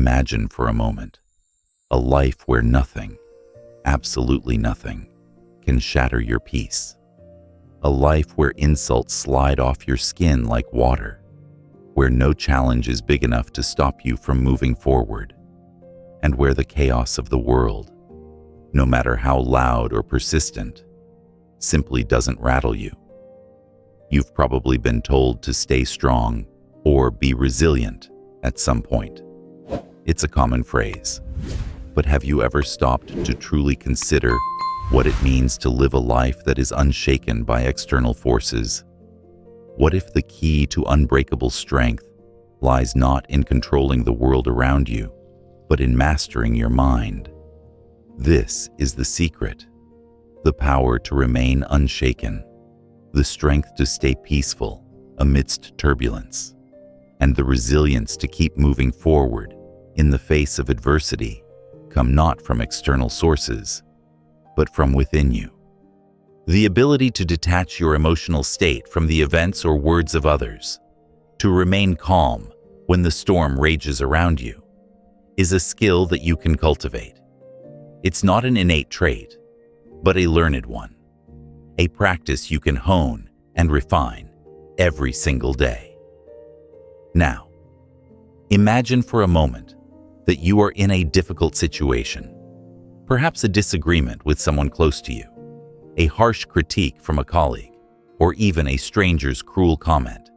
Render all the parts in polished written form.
Imagine for a moment a life where nothing, absolutely nothing, can shatter your peace. A life where insults slide off your skin like water, where no challenge is big enough to stop you from moving forward, and where the chaos of the world, no matter how loud or persistent, simply doesn't rattle you. You've probably been told to stay strong or be resilient at some point. It's a common phrase, but have you ever stopped to truly consider what it means to live a life that is unshaken by external forces? What if the key to unbreakable strength lies not in controlling the world around you, but in mastering your mind? This is the secret: the power to remain unshaken, the strength to stay peaceful amidst turbulence, and the resilience to keep moving forward in the face of adversity come not from external sources, but from within you. The ability to detach your emotional state from the events or words of others, to remain calm when the storm rages around you, is a skill that you can cultivate. It's not an innate trait, but a learned one, a practice you can hone and refine every single day. Now, imagine for a moment that you are in a difficult situation, perhaps a disagreement with someone close to you, a harsh critique from a colleague, or even a stranger's cruel comment.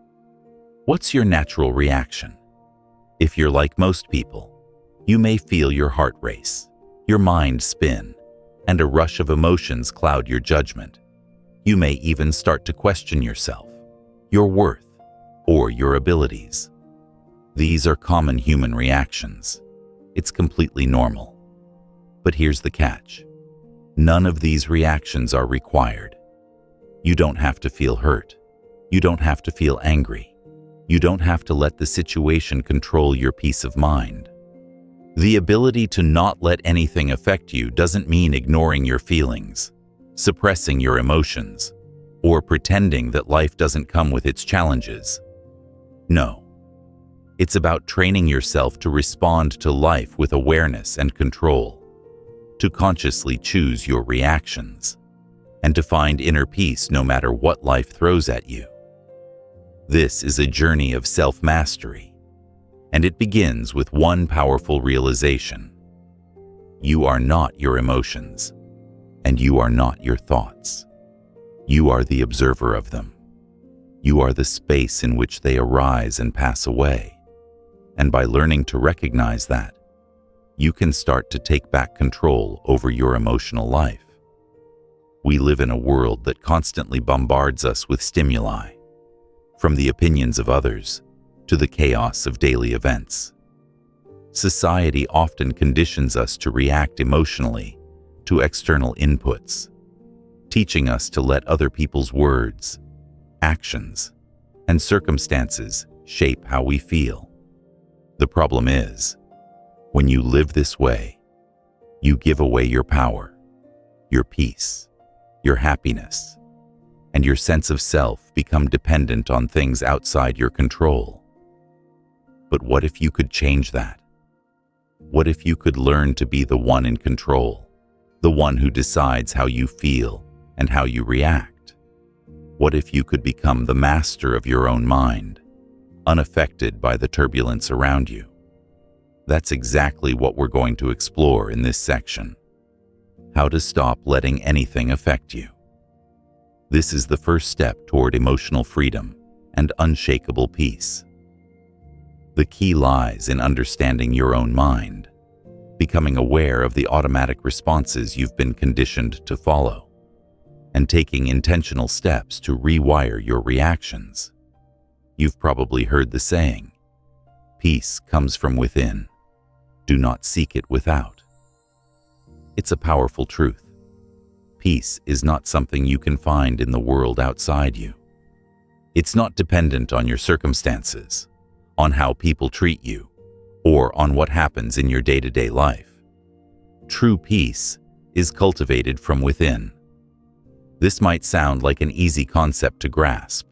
What's your natural reaction? If you're like most people, you may feel your heart race, your mind spin, and a rush of emotions cloud your judgment. You may even start to question yourself, your worth, or your abilities. These are common human reactions. It's completely normal. But here's the catch. None of these reactions are required. You don't have to feel hurt. You don't have to feel angry. You don't have to let the situation control your peace of mind. The ability to not let anything affect you doesn't mean ignoring your feelings, suppressing your emotions, or pretending that life doesn't come with its challenges. No. It's about training yourself to respond to life with awareness and control, to consciously choose your reactions, and to find inner peace no matter what life throws at you. This is a journey of self-mastery, and it begins with one powerful realization. You are not your emotions, and you are not your thoughts. You are the observer of them. You are the space in which they arise and pass away. And by learning to recognize that, you can start to take back control over your emotional life. We live in a world that constantly bombards us with stimuli, from the opinions of others to the chaos of daily events. Society often conditions us to react emotionally to external inputs, teaching us to let other people's words, actions, and circumstances shape how we feel. The problem is, when you live this way, you give away your power, your peace, your happiness, and your sense of self become dependent on things outside your control. But what if you could change that? What if you could learn to be the one in control, the one who decides how you feel and how you react? What if you could become the master of your own mind, unaffected by the turbulence around you? That's exactly what we're going to explore in this section. How to stop letting anything affect you. This is the first step toward emotional freedom and unshakable peace. The key lies in understanding your own mind, becoming aware of the automatic responses you've been conditioned to follow, and taking intentional steps to rewire your reactions. You've probably heard the saying, "Peace comes from within. Do not seek it without." It's a powerful truth. Peace is not something you can find in the world outside you. It's not dependent on your circumstances, on how people treat you, or on what happens in your day-to-day life. True peace is cultivated from within. This might sound like an easy concept to grasp,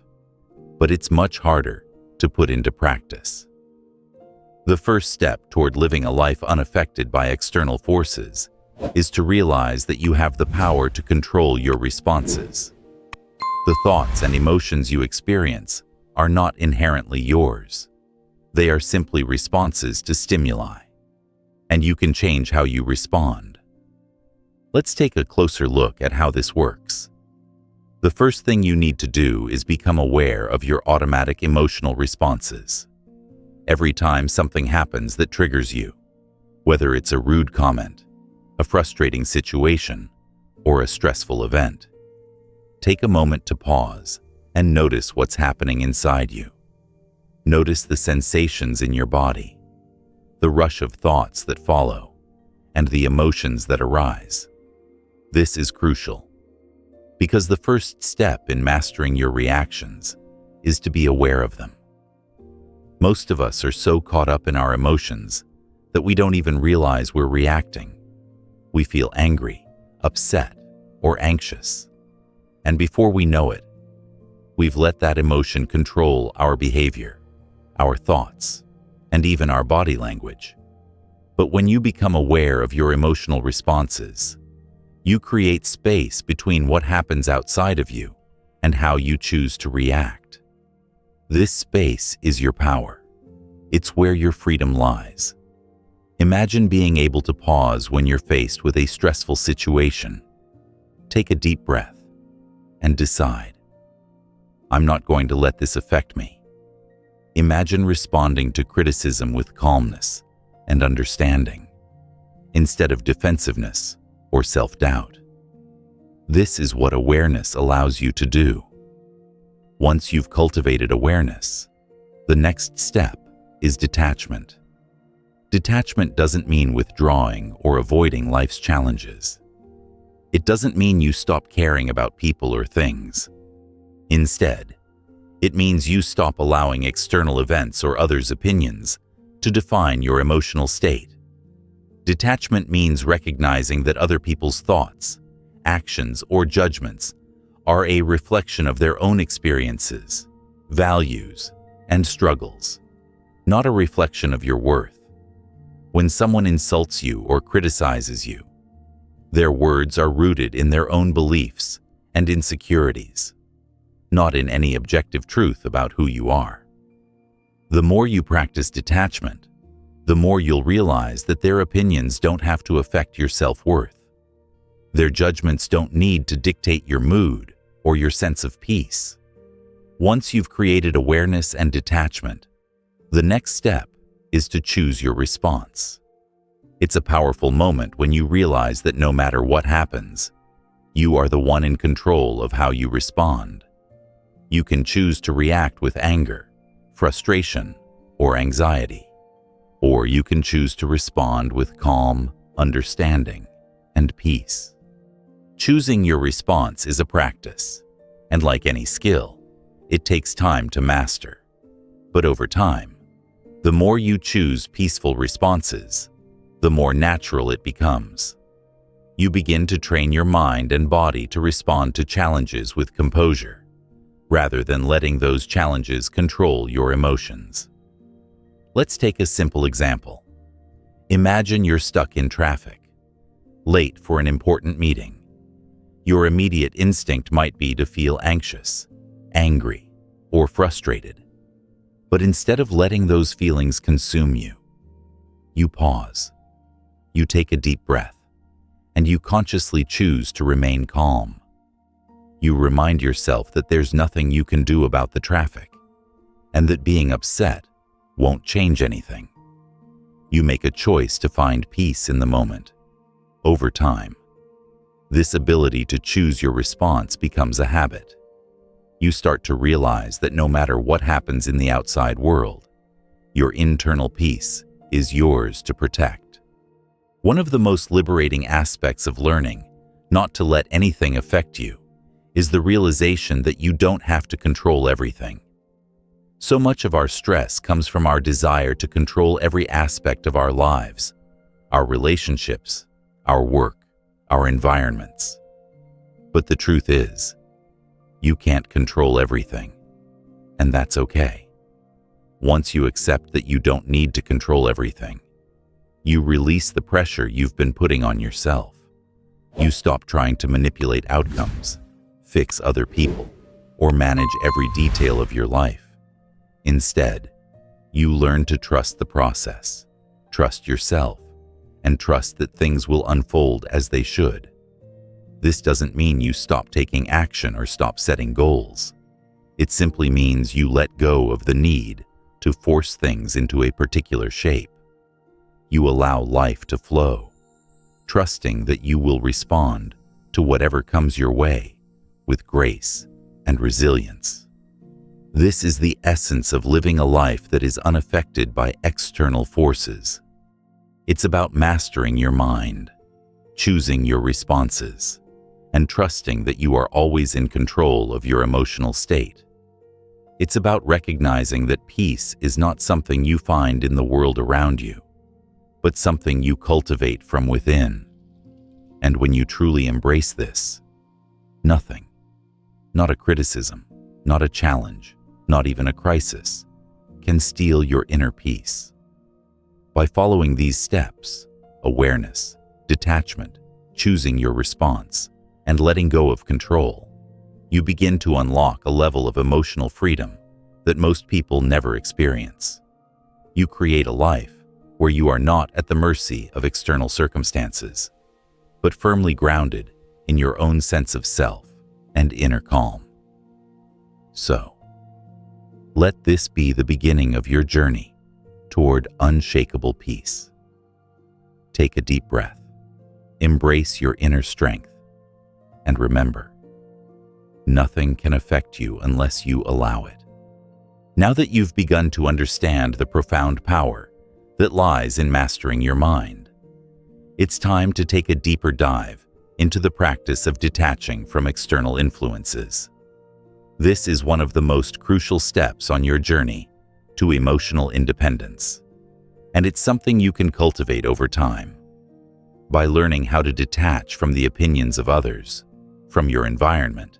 but it's much harder to put into practice. The first step toward living a life unaffected by external forces is to realize that you have the power to control your responses. The thoughts and emotions you experience are not inherently yours. They are simply responses to stimuli, and you can change how you respond. Let's take a closer look at how this works. The first thing you need to do is become aware of your automatic emotional responses. Every time something happens that triggers you, whether it's a rude comment, a frustrating situation, or a stressful event, take a moment to pause and notice what's happening inside you. Notice the sensations in your body, the rush of thoughts that follow, and the emotions that arise. This is crucial, because the first step in mastering your reactions is to be aware of them. Most of us are so caught up in our emotions that we don't even realize we're reacting. We feel angry, upset, or anxious, and before we know it, we've let that emotion control our behavior, our thoughts, and even our body language. But when you become aware of your emotional responses, you create space between what happens outside of you and how you choose to react. This space is your power. It's where your freedom lies. Imagine being able to pause when you're faced with a stressful situation. Take a deep breath and decide, I'm not going to let this affect me. Imagine responding to criticism with calmness and understanding, instead of defensiveness or self-doubt. This is what awareness allows you to do. Once you've cultivated awareness, the next step is detachment. Detachment doesn't mean withdrawing or avoiding life's challenges. It doesn't mean you stop caring about people or things. Instead, it means you stop allowing external events or others' opinions to define your emotional state. Detachment means recognizing that other people's thoughts, actions, or judgments are a reflection of their own experiences, values, and struggles, not a reflection of your worth. When someone insults you or criticizes you, their words are rooted in their own beliefs and insecurities, not in any objective truth about who you are. The more you practice detachment, the more you'll realize that their opinions don't have to affect your self-worth. Their judgments don't need to dictate your mood or your sense of peace. Once you've created awareness and detachment, the next step is to choose your response. It's a powerful moment when you realize that no matter what happens, you are the one in control of how you respond. You can choose to react with anger, frustration, or anxiety, or you can choose to respond with calm, understanding, and peace. Choosing your response is a practice, and like any skill, it takes time to master. But over time, the more you choose peaceful responses, the more natural it becomes. You begin to train your mind and body to respond to challenges with composure, rather than letting those challenges control your emotions. Let's take a simple example. Imagine you're stuck in traffic, late for an important meeting. Your immediate instinct might be to feel anxious, angry, or frustrated. But instead of letting those feelings consume you, you pause, you take a deep breath, and you consciously choose to remain calm. You remind yourself that there's nothing you can do about the traffic, and that being upset won't change anything. You make a choice to find peace in the moment. Over time, this ability to choose your response becomes a habit. You start to realize that no matter what happens in the outside world, your internal peace is yours to protect. One of the most liberating aspects of learning not to let anything affect you is the realization that you don't have to control everything. So much of our stress comes from our desire to control every aspect of our lives, our relationships, our work, our environments. But the truth is, you can't control everything, and that's okay. Once you accept that you don't need to control everything, you release the pressure you've been putting on yourself. You stop trying to manipulate outcomes, fix other people, or manage every detail of your life. Instead, you learn to trust the process, trust yourself, and trust that things will unfold as they should. This doesn't mean you stop taking action or stop setting goals. It simply means you let go of the need to force things into a particular shape. You allow life to flow, trusting that you will respond to whatever comes your way with grace and resilience. This is the essence of living a life that is unaffected by external forces. It's about mastering your mind, choosing your responses, and trusting that you are always in control of your emotional state. It's about recognizing that peace is not something you find in the world around you, but something you cultivate from within. And when you truly embrace this, nothing, not a criticism, not a challenge, not even a crisis, can steal your inner peace. By following these steps, awareness, detachment, choosing your response, and letting go of control, you begin to unlock a level of emotional freedom that most people never experience. You create a life where you are not at the mercy of external circumstances, but firmly grounded in your own sense of self and inner calm. So, let this be the beginning of your journey toward unshakable peace. Take a deep breath, embrace your inner strength, and remember, nothing can affect you unless you allow it. Now that you've begun to understand the profound power that lies in mastering your mind, it's time to take a deeper dive into the practice of detaching from external influences. This is one of the most crucial steps on your journey to emotional independence, and it's something you can cultivate over time. By learning how to detach from the opinions of others, from your environment,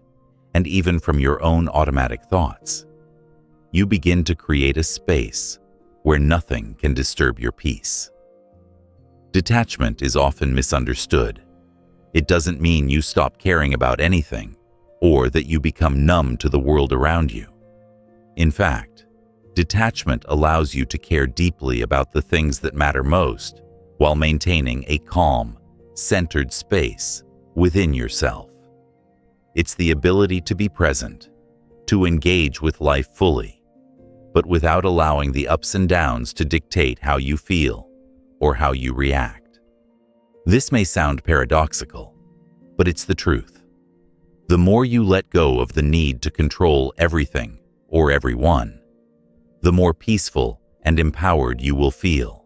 and even from your own automatic thoughts, you begin to create a space where nothing can disturb your peace. Detachment is often misunderstood. It doesn't mean you stop caring about anything or that you become numb to the world around you. In fact, detachment allows you to care deeply about the things that matter most while maintaining a calm, centered space within yourself. It's the ability to be present, to engage with life fully, but without allowing the ups and downs to dictate how you feel or how you react. This may sound paradoxical, but it's the truth. The more you let go of the need to control everything or everyone, the more peaceful and empowered you will feel.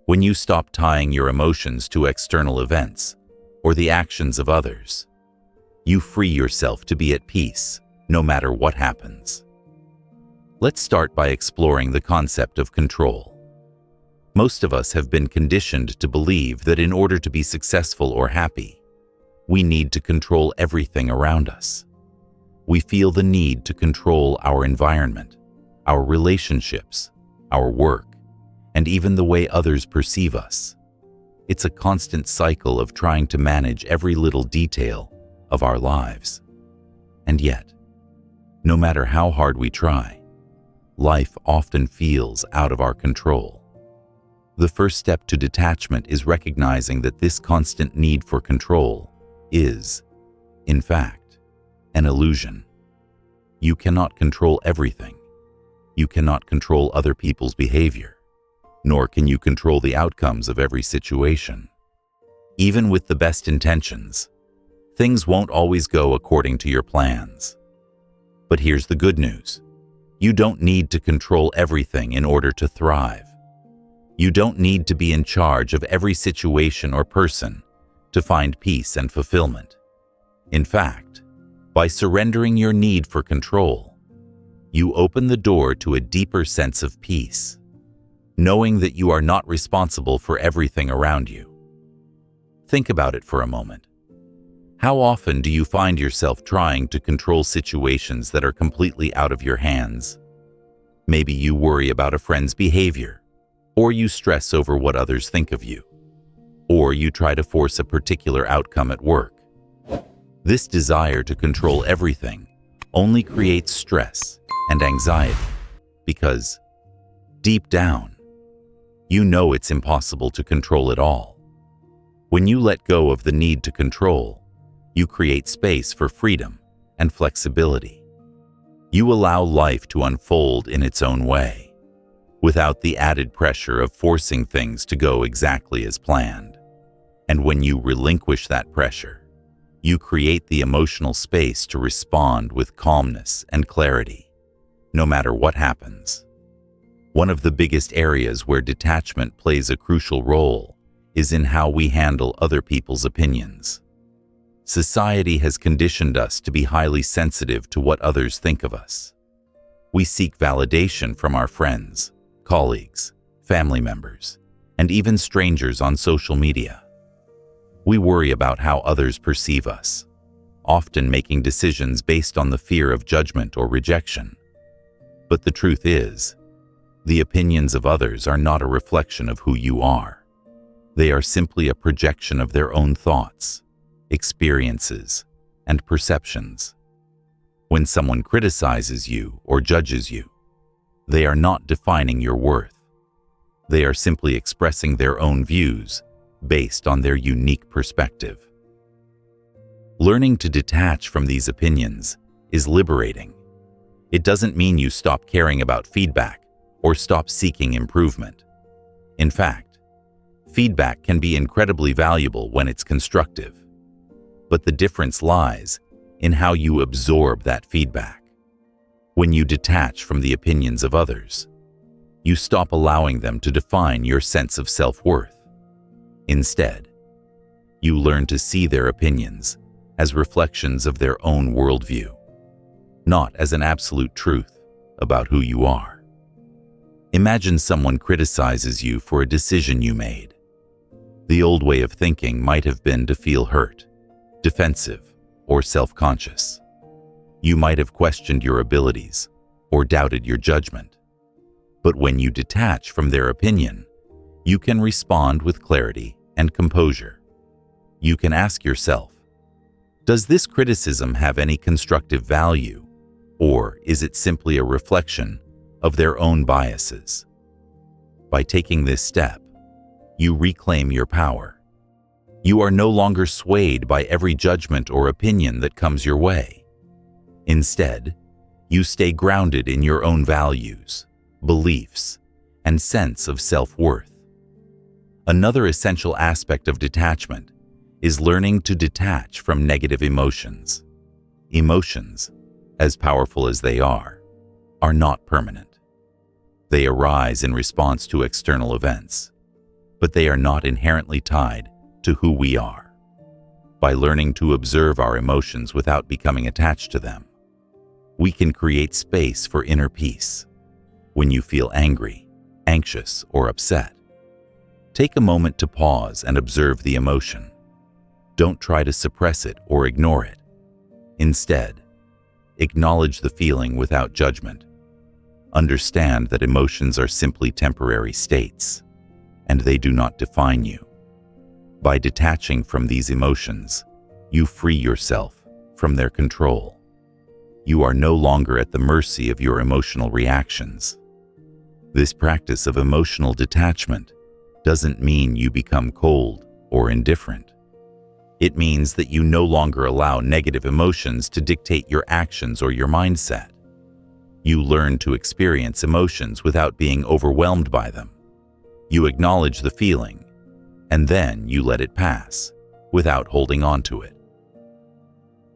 When you stop tying your emotions to external events or the actions of others, you free yourself to be at peace no matter what happens. Let's start by exploring the concept of control. Most of us have been conditioned to believe that in order to be successful or happy, we need to control everything around us. We feel the need to control our environment, our relationships, our work, and even the way others perceive us. It's a constant cycle of trying to manage every little detail of our lives. And yet, no matter how hard we try, life often feels out of our control. The first step to detachment is recognizing that this constant need for control is, in fact, an illusion. You cannot control everything. You cannot control other people's behavior, nor can you control the outcomes of every situation. Even with the best intentions, things won't always go according to your plans. But here's the good news. You don't need to control everything in order to thrive. You don't need to be in charge of every situation or person to find peace and fulfillment. In fact, by surrendering your need for control, you open the door to a deeper sense of peace, knowing that you are not responsible for everything around you. Think about it for a moment. How often do you find yourself trying to control situations that are completely out of your hands? Maybe you worry about a friend's behavior, or you stress over what others think of you, or you try to force a particular outcome at work. This desire to control everything only creates stress and anxiety because, deep down, you know it's impossible to control it all. When you let go of the need to control, you create space for freedom and flexibility. You allow life to unfold in its own way, without the added pressure of forcing things to go exactly as planned. And when you relinquish that pressure, you create the emotional space to respond with calmness and clarity, no matter what happens. One of the biggest areas where detachment plays a crucial role is in how we handle other people's opinions. Society has conditioned us to be highly sensitive to what others think of us. We seek validation from our friends, colleagues, family members, and even strangers on social media. We worry about how others perceive us, often making decisions based on the fear of judgment or rejection. But the truth is, the opinions of others are not a reflection of who you are. They are simply a projection of their own thoughts, experiences, and perceptions. When someone criticizes you or judges you, they are not defining your worth. They are simply expressing their own views based on their unique perspective. Learning to detach from these opinions is liberating. It doesn't mean you stop caring about feedback or stop seeking improvement. In fact, feedback can be incredibly valuable when it's constructive. But the difference lies in how you absorb that feedback. When you detach from the opinions of others, you stop allowing them to define your sense of self-worth. Instead, you learn to see their opinions as reflections of their own worldview, not as an absolute truth about who you are. Imagine someone criticizes you for a decision you made. The old way of thinking might have been to feel hurt, defensive, or self-conscious. You might have questioned your abilities or doubted your judgment. But when you detach from their opinion, you can respond with clarity and composure. You can ask yourself, does this criticism have any constructive value, or is it simply a reflection of their own biases? By taking this step, you reclaim your power. You are no longer swayed by every judgment or opinion that comes your way. Instead, you stay grounded in your own values, beliefs, and sense of self-worth. Another essential aspect of detachment is learning to detach from negative emotions. Emotions, as powerful as they are not permanent. They arise in response to external events, but they are not inherently tied to who we are. By learning to observe our emotions without becoming attached to them, we can create space for inner peace. When you feel angry, anxious, or upset, take a moment to pause and observe the emotion. Don't try to suppress it or ignore it. Instead, acknowledge the feeling without judgment. Understand that emotions are simply temporary states, and they do not define you. By detaching from these emotions, you free yourself from their control. You are no longer at the mercy of your emotional reactions. This practice of emotional detachment doesn't mean you become cold or indifferent. It means that you no longer allow negative emotions to dictate your actions or your mindset. You learn to experience emotions without being overwhelmed by them. You acknowledge the feeling, and then you let it pass, without holding on to it.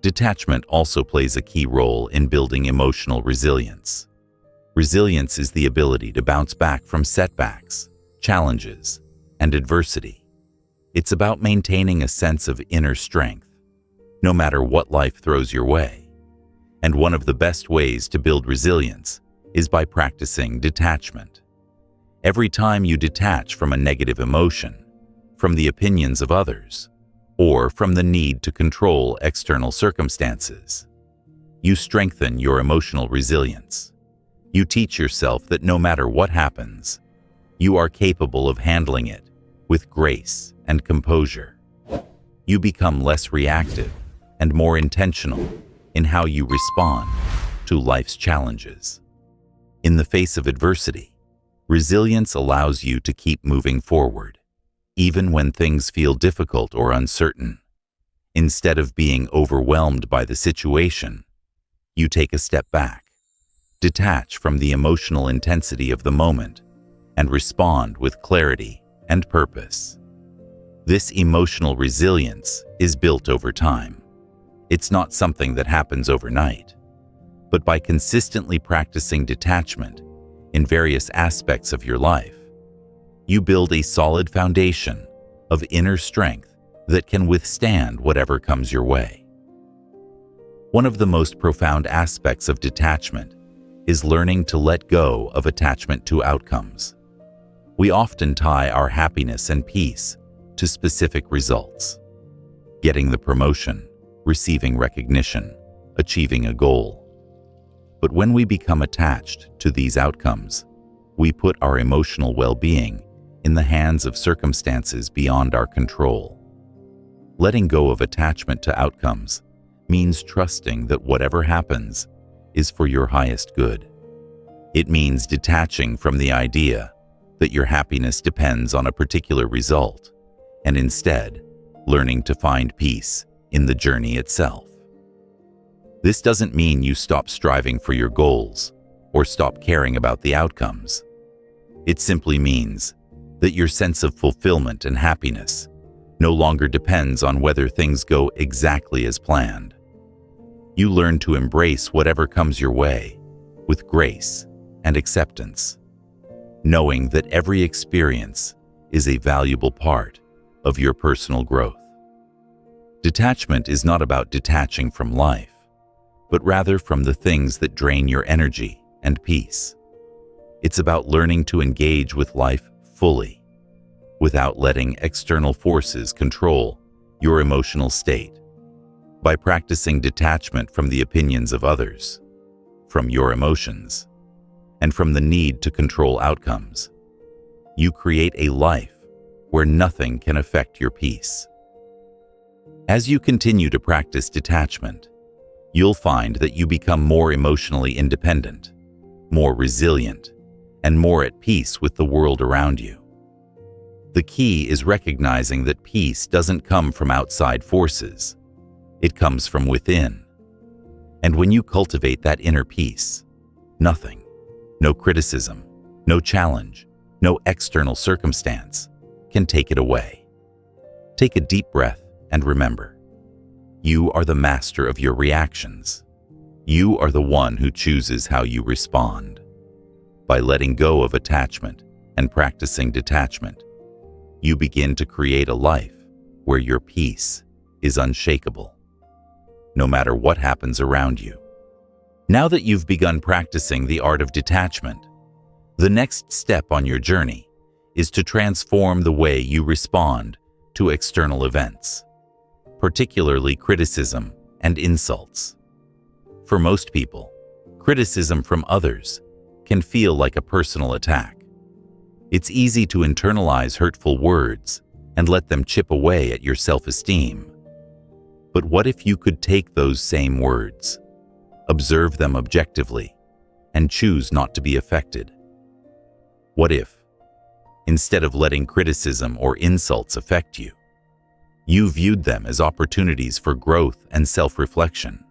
Detachment also plays a key role in building emotional resilience. Resilience is the ability to bounce back from setbacks, challenges, and adversity. It's about maintaining a sense of inner strength, no matter what life throws your way. And one of the best ways to build resilience is by practicing detachment. Every time you detach from a negative emotion, from the opinions of others, or from the need to control external circumstances, you strengthen your emotional resilience. You teach yourself that no matter what happens, you are capable of handling it with grace and composure. You become less reactive and more intentional in how you respond to life's challenges. In the face of adversity, resilience allows you to keep moving forward, even when things feel difficult or uncertain. Instead of being overwhelmed by the situation, you take a step back, detach from the emotional intensity of the moment, and respond with clarity and purpose. This emotional resilience is built over time. It's not something that happens overnight, but by consistently practicing detachment in various aspects of your life, you build a solid foundation of inner strength that can withstand whatever comes your way. One of the most profound aspects of detachment is learning to let go of attachment to outcomes. We often tie our happiness and peace to specific results: getting the promotion, receiving recognition, achieving a goal. But when we become attached to these outcomes, we put our emotional well-being in the hands of circumstances beyond our control. Letting go of attachment to outcomes means trusting that whatever happens is for your highest good. It means detaching from the idea that your happiness depends on a particular result, and instead learning to find peace in the journey itself. This doesn't mean you stop striving for your goals or stop caring about the outcomes. It simply means that your sense of fulfillment and happiness no longer depends on whether things go exactly as planned. You learn to embrace whatever comes your way with grace and acceptance, knowing that every experience is a valuable part of your personal growth. Detachment is not about detaching from life, but rather from the things that drain your energy and peace. It's about learning to engage with life fully, without letting external forces control your emotional state. By practicing detachment from the opinions of others, from your emotions, and from the need to control outcomes, you create a life where nothing can affect your peace. As you continue to practice detachment, you'll find that you become more emotionally independent, more resilient, and more at peace with the world around you. The key is recognizing that peace doesn't come from outside forces. It comes from within. And when you cultivate that inner peace, nothing, no criticism, no challenge, no external circumstance can take it away. Take a deep breath and remember, you are the master of your reactions. You are the one who chooses how you respond. By letting go of attachment and practicing detachment, you begin to create a life where your peace is unshakable, no matter what happens around you. Now that you've begun practicing the art of detachment, the next step on your journey is to transform the way you respond to external events, particularly criticism and insults. For most people, criticism from others can feel like a personal attack. It's easy to internalize hurtful words and let them chip away at your self-esteem. But what if you could take those same words, observe them objectively, and choose not to be affected? What if, instead of letting criticism or insults affect you, you viewed them as opportunities for growth and self-reflection?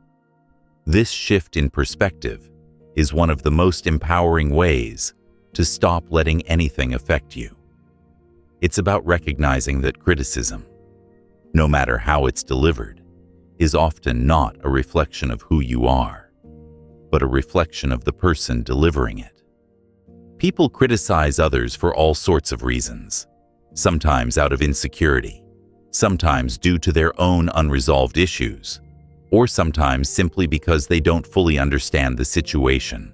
This shift in perspective is one of the most empowering ways to stop letting anything affect you. It's about recognizing that criticism, no matter how it's delivered, is often not a reflection of who you are, but a reflection of the person delivering it. People criticize others for all sorts of reasons, sometimes out of insecurity, sometimes due to their own unresolved issues, or sometimes simply because they don't fully understand the situation.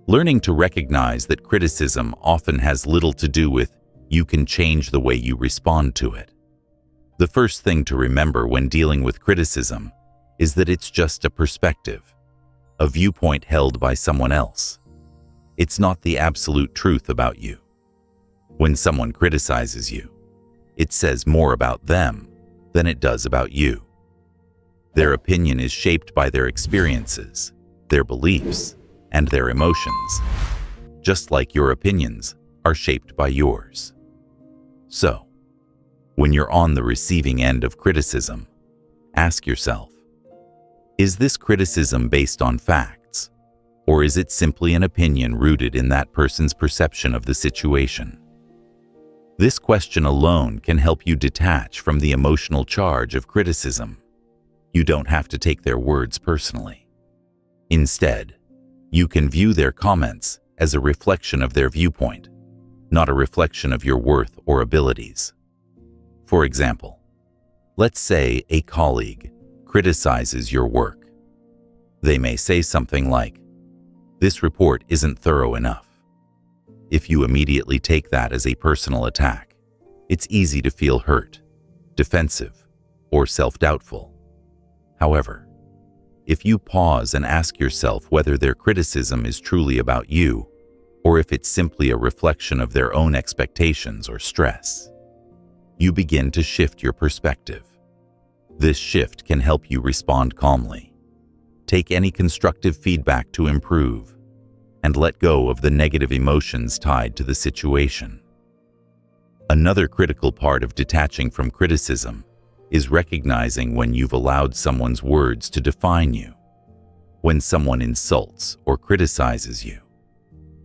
Learning to recognize that criticism often has little to do with you can change the way you respond to it. The first thing to remember when dealing with criticism is that it's just a perspective. a viewpoint held by someone else. It's not the absolute truth about you. When someone criticizes you, it says more about them than it does about you. Their opinion is shaped by their experiences, their beliefs, and their emotions, just like your opinions are shaped by yours. So, when you're on the receiving end of criticism, ask yourself, is this criticism based on facts, or is it simply an opinion rooted in that person's perception of the situation? This question alone can help you detach from the emotional charge of criticism. You don't have to take their words personally. Instead, you can view their comments as a reflection of their viewpoint, not a reflection of your worth or abilities. For example, let's say a colleague criticizes your work. They may say something like, "This report isn't thorough enough." If you immediately take that as a personal attack, it's easy to feel hurt, defensive, or self-doubtful. However, if you pause and ask yourself whether their criticism is truly about you, or if it's simply a reflection of their own expectations or stress, you begin to shift your perspective. This shift can help you respond calmly, take any constructive feedback to improve, and let go of the negative emotions tied to the situation. Another critical part of detaching from criticism is recognizing when you've allowed someone's words to define you. When someone insults or criticizes you,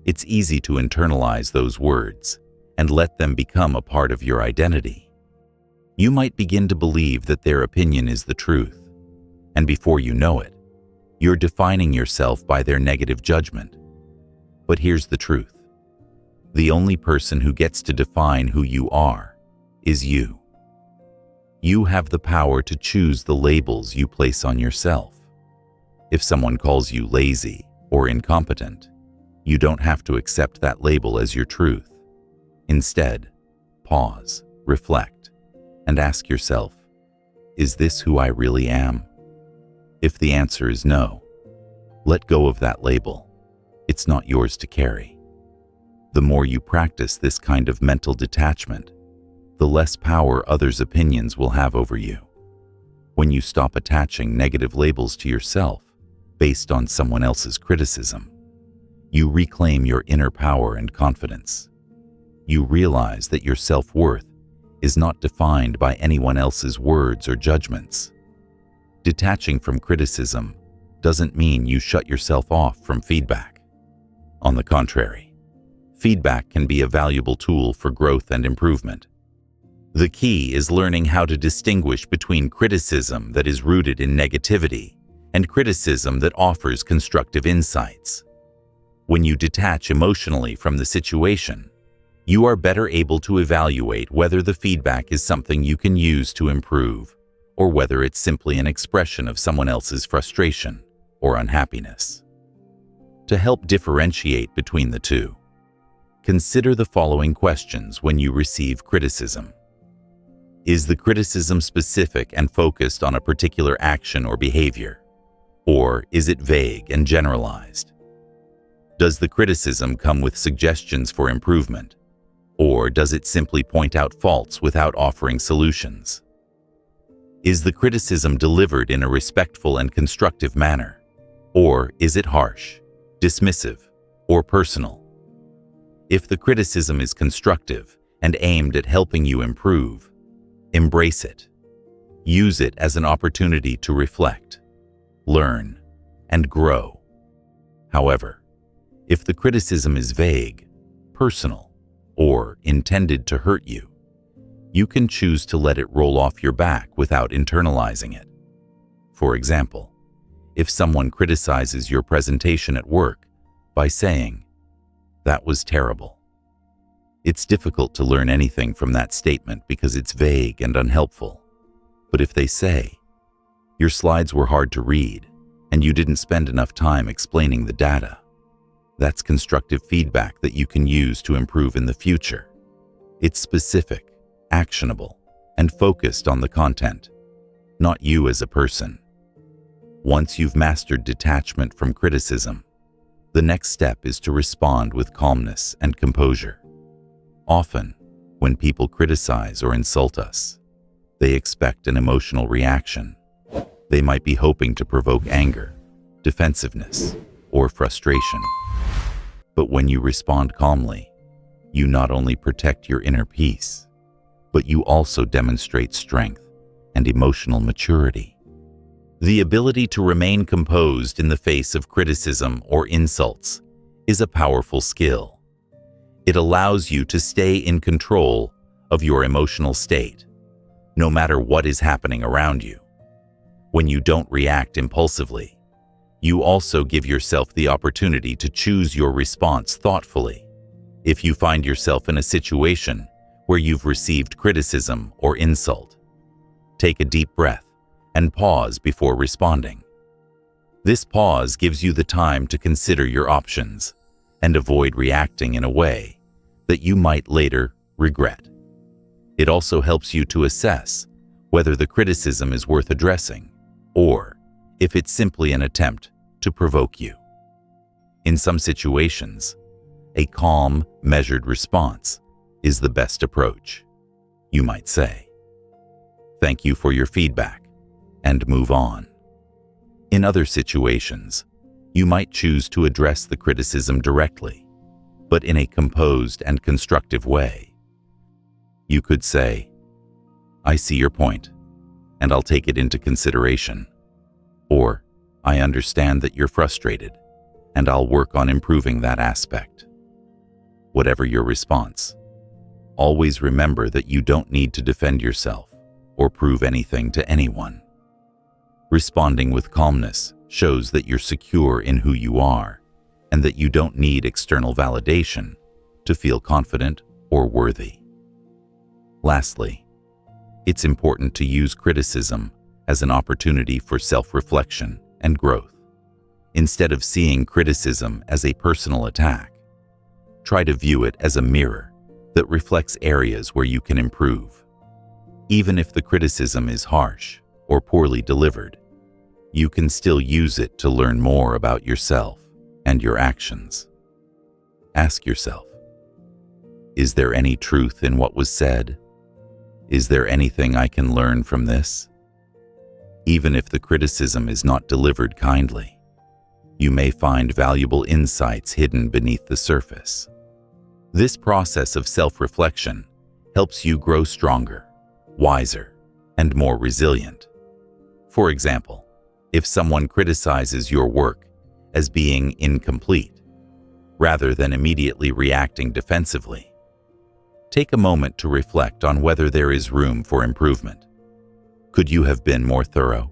it's easy to internalize those words and let them become a part of your identity. You might begin to believe that their opinion is the truth, and before you know it, you're defining yourself by their negative judgment. But here's the truth. The only person who gets to define who you are is you. You have the power to choose the labels you place on yourself. If someone calls you lazy or incompetent, you don't have to accept that label as your truth. Instead, pause, reflect, and ask yourself, is this who I really am? If the answer is no, let go of that label. It's not yours to carry. The more you practice this kind of mental detachment, the less power others' opinions will have over you. When you stop attaching negative labels to yourself based on someone else's criticism, you reclaim your inner power and confidence. You realize that your self-worth is not defined by anyone else's words or judgments. Detaching from criticism doesn't mean you shut yourself off from feedback. On the contrary, feedback can be a valuable tool for growth and improvement. The key is learning how to distinguish between criticism that is rooted in negativity and criticism that offers constructive insights. When you detach emotionally from the situation, you are better able to evaluate whether the feedback is something you can use to improve, or whether it's simply an expression of someone else's frustration or unhappiness. To help differentiate between the two, consider the following questions when you receive criticism. Is the criticism specific and focused on a particular action or behavior? Or is it vague and generalized? Does the criticism come with suggestions for improvement? Or does it simply point out faults without offering solutions? Is the criticism delivered in a respectful and constructive manner? Or is it harsh, dismissive, or personal? If the criticism is constructive and aimed at helping you improve, embrace it. Use it as an opportunity to reflect, learn, and grow. However, if the criticism is vague, personal, or intended to hurt you, you can choose to let it roll off your back without internalizing it. For example, if someone criticizes your presentation at work by saying, "That was terrible," it's difficult to learn anything from that statement because it's vague and unhelpful. But if they say, "Your slides were hard to read, and you didn't spend enough time explaining the data," that's constructive feedback that you can use to improve in the future. It's specific, actionable, and focused on the content, not you as a person. Once you've mastered detachment from criticism, the next step is to respond with calmness and composure. Often, when people criticize or insult us, they expect an emotional reaction. They might be hoping to provoke anger, defensiveness, or frustration. But when you respond calmly, you not only protect your inner peace, but you also demonstrate strength and emotional maturity. The ability to remain composed in the face of criticism or insults is a powerful skill. It allows you to stay in control of your emotional state, no matter what is happening around you. When you don't react impulsively, you also give yourself the opportunity to choose your response thoughtfully. If you find yourself in a situation where you've received criticism or insult, take a deep breath and pause before responding. This pause gives you the time to consider your options and avoid reacting in a way that you might later regret. It also helps you to assess whether the criticism is worth addressing or if it's simply an attempt to provoke you. In some situations, a calm, measured response is the best approach. You might say, "Thank you for your feedback," and move on. In other situations, you might choose to address the criticism directly, but in a composed and constructive way. You could say, "I see your point, and I'll take it into consideration." Or, "I understand that you're frustrated, and I'll work on improving that aspect." Whatever your response, always remember that you don't need to defend yourself or prove anything to anyone. Responding with calmness shows that you're secure in who you are and that you don't need external validation to feel confident or worthy. Lastly, it's important to use criticism as an opportunity for self-reflection and growth. Instead of seeing criticism as a personal attack, try to view it as a mirror that reflects areas where you can improve. Even if the criticism is harsh or poorly delivered, you can still use it to learn more about yourself and your actions. Ask yourself, is there any truth in what was said? Is there anything I can learn from this? Even if the criticism is not delivered kindly, you may find valuable insights hidden beneath the surface. This process of self-reflection helps you grow stronger, wiser, and more resilient. For example, if someone criticizes your work as being incomplete, rather than immediately reacting defensively, take a moment to reflect on whether there is room for improvement. Could you have been more thorough?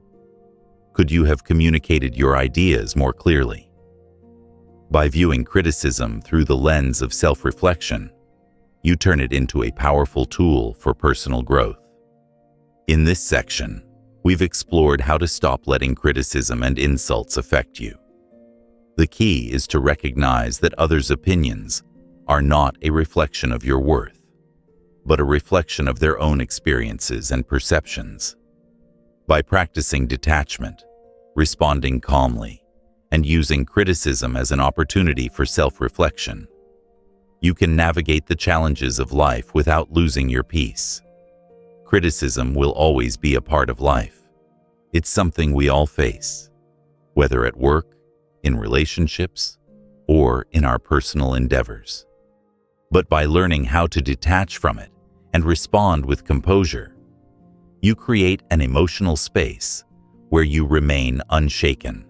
Could you have communicated your ideas more clearly? By viewing criticism through the lens of self-reflection, you turn it into a powerful tool for personal growth. In this section, we've explored how to stop letting criticism and insults affect you. The key is to recognize that others' opinions are not a reflection of your worth, but a reflection of their own experiences and perceptions. By practicing detachment, responding calmly, and using criticism as an opportunity for self-reflection, you can navigate the challenges of life without losing your peace. Criticism will always be a part of life. It's something we all face, whether at work, in relationships, or in our personal endeavors. But by learning how to detach from it and respond with composure, you create an emotional space where you remain unshaken.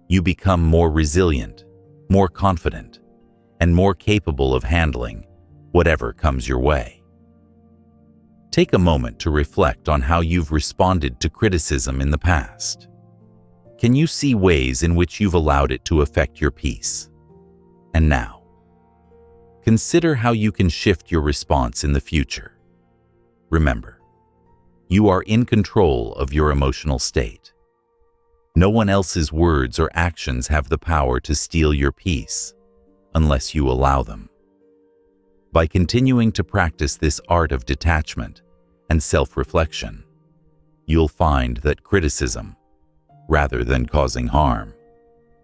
You become more resilient, more confident, and more capable of handling whatever comes your way. Take a moment to reflect on how you've responded to criticism in the past. Can you see ways in which you've allowed it to affect your peace? And now, consider how you can shift your response in the future. Remember, you are in control of your emotional state. No one else's words or actions have the power to steal your peace unless you allow them. By continuing to practice this art of detachment and self-reflection, you'll find that criticism, rather than causing harm,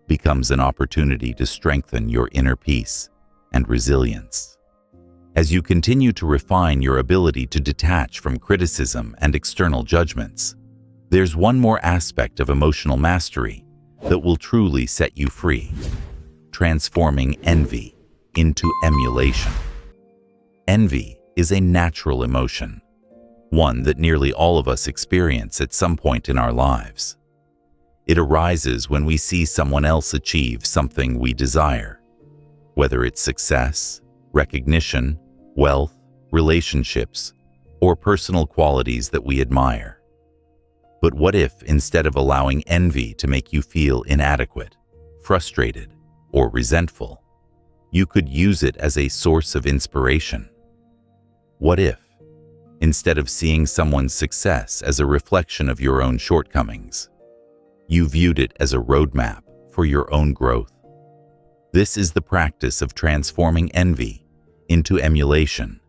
becomes an opportunity to strengthen your inner peace and resilience. As you continue to refine your ability to detach from criticism and external judgments, there's one more aspect of emotional mastery that will truly set you free: transforming envy into emulation. Envy is a natural emotion, one that nearly all of us experience at some point in our lives. It arises when we see someone else achieve something we desire, whether it's success, recognition, wealth, relationships, or personal qualities that we admire. But what if, instead of allowing envy to make you feel inadequate, frustrated, or resentful, you could use it as a source of inspiration? What if, instead of seeing someone's success as a reflection of your own shortcomings, you viewed it as a roadmap for your own growth? This is the practice of transforming envy into emulation,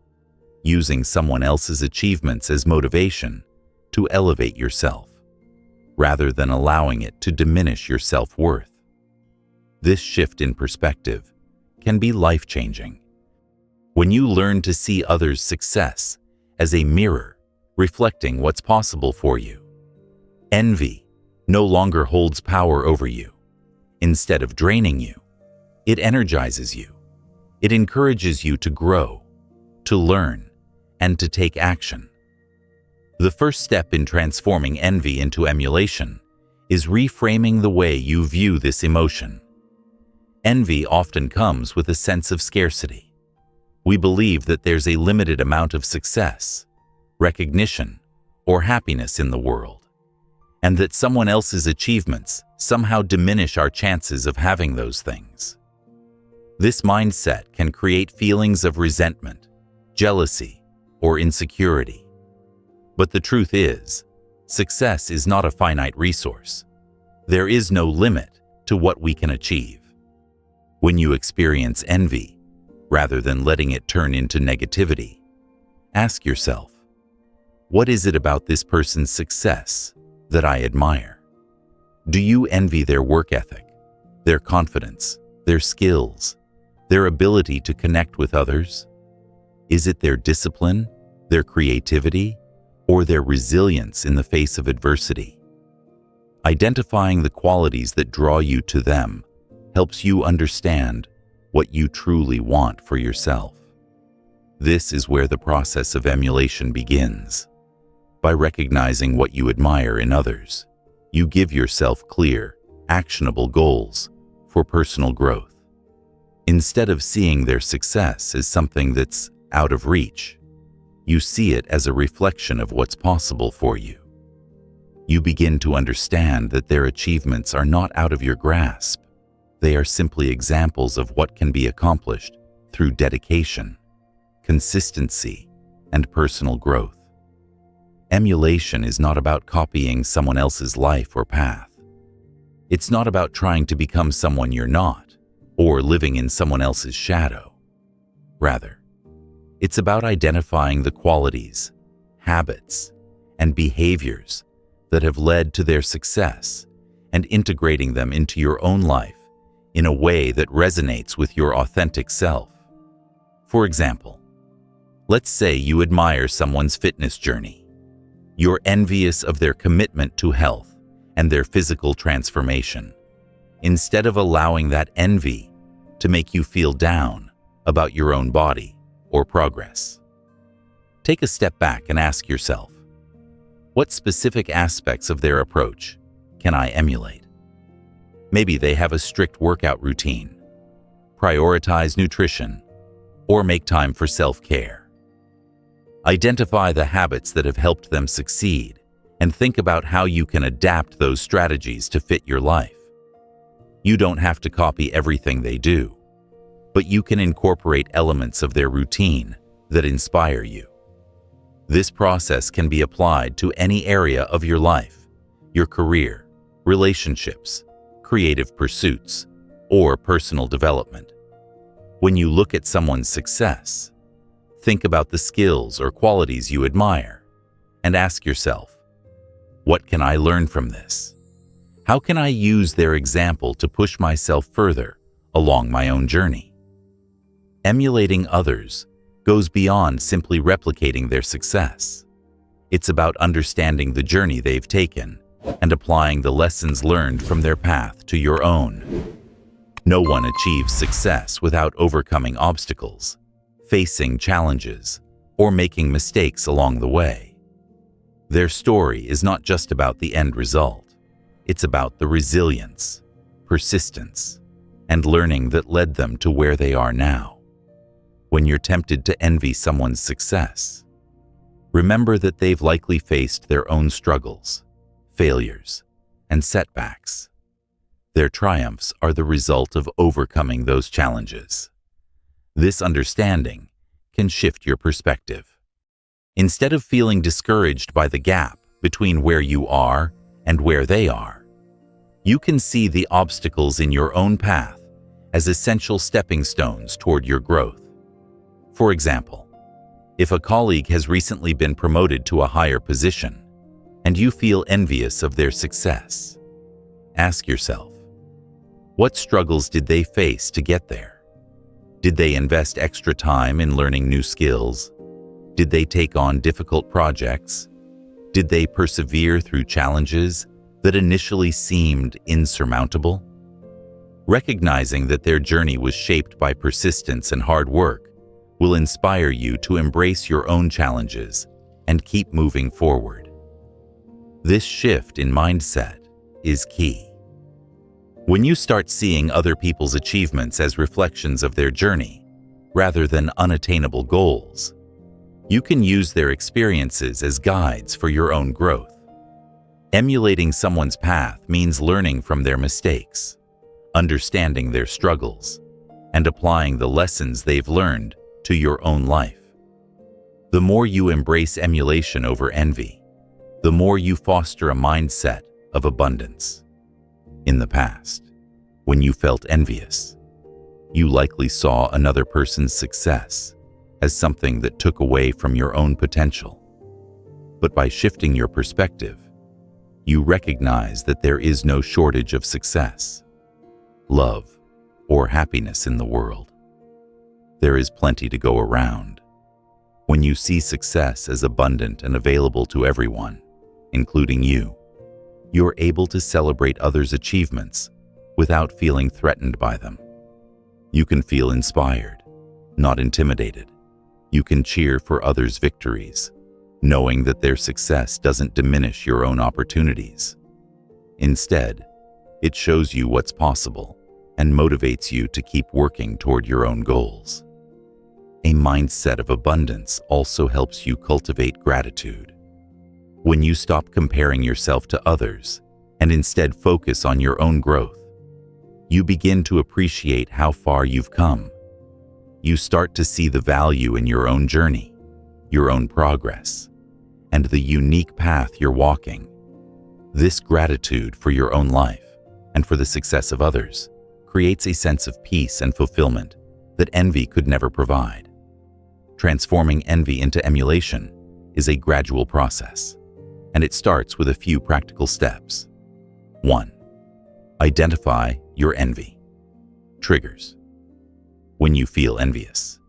using someone else's achievements as motivation to elevate yourself, rather than allowing it to diminish your self-worth. This shift in perspective can be life-changing. When you learn to see others' success as a mirror reflecting what's possible for you, envy no longer holds power over you. Instead of draining you, it energizes you. It encourages you to grow, to learn, and to take action. The first step in transforming envy into emulation is reframing the way you view this emotion. Envy often comes with a sense of scarcity. We believe that there's a limited amount of success, recognition, or happiness in the world, and that someone else's achievements somehow diminish our chances of having those things. This mindset can create feelings of resentment, jealousy, or insecurity. But the truth is, success is not a finite resource. There is no limit to what we can achieve. When you experience envy, rather than letting it turn into negativity, ask yourself, what is it about this person's success that I admire? Do you envy their work ethic, their confidence, their skills, their ability to connect with others? Is it their discipline, their creativity, or their resilience in the face of adversity? Identifying the qualities that draw you to them helps you understand what you truly want for yourself. This is where the process of emulation begins. By recognizing what you admire in others, you give yourself clear, actionable goals for personal growth. Instead of seeing their success as something that's out of reach, you see it as a reflection of what's possible for you. You begin to understand that their achievements are not out of your grasp. They are simply examples of what can be accomplished through dedication, consistency, and personal growth. Emulation is not about copying someone else's life or path. It's not about trying to become someone you're not, or living in someone else's shadow. Rather, it's about identifying the qualities, habits, and behaviors that have led to their success and integrating them into your own life in a way that resonates with your authentic self. For example, let's say you admire someone's fitness journey. You're envious of their commitment to health and their physical transformation. Instead of allowing that envy to make you feel down about your own body or progress, take a step back and ask yourself, what specific aspects of their approach can I emulate? Maybe they have a strict workout routine, prioritize nutrition, or make time for self-care. Identify the habits that have helped them succeed and think about how you can adapt those strategies to fit your life. You don't have to copy everything they do, but you can incorporate elements of their routine that inspire you. This process can be applied to any area of your life, your career, relationships, creative pursuits, or personal development. When you look at someone's success, think about the skills or qualities you admire and ask yourself, what can I learn from this? How can I use their example to push myself further along my own journey? Emulating others goes beyond simply replicating their success. It's about understanding the journey they've taken and applying the lessons learned from their path to your own. No one achieves success without overcoming obstacles, facing challenges, or making mistakes along the way. Their story is not just about the end result. It's about the resilience, persistence, and learning that led them to where they are now. When you're tempted to envy someone's success, remember that they've likely faced their own struggles, failures, and setbacks. Their triumphs are the result of overcoming those challenges. This understanding can shift your perspective. Instead of feeling discouraged by the gap between where you are and where they are, you can see the obstacles in your own path as essential stepping stones toward your growth. For example, if a colleague has recently been promoted to a higher position and you feel envious of their success, ask yourself, what struggles did they face to get there? Did they invest extra time in learning new skills? Did they take on difficult projects? Did they persevere through challenges that initially seemed insurmountable? Recognizing that their journey was shaped by persistence and hard work will inspire you to embrace your own challenges and keep moving forward. This shift in mindset is key. When you start seeing other people's achievements as reflections of their journey, rather than unattainable goals, you can use their experiences as guides for your own growth. Emulating someone's path means learning from their mistakes, understanding their struggles, and applying the lessons they've learned to your own life. The more you embrace emulation over envy, the more you foster a mindset of abundance. In the past, when you felt envious, you likely saw another person's success as something that took away from your own potential. But by shifting your perspective, you recognize that there is no shortage of success, love, or happiness in the world. There is plenty to go around. When you see success as abundant and available to everyone, including you, you're able to celebrate others' achievements without feeling threatened by them. You can feel inspired, not intimidated. You can cheer for others' victories, knowing that their success doesn't diminish your own opportunities. Instead, it shows you what's possible and motivates you to keep working toward your own goals. A mindset of abundance also helps you cultivate gratitude. When you stop comparing yourself to others and instead focus on your own growth, you begin to appreciate how far you've come. You start to see the value in your own journey, your own progress, and the unique path you're walking. This gratitude for your own life and for the success of others creates a sense of peace and fulfillment that envy could never provide. Transforming envy into emulation is a gradual process, and it starts with a few practical steps. 1. Identify your envy. Triggers. When you feel envious,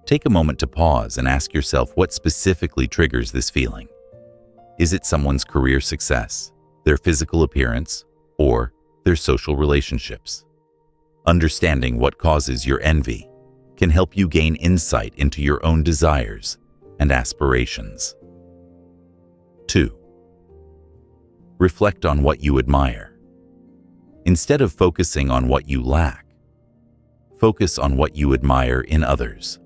take a moment to pause and ask yourself what specifically triggers this feeling. Is it someone's career success, their physical appearance, or their social relationships? Understanding what causes your envy can help you gain insight into your own desires and aspirations. 2. Reflect on what you admire. Instead of focusing on what you lack, focus on what you admire in others.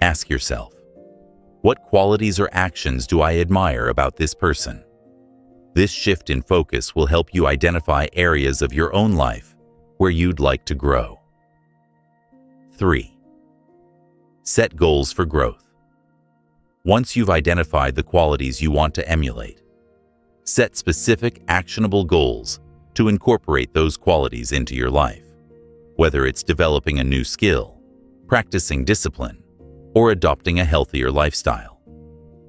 Ask yourself, what qualities or actions do I admire about this person? This shift in focus will help you identify areas of your own life where you'd like to grow. 3. Set goals for growth. Once you've identified the qualities you want to emulate, set specific, actionable goals to incorporate those qualities into your life. Whether it's developing a new skill, practicing discipline, or adopting a healthier lifestyle,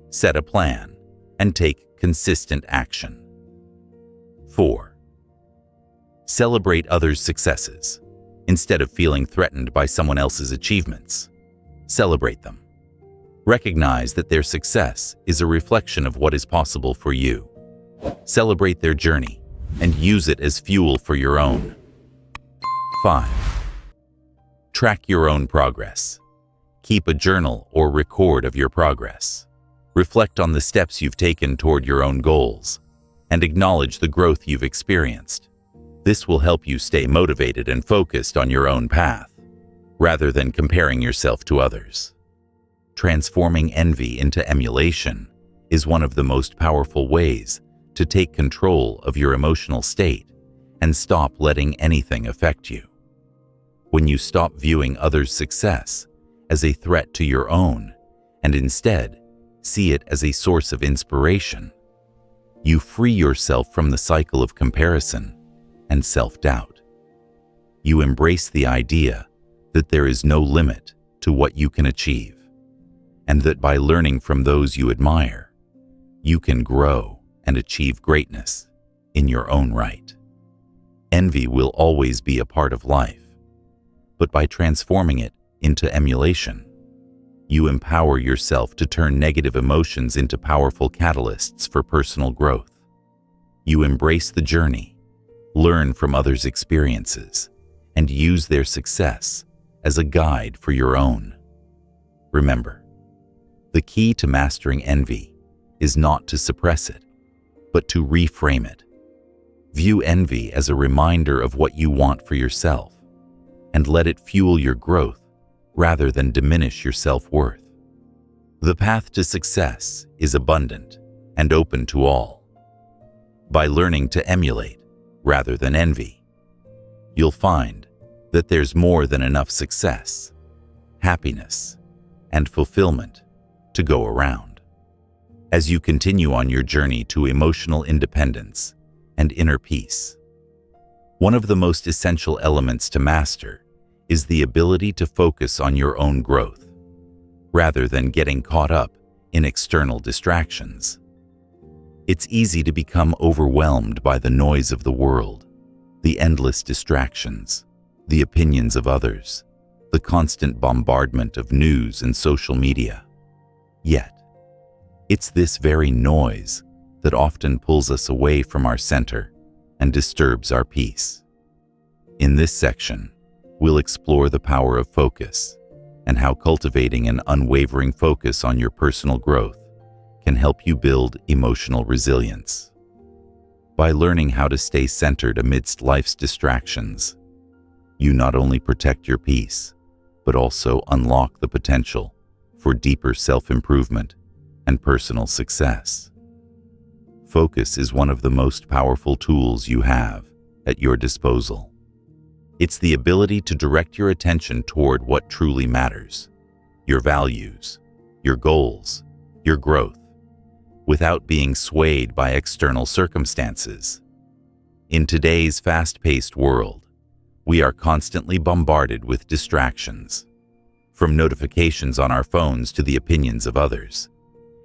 set a plan and take consistent action. 4. Celebrate others' successes. Instead of feeling threatened by someone else's achievements, celebrate them. Recognize that their success is a reflection of what is possible for you. Celebrate their journey and use it as fuel for your own. 5. Track your own progress. Keep a journal or record of your progress. Reflect on the steps you've taken toward your own goals and acknowledge the growth you've experienced. This will help you stay motivated and focused on your own path, rather than comparing yourself to others. Transforming envy into emulation is one of the most powerful ways to take control of your emotional state and stop letting anything affect you. When you stop viewing others' success as a threat to your own and instead see it as a source of inspiration, you free yourself from the cycle of comparison and self-doubt. You embrace the idea that there is no limit to what you can achieve, and that by learning from those you admire, you can grow and achieve greatness in your own right. Envy will always be a part of life, but by transforming it into emulation, you empower yourself to turn negative emotions into powerful catalysts for personal growth. You embrace the journey, learn from others' experiences, and use their success as a guide for your own. Remember, the key to mastering envy is not to suppress it, but to reframe it. View envy as a reminder of what you want for yourself, and let it fuel your growth rather than diminish your self-worth. The path to success is abundant and open to all. By learning to emulate rather than envy, you'll find that there's more than enough success, happiness, and fulfillment to go around. As you continue on your journey to emotional independence and inner peace, one of the most essential elements to master is the ability to focus on your own growth, rather than getting caught up in external distractions. It's easy to become overwhelmed by the noise of the world, the endless distractions, the opinions of others, the constant bombardment of news and social media. Yet, it's this very noise that often pulls us away from our center and disturbs our peace. In this section, we'll explore the power of focus and how cultivating an unwavering focus on your personal growth can help you build emotional resilience. By learning how to stay centered amidst life's distractions, you not only protect your peace, but also unlock the potential for deeper self-improvement and personal success. Focus is one of the most powerful tools you have at your disposal. It's the ability to direct your attention toward what truly matters, your values, your goals, your growth, without being swayed by external circumstances. In today's fast-paced world, we are constantly bombarded with distractions. From notifications on our phones to the opinions of others,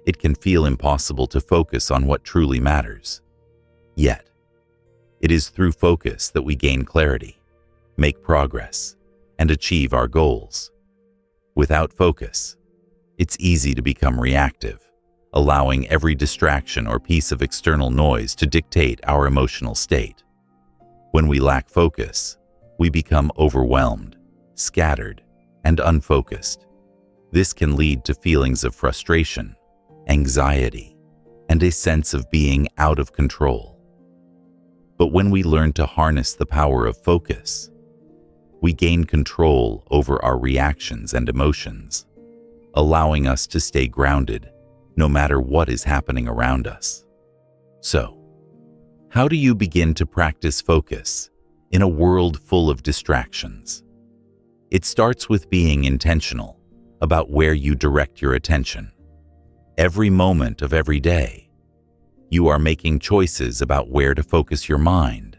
it can feel impossible to focus on what truly matters. Yet, it is through focus that we gain clarity, make progress, and achieve our goals. Without focus, it's easy to become reactive, allowing every distraction or piece of external noise to dictate our emotional state. When we lack focus, we become overwhelmed, scattered, and unfocused. This can lead to feelings of frustration, anxiety, and a sense of being out of control. But when we learn to harness the power of focus, we gain control over our reactions and emotions, allowing us to stay grounded no matter what is happening around us. So, how do you begin to practice focus in a world full of distractions? It starts with being intentional about where you direct your attention. Every moment of every day, you are making choices about where to focus your mind,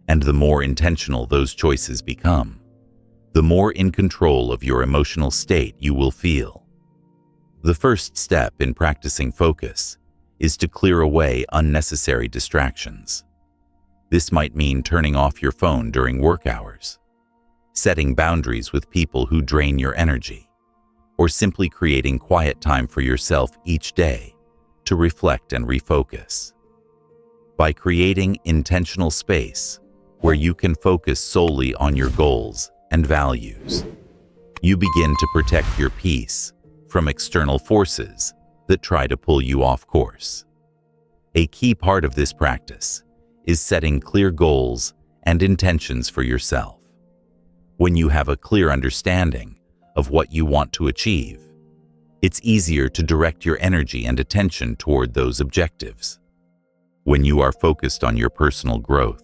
and the more intentional those choices become, the more in control of your emotional state you will feel. The first step in practicing focus is to clear away unnecessary distractions. This might mean turning off your phone during work hours, setting boundaries with people who drain your energy, or simply creating quiet time for yourself each day to reflect and refocus. By creating intentional space where you can focus solely on your goals and values, you begin to protect your peace from external forces that try to pull you off course. A key part of this practice is setting clear goals and intentions for yourself. When you have a clear understanding of what you want to achieve, it's easier to direct your energy and attention toward those objectives. When you are focused on your personal growth,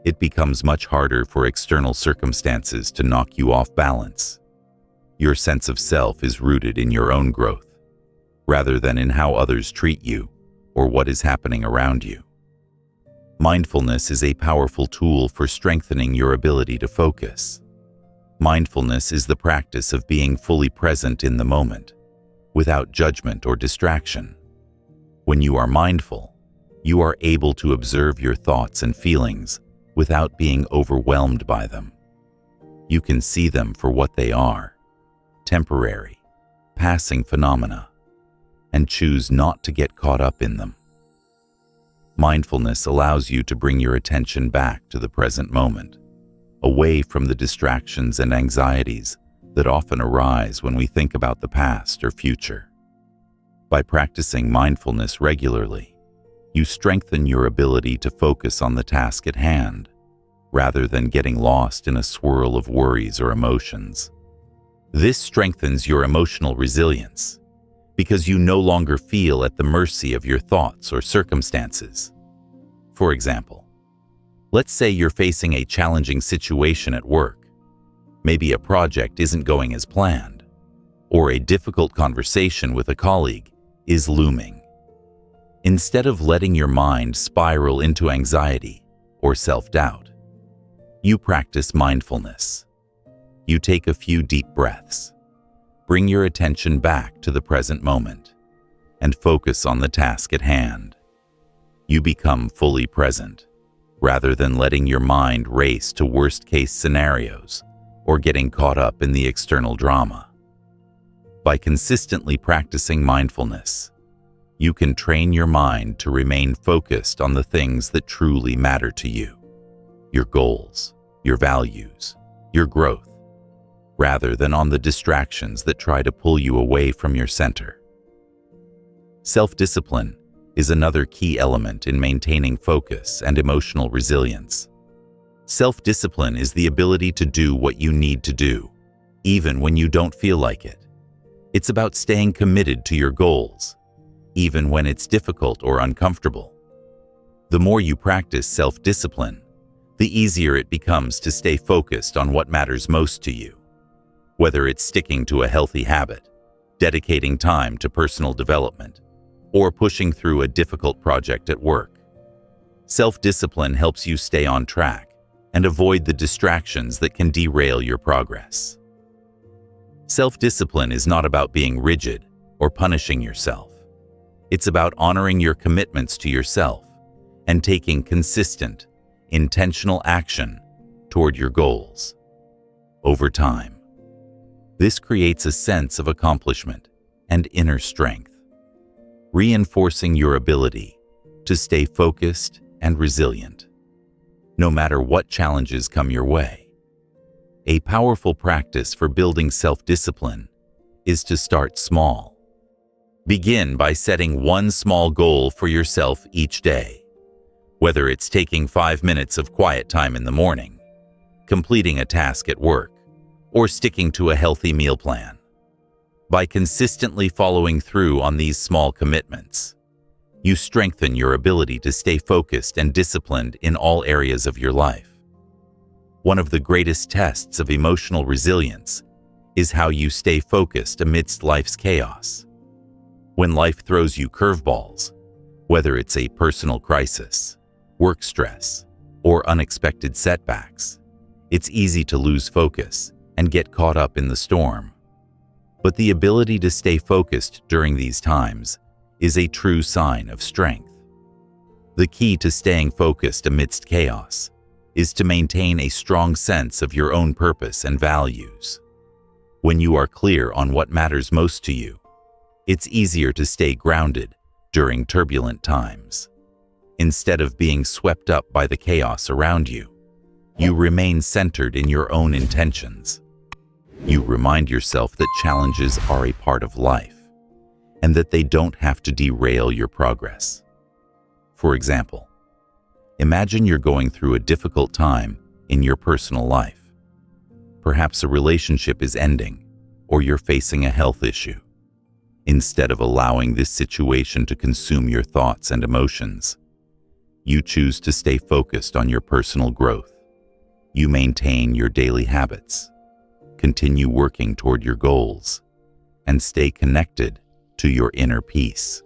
it becomes much harder for external circumstances to knock you off balance. Your sense of self is rooted in your own growth, rather than in how others treat you or what is happening around you. Mindfulness is a powerful tool for strengthening your ability to focus. Mindfulness is the practice of being fully present in the moment, without judgment or distraction. When you are mindful, you are able to observe your thoughts and feelings without being overwhelmed by them. You can see them for what they are, temporary, passing phenomena, and choose not to get caught up in them. Mindfulness allows you to bring your attention back to the present moment, away from the distractions and anxieties that often arise when we think about the past or future. By practicing mindfulness regularly, you strengthen your ability to focus on the task at hand, rather than getting lost in a swirl of worries or emotions. This strengthens your emotional resilience, because you no longer feel at the mercy of your thoughts or circumstances. For example, let's say you're facing a challenging situation at work. Maybe a project isn't going as planned, or a difficult conversation with a colleague is looming. Instead of letting your mind spiral into anxiety or self-doubt, you practice mindfulness. You take a few deep breaths, bring your attention back to the present moment, and focus on the task at hand. You become fully present, rather than letting your mind race to worst-case scenarios or getting caught up in the external drama. By consistently practicing mindfulness, you can train your mind to remain focused on the things that truly matter to you, your goals, your values, your growth, rather than on the distractions that try to pull you away from your center. Self-discipline is another key element in maintaining focus and emotional resilience. Self-discipline is the ability to do what you need to do, even when you don't feel like it. It's about staying committed to your goals, even when it's difficult or uncomfortable. The more you practice self-discipline, the easier it becomes to stay focused on what matters most to you. Whether it's sticking to a healthy habit, dedicating time to personal development, or pushing through a difficult project at work. Self-discipline helps you stay on track and avoid the distractions that can derail your progress. Self-discipline is not about being rigid or punishing yourself. It's about honoring your commitments to yourself and taking consistent, intentional action toward your goals. Over time, this creates a sense of accomplishment and inner strength, reinforcing your ability to stay focused and resilient, no matter what challenges come your way. A powerful practice for building self-discipline is to start small. Begin by setting one small goal for yourself each day, whether it's taking 5 minutes of quiet time in the morning, completing a task at work, or sticking to a healthy meal plan. By consistently following through on these small commitments, you strengthen your ability to stay focused and disciplined in all areas of your life. One of the greatest tests of emotional resilience is how you stay focused amidst life's chaos. When life throws you curveballs, whether it's a personal crisis, work stress, or unexpected setbacks, it's easy to lose focus and get caught up in the storm. But the ability to stay focused during these times is a true sign of strength. The key to staying focused amidst chaos is to maintain a strong sense of your own purpose and values. When you are clear on what matters most to you, it's easier to stay grounded during turbulent times. Instead of being swept up by the chaos around you, you remain centered in your own intentions. You remind yourself that challenges are a part of life and that they don't have to derail your progress. For example, imagine you're going through a difficult time in your personal life. Perhaps a relationship is ending, or you're facing a health issue. Instead of allowing this situation to consume your thoughts and emotions, you choose to stay focused on your personal growth. You maintain your daily habits, continue working toward your goals, and stay connected to your inner peace.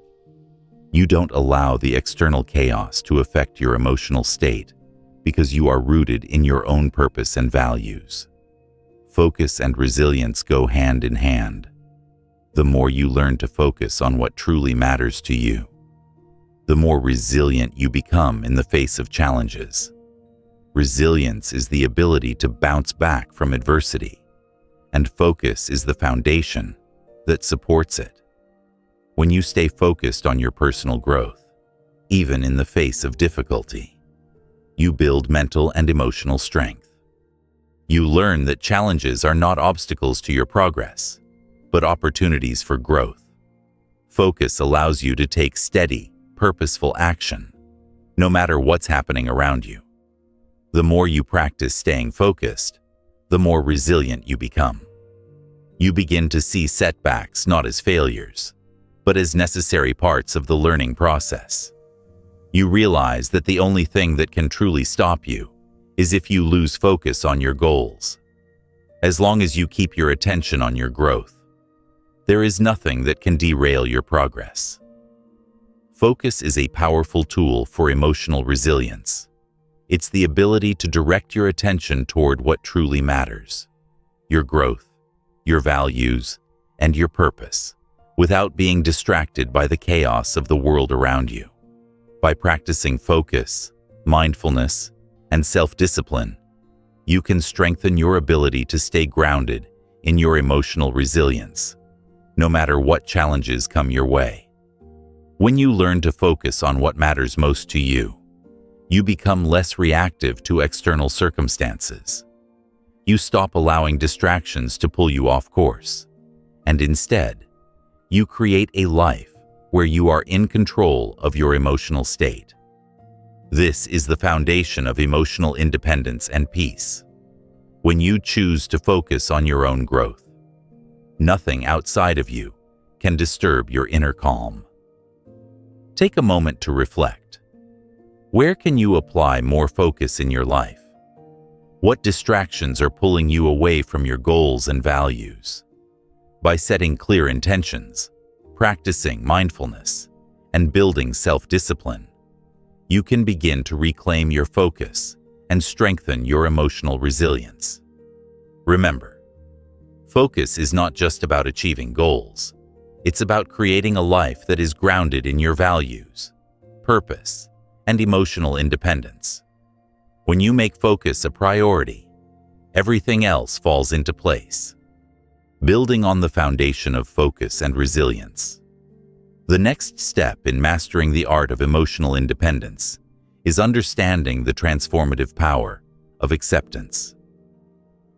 You don't allow the external chaos to affect your emotional state because you are rooted in your own purpose and values. Focus and resilience go hand in hand. The more you learn to focus on what truly matters to you, the more resilient you become in the face of challenges. Resilience is the ability to bounce back from adversity, and focus is the foundation that supports it. When you stay focused on your personal growth, even in the face of difficulty, you build mental and emotional strength. You learn that challenges are not obstacles to your progress, but opportunities for growth. Focus allows you to take steady, purposeful action, no matter what's happening around you. The more you practice staying focused, the more resilient you become. You begin to see setbacks not as failures, but as necessary parts of the learning process. You realize that the only thing that can truly stop you is if you lose focus on your goals. As long as you keep your attention on your growth, there is nothing that can derail your progress. Focus is a powerful tool for emotional resilience. It's the ability to direct your attention toward what truly matters: your growth, your values, and your purpose, without being distracted by the chaos of the world around you. By practicing focus, mindfulness, and self-discipline, you can strengthen your ability to stay grounded in your emotional resilience, no matter what challenges come your way. When you learn to focus on what matters most to you, you become less reactive to external circumstances. You stop allowing distractions to pull you off course, and instead, you create a life where you are in control of your emotional state. This is the foundation of emotional independence and peace. When you choose to focus on your own growth, nothing outside of you can disturb your inner calm. Take a moment to reflect. Where can you apply more focus in your life? What distractions are pulling you away from your goals and values? By setting clear intentions, practicing mindfulness, and building self-discipline, you can begin to reclaim your focus and strengthen your emotional resilience. Remember, focus is not just about achieving goals. It's about creating a life that is grounded in your values, purpose, and emotional independence. When you make focus a priority, everything else falls into place. Building on the foundation of focus and resilience. The next step in mastering the art of emotional independence is understanding the transformative power of acceptance.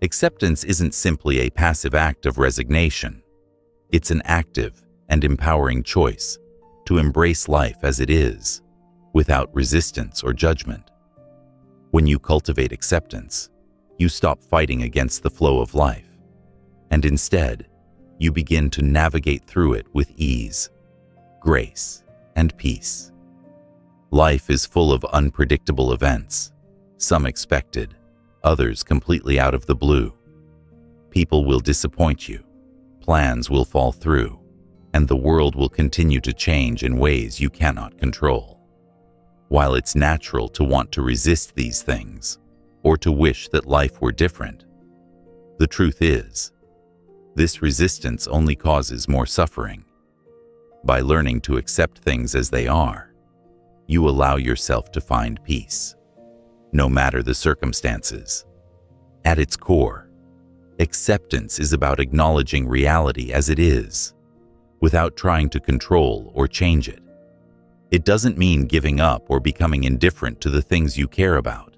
Acceptance isn't simply a passive act of resignation. It's an active and empowering choice to embrace life as it is, without resistance or judgment. When you cultivate acceptance, you stop fighting against the flow of life, and instead, you begin to navigate through it with ease, grace, and peace. Life is full of unpredictable events, some expected, others completely out of the blue. People will disappoint you, plans will fall through, and the world will continue to change in ways you cannot control. While it's natural to want to resist these things, or to wish that life were different, the truth is, this resistance only causes more suffering. By learning to accept things as they are, You allow yourself to find peace, no matter the circumstances. At its core, acceptance is about acknowledging reality as it is, without trying to control or change it. It doesn't mean giving up or becoming indifferent to the things you care about.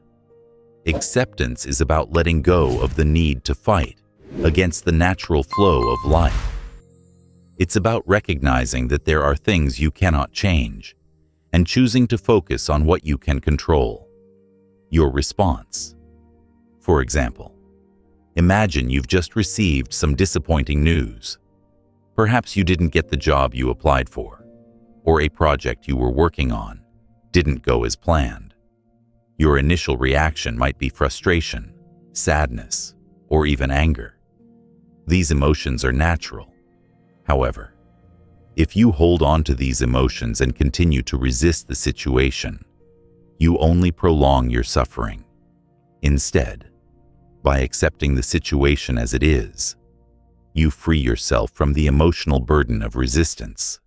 Acceptance is about letting go of the need to fight against the natural flow of life. It's about recognizing that there are things you cannot change and choosing to focus on what you can control. Your response. For example, imagine you've just received some disappointing news. Perhaps you didn't get the job you applied for, or a project you were working on didn't go as planned. Your initial reaction might be frustration, sadness, or even anger. These emotions are natural. However, if you hold on to these emotions and continue to resist the situation, you only prolong your suffering. Instead, by accepting the situation as it is, you free yourself from the emotional burden of resistance.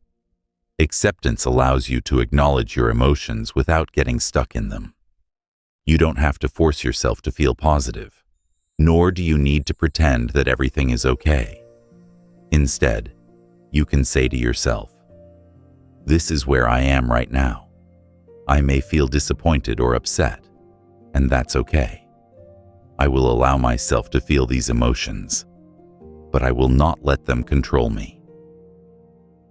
Acceptance allows you to acknowledge your emotions without getting stuck in them. You don't have to force yourself to feel positive, nor do you need to pretend that everything is okay. Instead, you can say to yourself, "This is where I am right now. I may feel disappointed or upset, and that's okay. I will allow myself to feel these emotions, but I will not let them control me."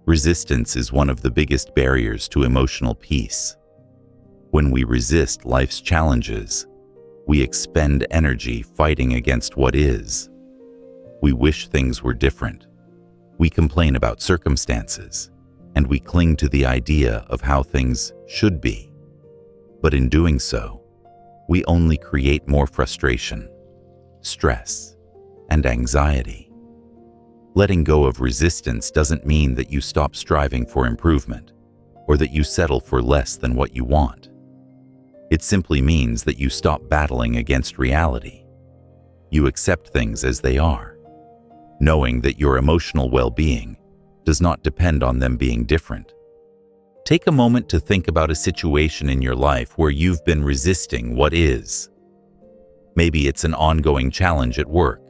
Resistance is one of the biggest barriers to emotional peace. When we resist life's challenges, we expend energy fighting against what is. We wish things were different. We complain about circumstances, and we cling to the idea of how things should be. But in doing so, we only create more frustration, stress, and anxiety. Letting go of resistance doesn't mean that you stop striving for improvement, or that you settle for less than what you want. It simply means that you stop battling against reality. You accept things as they are, knowing that your emotional well-being does not depend on them being different. Take a moment to think about a situation in your life where you've been resisting what is. Maybe it's an ongoing challenge at work,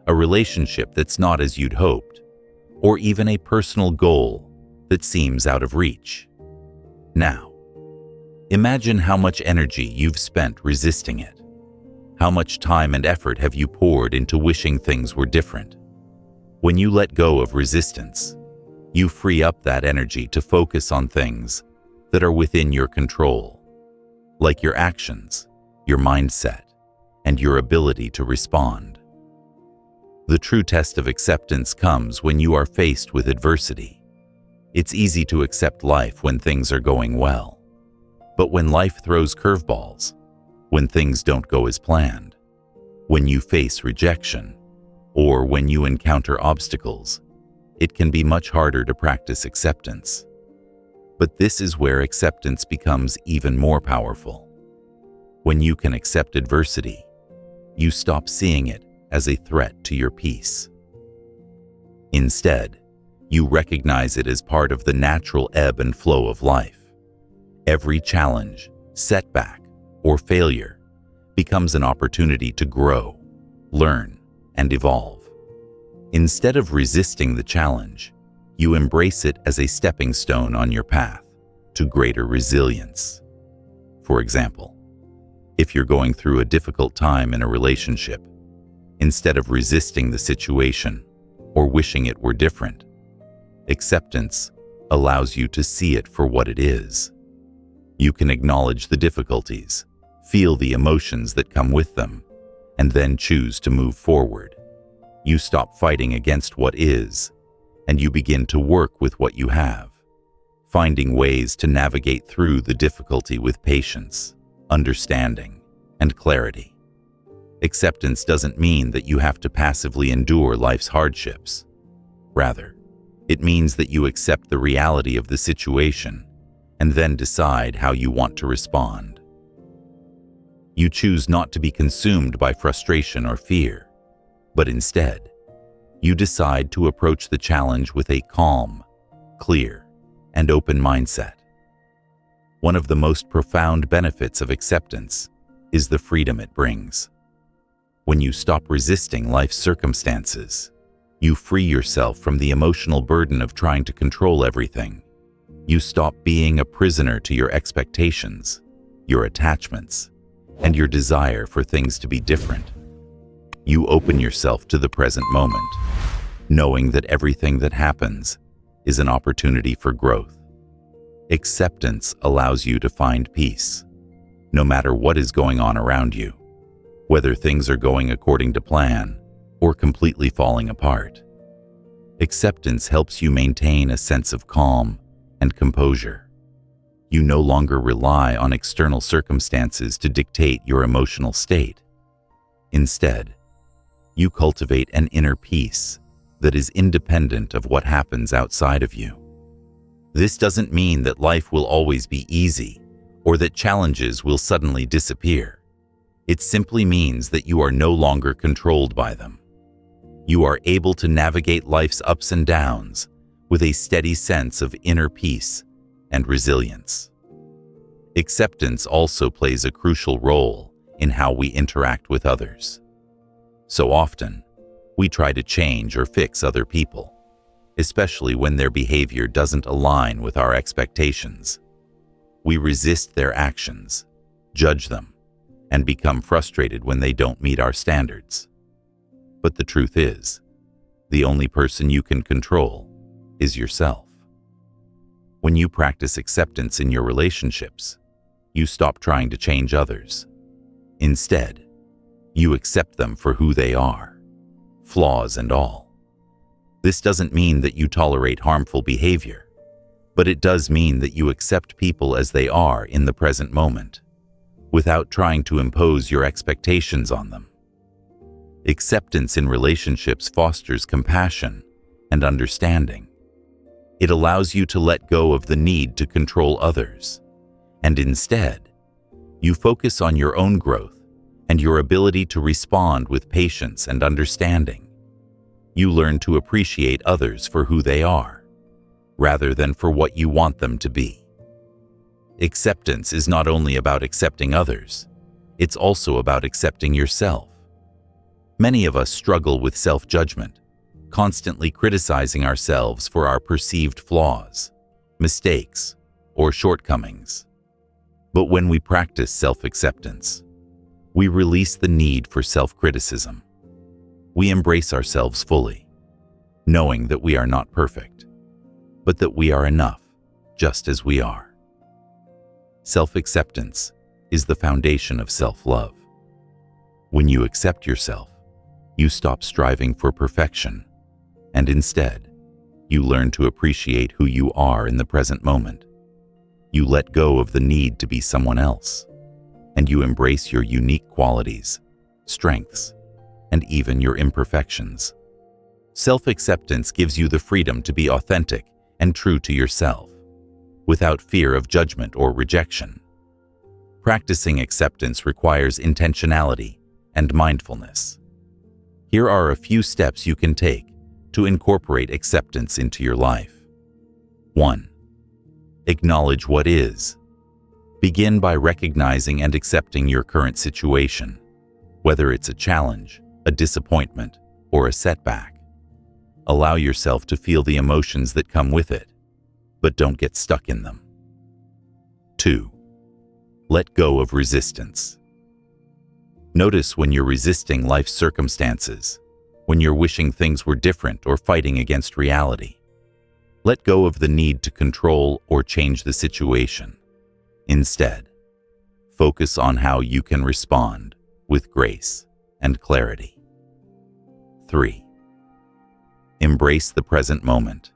a relationship that's not as you'd hoped, or even a personal goal that seems out of reach. Now, imagine how much energy you've spent resisting it. How much time and effort have you poured into wishing things were different? When you let go of resistance, you free up that energy to focus on things that are within your control, like your actions, your mindset, and your ability to respond. The true test of acceptance comes when you are faced with adversity. It's easy to accept life when things are going well. But when life throws curveballs, when things don't go as planned, when you face rejection, or when you encounter obstacles, it can be much harder to practice acceptance. But this is where acceptance becomes even more powerful. When you can accept adversity, you stop seeing it as a threat to your peace. Instead, you recognize it as part of the natural ebb and flow of life. Every challenge, setback, or failure becomes an opportunity to grow, learn, and evolve. Instead of resisting the challenge, you embrace it as a stepping stone on your path to greater resilience. For example, if you're going through a difficult time in a relationship, instead of resisting the situation or wishing it were different, acceptance allows you to see it for what it is. You can acknowledge the difficulties, feel the emotions that come with them, and then choose to move forward. You stop fighting against what is, and you begin to work with what you have, finding ways to navigate through the difficulty with patience, understanding, and clarity. Acceptance doesn't mean that you have to passively endure life's hardships. Rather, it means that you accept the reality of the situation and then decide how you want to respond. You choose not to be consumed by frustration or fear, but instead, you decide to approach the challenge with a calm, clear, and open mindset. One of the most profound benefits of acceptance is the freedom it brings. When you stop resisting life's circumstances, you free yourself from the emotional burden of trying to control everything. You stop being a prisoner to your expectations, your attachments, and your desire for things to be different. You open yourself to the present moment, knowing that everything that happens is an opportunity for growth. Acceptance allows you to find peace, no matter what is going on around you, whether things are going according to plan or completely falling apart. Acceptance helps you maintain a sense of calm and composure. You no longer rely on external circumstances to dictate your emotional state. Instead, you cultivate an inner peace that is independent of what happens outside of you. This doesn't mean that life will always be easy or that challenges will suddenly disappear. It simply means that you are no longer controlled by them. You are able to navigate life's ups and downs with a steady sense of inner peace and resilience. Acceptance also plays a crucial role in how we interact with others. So often, we try to change or fix other people, especially when their behavior doesn't align with our expectations. We resist their actions, judge them, and become frustrated when they don't meet our standards. But the truth is, the only person you can control is yourself. When you practice acceptance in your relationships, you stop trying to change others. Instead, you accept them for who they are, flaws and all. This doesn't mean that you tolerate harmful behavior, but it does mean that you accept people as they are in the present moment, without trying to impose your expectations on them. Acceptance in relationships fosters compassion and understanding. It allows you to let go of the need to control others, and instead, you focus on your own growth and your ability to respond with patience and understanding. You learn to appreciate others for who they are, rather than for what you want them to be. Acceptance is not only about accepting others, it's also about accepting yourself. Many of us struggle with self-judgment, constantly criticizing ourselves for our perceived flaws, mistakes, or shortcomings. But when we practice self-acceptance, we release the need for self-criticism. We embrace ourselves fully, knowing that we are not perfect, but that we are enough just as we are. Self-acceptance is the foundation of self-love. When you accept yourself, you stop striving for perfection, and instead, you learn to appreciate who you are in the present moment. You let go of the need to be someone else, and you embrace your unique qualities, strengths, and even your imperfections. Self-acceptance gives you the freedom to be authentic and true to yourself, without fear of judgment or rejection. Practicing acceptance requires intentionality and mindfulness. Here are a few steps you can take to incorporate acceptance into your life. 1. Acknowledge what is. Begin by recognizing and accepting your current situation, whether it's a challenge, a disappointment, or a setback. Allow yourself to feel the emotions that come with it, but don't get stuck in them. 2. Let go of resistance. Notice when you're resisting life's circumstances, when you're wishing things were different or fighting against reality. Let go of the need to control or change the situation. Instead, focus on how you can respond with grace and clarity. 3. Embrace the present moment.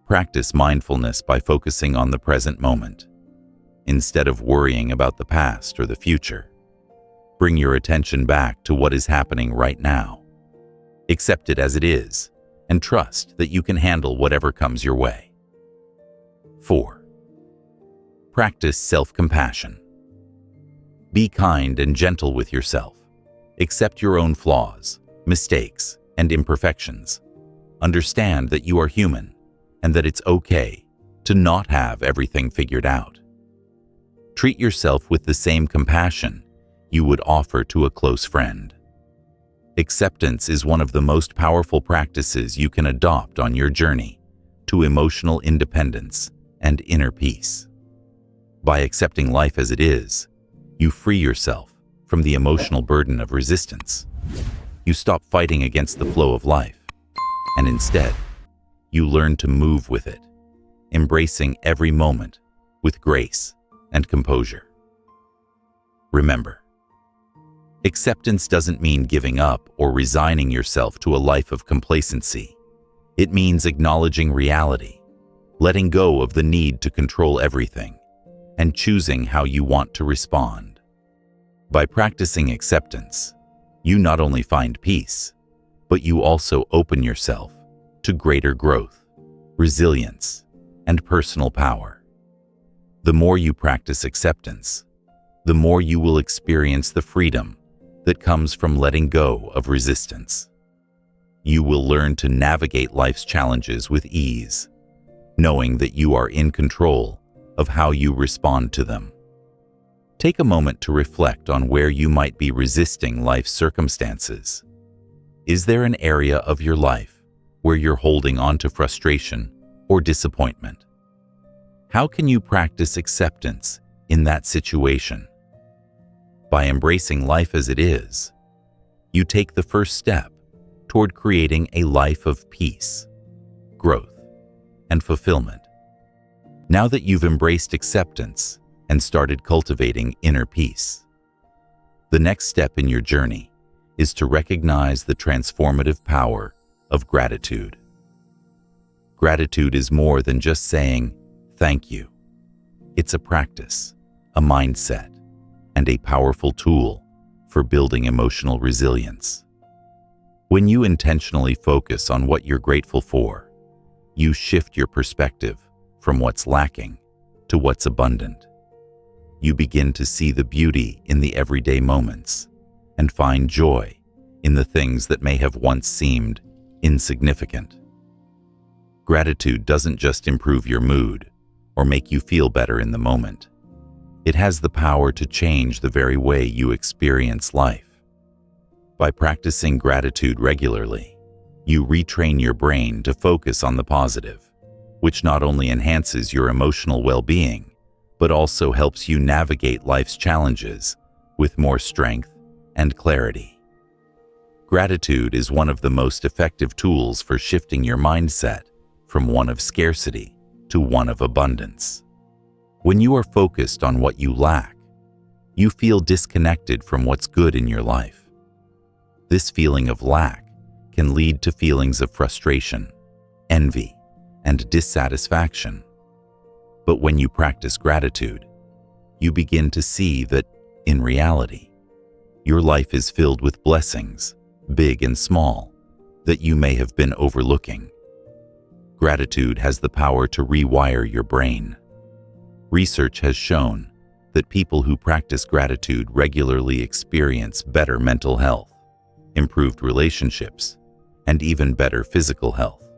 Practice mindfulness by focusing on the present moment, instead of worrying about the past or the future. Bring your attention back to what is happening right now. Accept it as it is, and trust that you can handle whatever comes your way. 4. Practice self-compassion. Be kind and gentle with yourself. Accept your own flaws, mistakes, and imperfections. Understand that you are human and that it's okay to not have everything figured out. Treat yourself with the same compassion you would offer to a close friend. Acceptance is one of the most powerful practices you can adopt on your journey to emotional independence and inner peace. By accepting life as it is, you free yourself from the emotional burden of resistance. You stop fighting against the flow of life, and instead, you learn to move with it, embracing every moment with grace and composure. Remember, acceptance doesn't mean giving up or resigning yourself to a life of complacency. It means acknowledging reality, letting go of the need to control everything, and choosing how you want to respond. By practicing acceptance, you not only find peace, but you also open yourself to greater growth, resilience, and personal power. The more you practice acceptance, the more you will experience the freedom that comes from letting go of resistance. You will learn to navigate life's challenges with ease, knowing that you are in control of how you respond to them. Take a moment to reflect on where you might be resisting life's circumstances. Is there an area of your life where you're holding on to frustration or disappointment? How can you practice acceptance in that situation? By embracing life as it is, you take the first step toward creating a life of peace, growth, and fulfillment. Now that you've embraced acceptance and started cultivating inner peace, the next step in your journey is to recognize the transformative power of gratitude. Gratitude is more than just saying thank you. It's a practice, a mindset, and a powerful tool for building emotional resilience. When you intentionally focus on what you're grateful for, you shift your perspective from what's lacking to what's abundant. You begin to see the beauty in the everyday moments and find joy in the things that may have once seemed insignificant. Gratitude doesn't just improve your mood or make you feel better in the moment. It has the power to change the very way you experience life. By practicing gratitude regularly, you retrain your brain to focus on the positive, which not only enhances your emotional well-being, but also helps you navigate life's challenges with more strength and clarity. Gratitude is one of the most effective tools for shifting your mindset from one of scarcity to one of abundance. When you are focused on what you lack, you feel disconnected from what's good in your life. This feeling of lack can lead to feelings of frustration, envy, and dissatisfaction. But when you practice gratitude, you begin to see that, in reality, your life is filled with blessings, big and small, that you may have been overlooking. Gratitude has the power to rewire your brain. Research has shown that people who practice gratitude regularly experience better mental health, improved relationships, and even better physical health.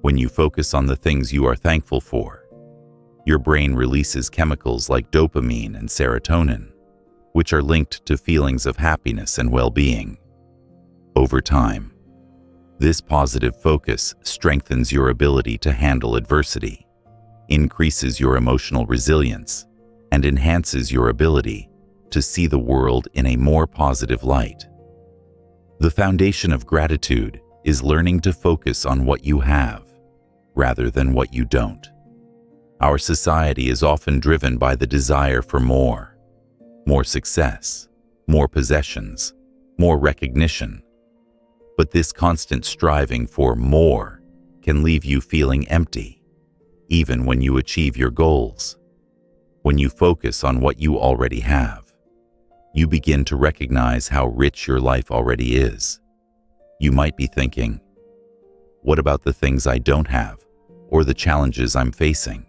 When you focus on the things you are thankful for, your brain releases chemicals like dopamine and serotonin, which are linked to feelings of happiness and well-being. Over time, this positive focus strengthens your ability to handle adversity, increases your emotional resilience, and enhances your ability to see the world in a more positive light. The foundation of gratitude is learning to focus on what you have, rather than what you don't. Our society is often driven by the desire for more success, more possessions, more recognition. But this constant striving for more can leave you feeling empty, even when you achieve your goals. When you focus on what you already have, you begin to recognize how rich your life already is. You might be thinking, what about the things I don't have, or the challenges I'm facing?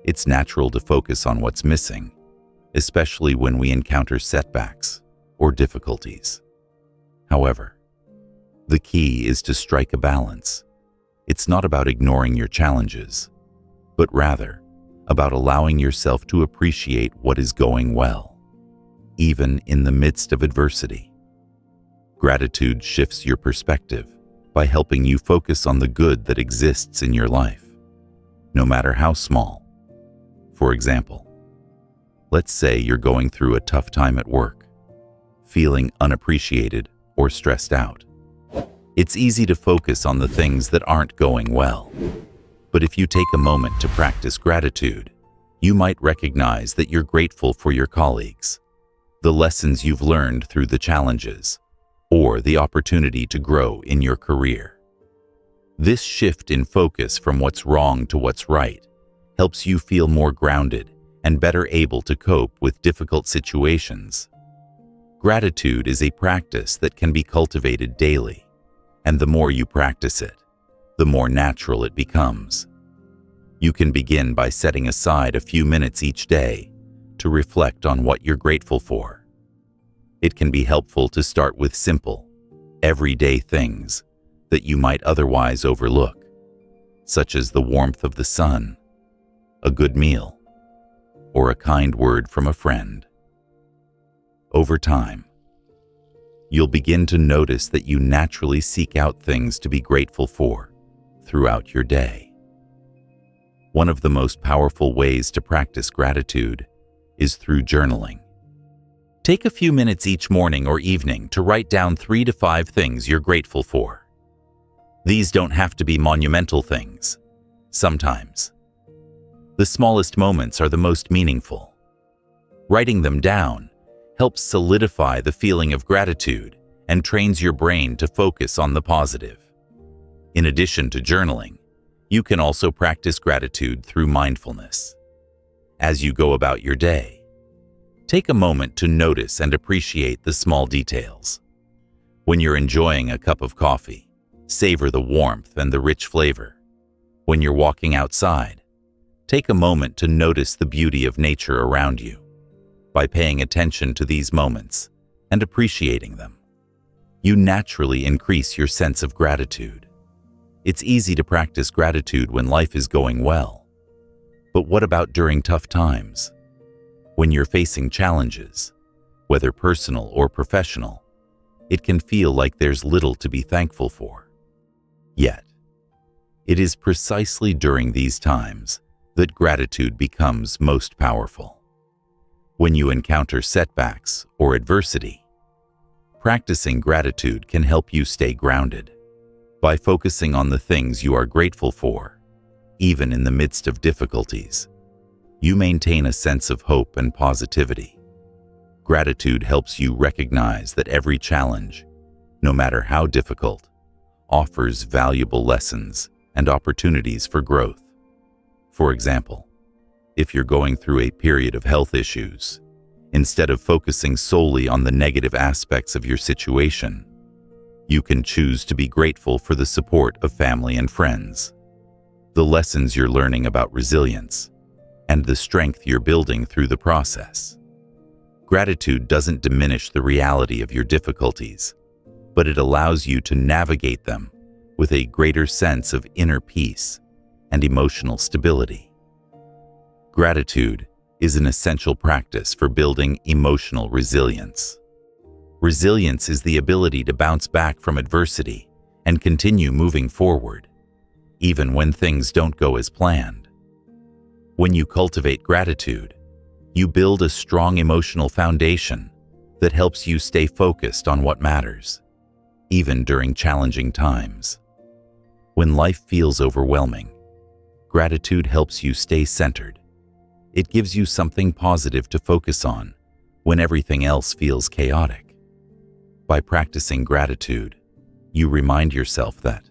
It's natural to focus on what's missing, especially when we encounter setbacks or difficulties. However, the key is to strike a balance. It's not about ignoring your challenges, but rather about allowing yourself to appreciate what is going well, even in the midst of adversity. Gratitude shifts your perspective by helping you focus on the good that exists in your life, no matter how small. For example, let's say you're going through a tough time at work, feeling unappreciated or stressed out. It's easy to focus on the things that aren't going well. But if you take a moment to practice gratitude, you might recognize that you're grateful for your colleagues, the lessons you've learned through the challenges, or the opportunity to grow in your career. This shift in focus from what's wrong to what's right helps you feel more grounded and better able to cope with difficult situations. Gratitude is a practice that can be cultivated daily, and the more you practice it, the more natural it becomes. You can begin by setting aside a few minutes each day to reflect on what you're grateful for. It can be helpful to start with simple, everyday things that you might otherwise overlook, such as the warmth of the sun, a good meal, or a kind word from a friend. Over time, you'll begin to notice that you naturally seek out things to be grateful for throughout your day. One of the most powerful ways to practice gratitude is through journaling. Take a few minutes each morning or evening to write down 3 to 5 things you're grateful for. These don't have to be monumental things. Sometimes, the smallest moments are the most meaningful. Writing them down helps solidify the feeling of gratitude and trains your brain to focus on the positive. In addition to journaling, you can also practice gratitude through mindfulness. As you go about your day, take a moment to notice and appreciate the small details. When you're enjoying a cup of coffee, savor the warmth and the rich flavor. When you're walking outside, take a moment to notice the beauty of nature around you. By paying attention to these moments and appreciating them, you naturally increase your sense of gratitude. It's easy to practice gratitude when life is going well. But what about during tough times? When you're facing challenges, whether personal or professional, it can feel like there's little to be thankful for. Yet, it is precisely during these times that gratitude becomes most powerful. When you encounter setbacks or adversity, practicing gratitude can help you stay grounded. By focusing on the things you are grateful for, even in the midst of difficulties, you maintain a sense of hope and positivity. Gratitude helps you recognize that every challenge, no matter how difficult, offers valuable lessons and opportunities for growth. For example, if you're going through a period of health issues, instead of focusing solely on the negative aspects of your situation, you can choose to be grateful for the support of family and friends, the lessons you're learning about resilience, and the strength you're building through the process. Gratitude doesn't diminish the reality of your difficulties, but it allows you to navigate them with a greater sense of inner peace and emotional stability. Gratitude is an essential practice for building emotional resilience. Resilience is the ability to bounce back from adversity and continue moving forward, even when things don't go as planned. When you cultivate gratitude, you build a strong emotional foundation that helps you stay focused on what matters, even during challenging times. When life feels overwhelming, gratitude helps you stay centered. It gives you something positive to focus on when everything else feels chaotic. By practicing gratitude, you remind yourself that,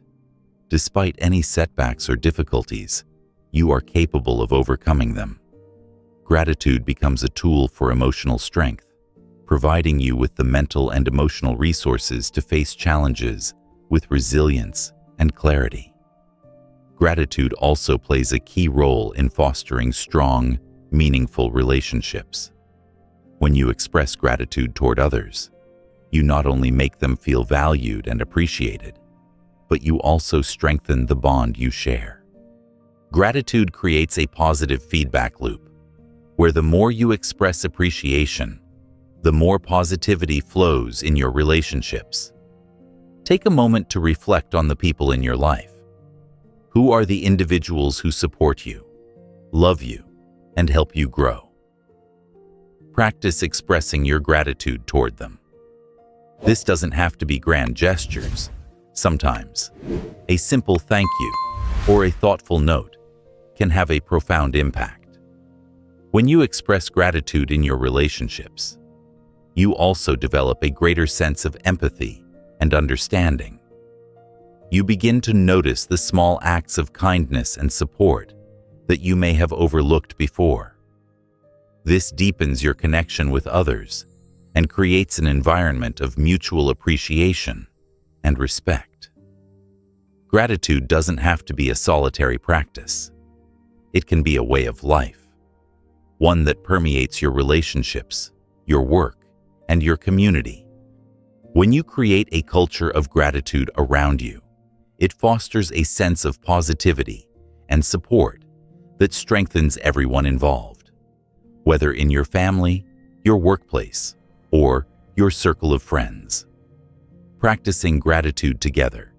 despite any setbacks or difficulties, you are capable of overcoming them. Gratitude becomes a tool for emotional strength, providing you with the mental and emotional resources to face challenges with resilience and clarity. Gratitude also plays a key role in fostering strong, meaningful relationships. When you express gratitude toward others, you not only make them feel valued and appreciated, but you also strengthen the bond you share. Gratitude creates a positive feedback loop, where the more you express appreciation, the more positivity flows in your relationships. Take a moment to reflect on the people in your life. Who are the individuals who support you, love you, and help you grow? Practice expressing your gratitude toward them. This doesn't have to be grand gestures. Sometimes, a simple thank you or a thoughtful note can have a profound impact. When you express gratitude in your relationships, you also develop a greater sense of empathy and understanding. You begin to notice the small acts of kindness and support that you may have overlooked before. This deepens your connection with others and creates an environment of mutual appreciation and respect. Gratitude doesn't have to be a solitary practice. It can be a way of life, one that permeates your relationships, your work, and your community. When you create a culture of gratitude around you, it fosters a sense of positivity and support that strengthens everyone involved, whether in your family, your workplace, or your circle of friends. Practicing gratitude together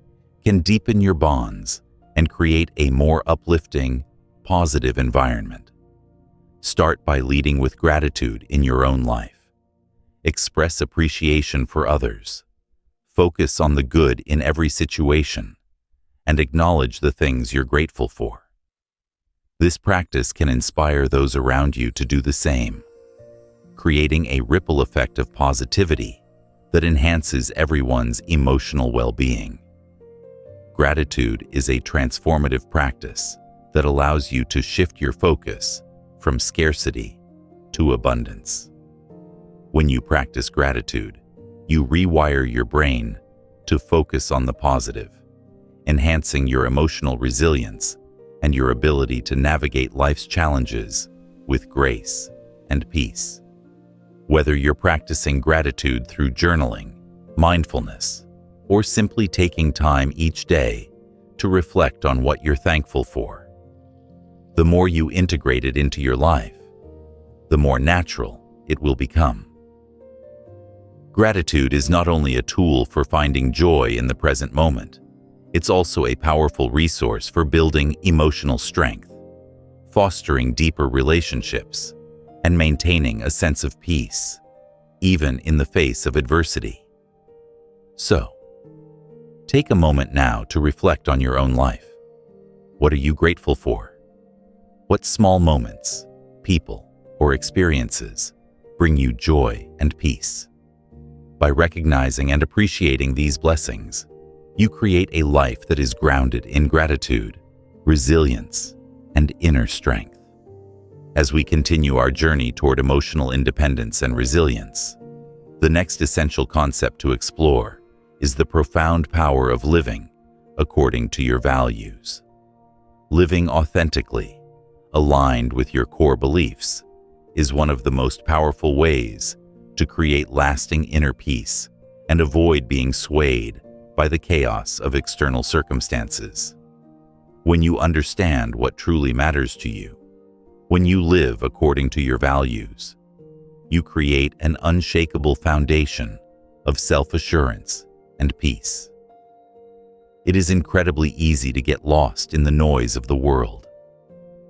can deepen your bonds and create a more uplifting, positive environment. Start by leading with gratitude in your own life. Express appreciation for others. Focus on the good in every situation and acknowledge the things you're grateful for. This practice can inspire those around you to do the same, creating a ripple effect of positivity that enhances everyone's emotional well-being. Gratitude is a transformative practice that allows you to shift your focus from scarcity to abundance. When you practice gratitude, you rewire your brain to focus on the positive, enhancing your emotional resilience and your ability to navigate life's challenges with grace and peace. Whether you're practicing gratitude through journaling, mindfulness, or simply taking time each day to reflect on what you're thankful for, the more you integrate it into your life, the more natural it will become. Gratitude is not only a tool for finding joy in the present moment, it's also a powerful resource for building emotional strength, fostering deeper relationships, and maintaining a sense of peace, even in the face of adversity. So, take a moment now to reflect on your own life. What are you grateful for? What small moments, people, or experiences bring you joy and peace? By recognizing and appreciating these blessings, you create a life that is grounded in gratitude, resilience, and inner strength. As we continue our journey toward emotional independence and resilience, the next essential concept to explore is the profound power of living according to your values. Living authentically, aligned with your core beliefs, is one of the most powerful ways to create lasting inner peace and avoid being swayed by the chaos of external circumstances. When you understand what truly matters to you, when you live according to your values, you create an unshakable foundation of self-assurance and peace. It is incredibly easy to get lost in the noise of the world.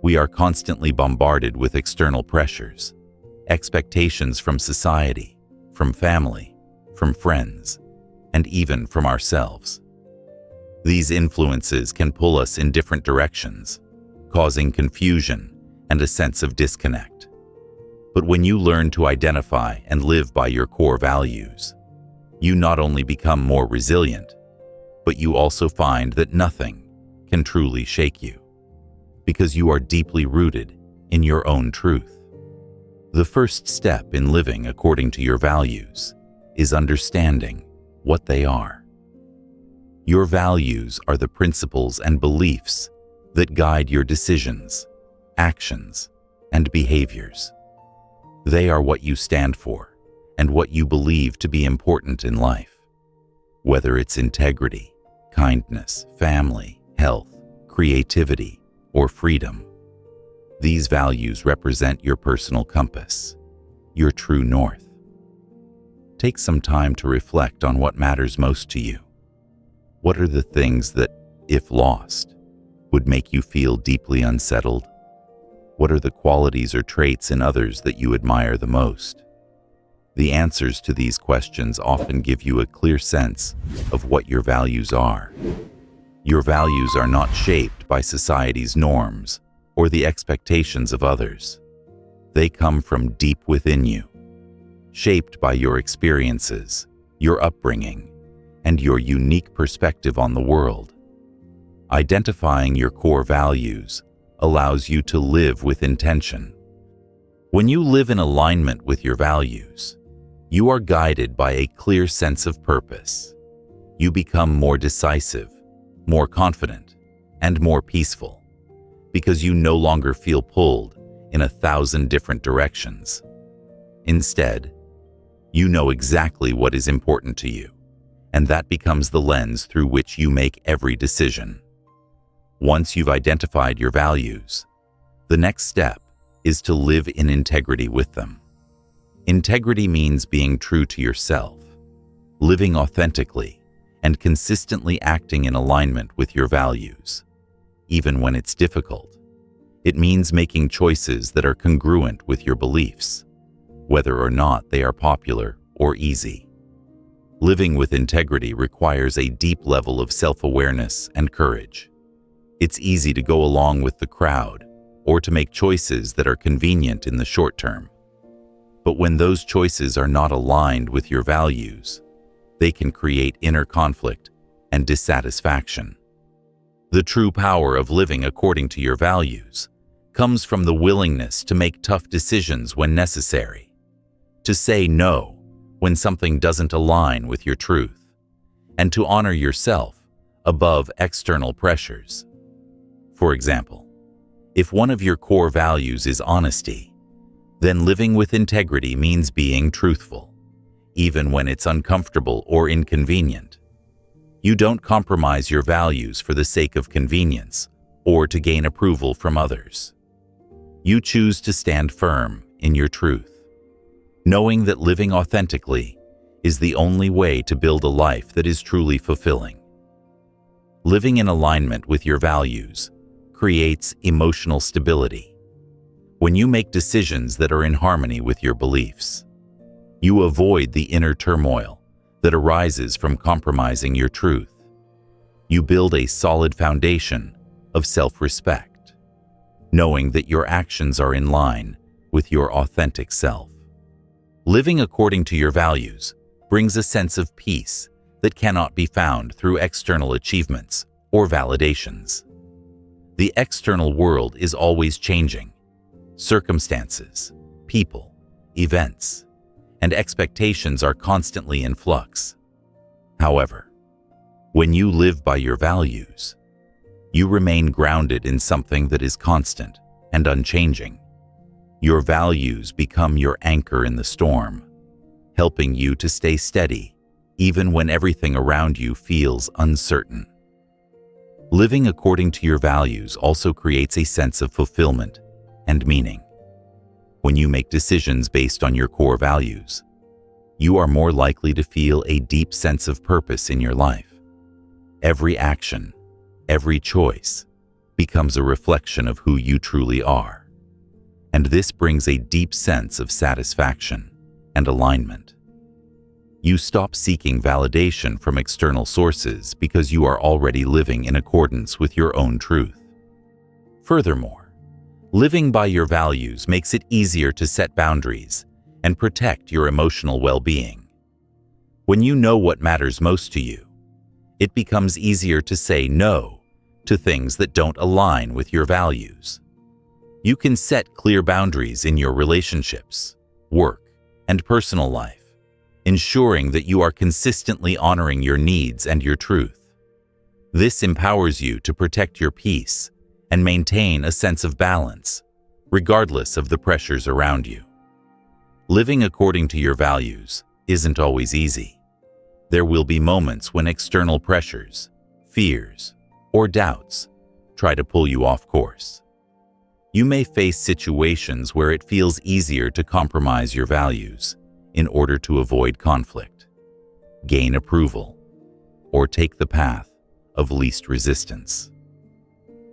We are constantly bombarded with external pressures, expectations from society, from family, from friends, and even from ourselves. These influences can pull us in different directions, causing confusion and a sense of disconnect. But when you learn to identify and live by your core values, you not only become more resilient, but you also find that nothing can truly shake you, because you are deeply rooted in your own truth. The first step in living according to your values is understanding what they are. Your values are the principles and beliefs that guide your decisions, actions, and behaviors. They are what you stand for and what you believe to be important in life. Whether it's integrity, kindness, family, health, creativity, or freedom. These values represent your personal compass, your true north. Take some time to reflect on what matters most to you. What are the things that, if lost, would make you feel deeply unsettled? What are the qualities or traits in others that you admire the most? The answers to these questions often give you a clear sense of what your values are. Your values are not shaped by society's norms or the expectations of others. They come from deep within you, shaped by your experiences, your upbringing, and your unique perspective on the world. Identifying your core values allows you to live with intention. When you live in alignment with your values, you are guided by a clear sense of purpose. You become more decisive, more confident, and more peaceful, because you no longer feel pulled in 1,000 different directions. Instead, you know exactly what is important to you, and that becomes the lens through which you make every decision. Once you've identified your values, the next step is to live in integrity with them. Integrity means being true to yourself, living authentically, and consistently acting in alignment with your values, even when it's difficult. It means making choices that are congruent with your beliefs, whether or not they are popular or easy. Living with integrity requires a deep level of self-awareness and courage. It's easy to go along with the crowd or to make choices that are convenient in the short term. But when those choices are not aligned with your values, they can create inner conflict and dissatisfaction. The true power of living according to your values comes from the willingness to make tough decisions when necessary, to say no when something doesn't align with your truth, and to honor yourself above external pressures. For example, if one of your core values is honesty, then living with integrity means being truthful, even when it's uncomfortable or inconvenient. You don't compromise your values for the sake of convenience or to gain approval from others. You choose to stand firm in your truth, knowing that living authentically is the only way to build a life that is truly fulfilling. Living in alignment with your values creates emotional stability. When you make decisions that are in harmony with your beliefs, you avoid the inner turmoil that arises from compromising your truth. You build a solid foundation of self-respect, knowing that your actions are in line with your authentic self. Living according to your values brings a sense of peace that cannot be found through external achievements or validations. The external world is always changing. Circumstances, people, events, and expectations are constantly in flux. However, when you live by your values, you remain grounded in something that is constant and unchanging. Your values become your anchor in the storm, helping you to stay steady even when everything around you feels uncertain. Living according to your values also creates a sense of fulfillment and meaning. When you make decisions based on your core values, you are more likely to feel a deep sense of purpose in your life. Every action, every choice becomes a reflection of who you truly are, and this brings a deep sense of satisfaction and alignment. You stop seeking validation from external sources because you are already living in accordance with your own truth. Furthermore, living by your values makes it easier to set boundaries and protect your emotional well-being. When you know what matters most to you, it becomes easier to say no to things that don't align with your values. You can set clear boundaries in your relationships, work, and personal life, ensuring that you are consistently honoring your needs and your truth. This empowers you to protect your peace and maintain a sense of balance, regardless of the pressures around you. Living according to your values isn't always easy. There will be moments when external pressures, fears, or doubts try to pull you off course. You may face situations where it feels easier to compromise your values in order to avoid conflict, gain approval, or take the path of least resistance.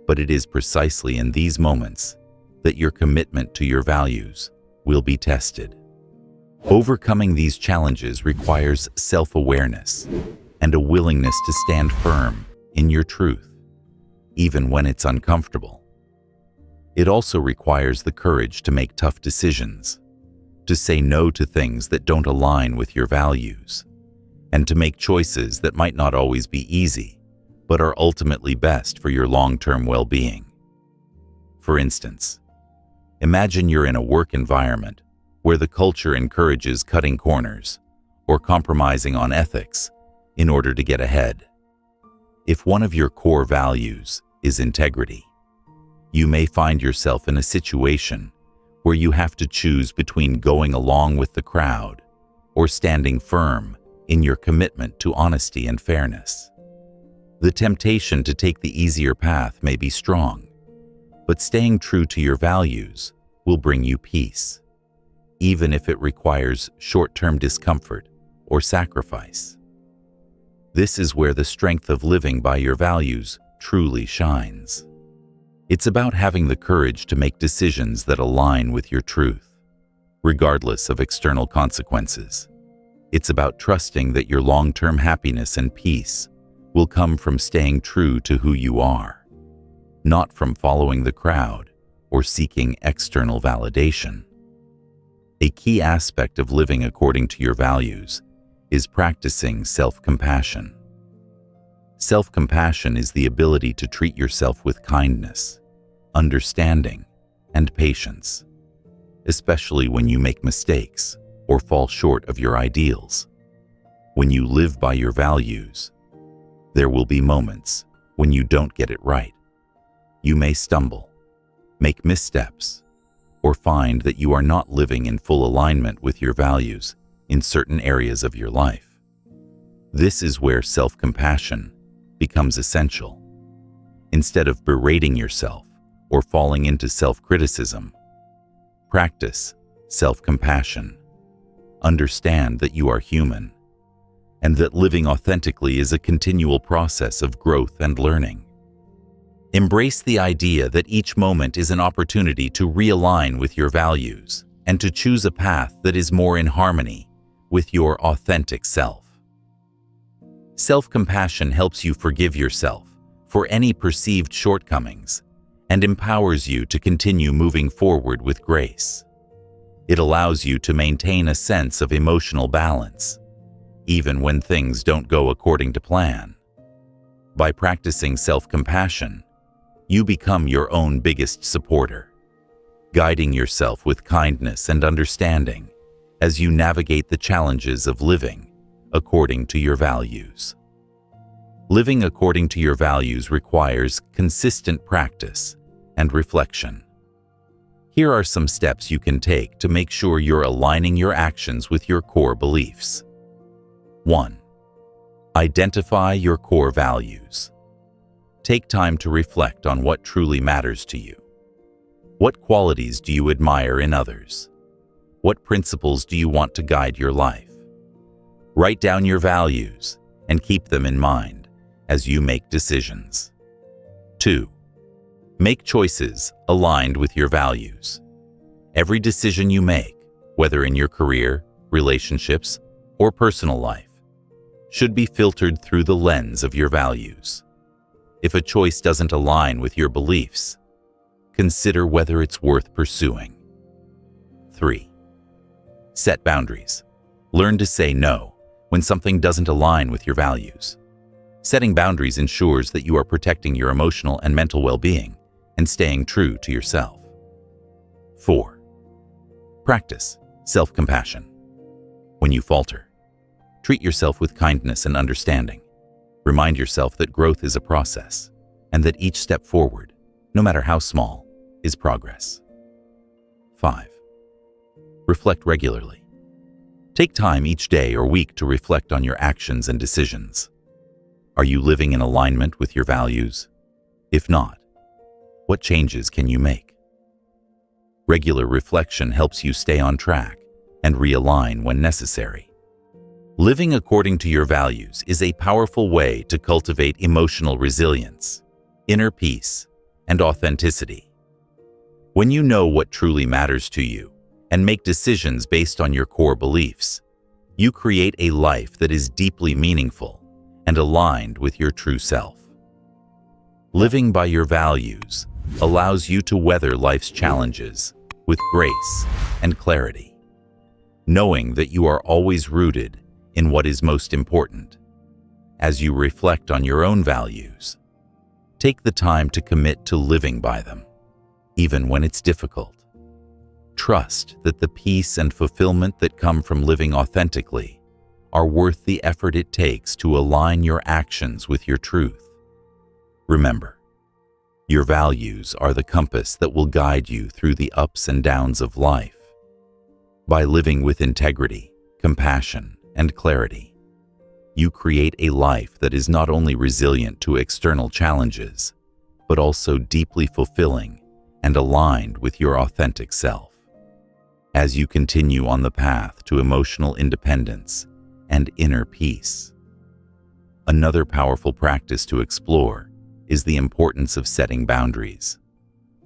But it is precisely in these moments that your commitment to your values will be tested. Overcoming these challenges requires self-awareness and a willingness to stand firm in your truth, even when it's uncomfortable. It also requires the courage to make tough decisions, to say no to things that don't align with your values, and to make choices that might not always be easy, but are ultimately best for your long-term well-being. For instance, imagine you're in a work environment where the culture encourages cutting corners or compromising on ethics in order to get ahead. If one of your core values is integrity, you may find yourself in a situation where you have to choose between going along with the crowd or standing firm in your commitment to honesty and fairness. The temptation to take the easier path may be strong, but staying true to your values will bring you peace, even if it requires short-term discomfort or sacrifice. This is where the strength of living by your values truly shines. It's about having the courage to make decisions that align with your truth, regardless of external consequences. It's about trusting that your long-term happiness and peace will come from staying true to who you are, not from following the crowd or seeking external validation. A key aspect of living according to your values is practicing self-compassion. Self-compassion is the ability to treat yourself with kindness, understanding, and patience, especially when you make mistakes or fall short of your ideals. When you live by your values, there will be moments when you don't get it right. You may stumble, make missteps, or find that you are not living in full alignment with your values in certain areas of your life. This is where self-compassion becomes essential. Instead of berating yourself or falling into self-criticism, practice self-compassion. Understand that you are human and that living authentically is a continual process of growth and learning. Embrace the idea that each moment is an opportunity to realign with your values and to choose a path that is more in harmony with your authentic self. Self-compassion helps you forgive yourself for any perceived shortcomings and empowers you to continue moving forward with grace. It allows you to maintain a sense of emotional balance, even when things don't go according to plan. By practicing self-compassion, you become your own biggest supporter, guiding yourself with kindness and understanding as you navigate the challenges of living according to your values. Living according to your values requires consistent practice and reflection. Here are some steps you can take to make sure you're aligning your actions with your core beliefs. 1. Identify your core values. Take time to reflect on what truly matters to you. What qualities do you admire in others? What principles do you want to guide your life? Write down your values and keep them in mind as you make decisions. 2. Make choices aligned with your values. Every decision you make, whether in your career, relationships, or personal life, should be filtered through the lens of your values. If a choice doesn't align with your beliefs, consider whether it's worth pursuing. 3. Set boundaries. Learn to say no when something doesn't align with your values. Setting boundaries ensures that you are protecting your emotional and mental well-being and staying true to yourself. 4. Practice self-compassion. When you falter, treat yourself with kindness and understanding. Remind yourself that growth is a process and that each step forward, no matter how small, is progress. 5. Reflect regularly. Take time each day or week to reflect on your actions and decisions. Are you living in alignment with your values? If not, What changes can you make? Regular reflection helps you stay on track and realign when necessary. Living according to your values is a powerful way to cultivate emotional resilience, inner peace, and authenticity. When you know what truly matters to you and make decisions based on your core beliefs, you create a life that is deeply meaningful and aligned with your true self. Living by your values allows you to weather life's challenges with grace and clarity, knowing that you are always rooted in what is most important. As you reflect on your own values, take the time to commit to living by them, even when it's difficult. Trust that the peace and fulfillment that come from living authentically are worth the effort it takes to align your actions with your truth. Remember, your values are the compass that will guide you through the ups and downs of life. By living with integrity, compassion, and clarity, you create a life that is not only resilient to external challenges, but also deeply fulfilling and aligned with your authentic self. As you continue on the path to emotional independence and inner peace, another powerful practice to explore is the importance of setting boundaries.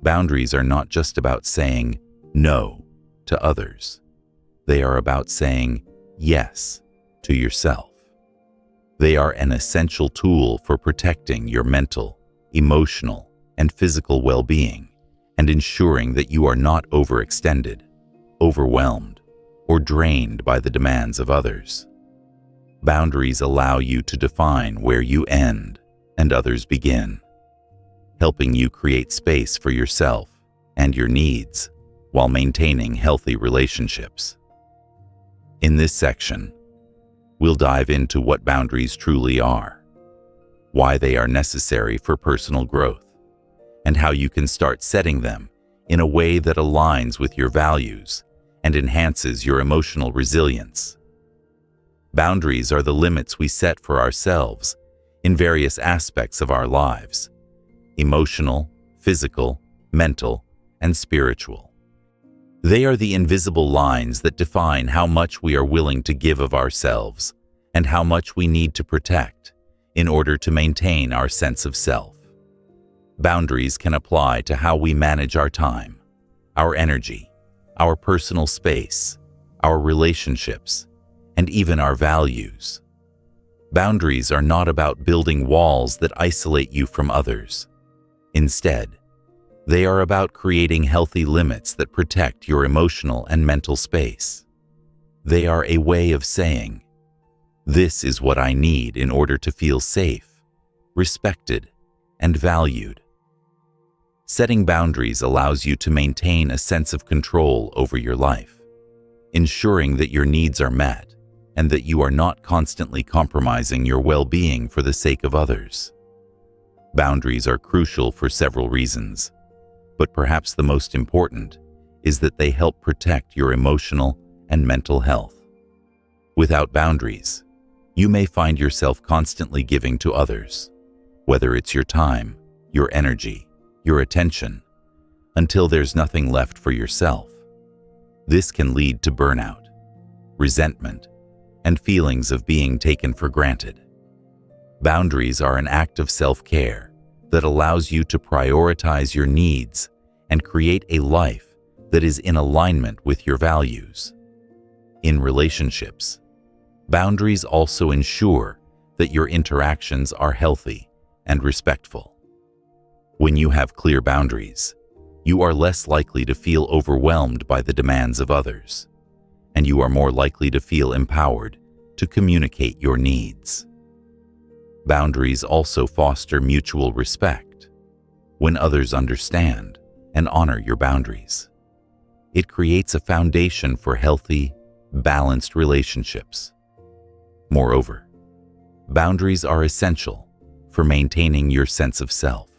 Boundaries are not just about saying no to others. They are about saying yes to yourself. They are an essential tool for protecting your mental, emotional, and physical well-being and ensuring that you are not overextended, overwhelmed, or drained by the demands of others. Boundaries allow you to define where you end and others begin, helping you create space for yourself and your needs while maintaining healthy relationships. In this section, we'll dive into what boundaries truly are, why they are necessary for personal growth, and how you can start setting them in a way that aligns with your values and enhances your emotional resilience. Boundaries are the limits we set for ourselves in various aspects of our lives: emotional, physical, mental, and spiritual. They are the invisible lines that define how much we are willing to give of ourselves and how much we need to protect in order to maintain our sense of self. Boundaries can apply to how we manage our time, our energy, our personal space, our relationships, and even our values. Boundaries are not about building walls that isolate you from others. Instead, they are about creating healthy limits that protect your emotional and mental space. They are a way of saying, "This is what I need in order to feel safe, respected, and valued." Setting boundaries allows you to maintain a sense of control over your life, ensuring that your needs are met and that you are not constantly compromising your well-being for the sake of others. Boundaries are crucial for several reasons, but perhaps the most important is that they help protect your emotional and mental health. Without boundaries, you may find yourself constantly giving to others, whether it's your time, your energy, your attention, until there's nothing left for yourself. This can lead to burnout, resentment, and feelings of being taken for granted. Boundaries are an act of self-care that allows you to prioritize your needs and create a life that is in alignment with your values. In relationships, boundaries also ensure that your interactions are healthy and respectful. When you have clear boundaries, you are less likely to feel overwhelmed by the demands of others, and you are more likely to feel empowered to communicate your needs. Boundaries also foster mutual respect. When others understand and honor your boundaries, it creates a foundation for healthy, balanced relationships. Moreover, boundaries are essential for maintaining your sense of self.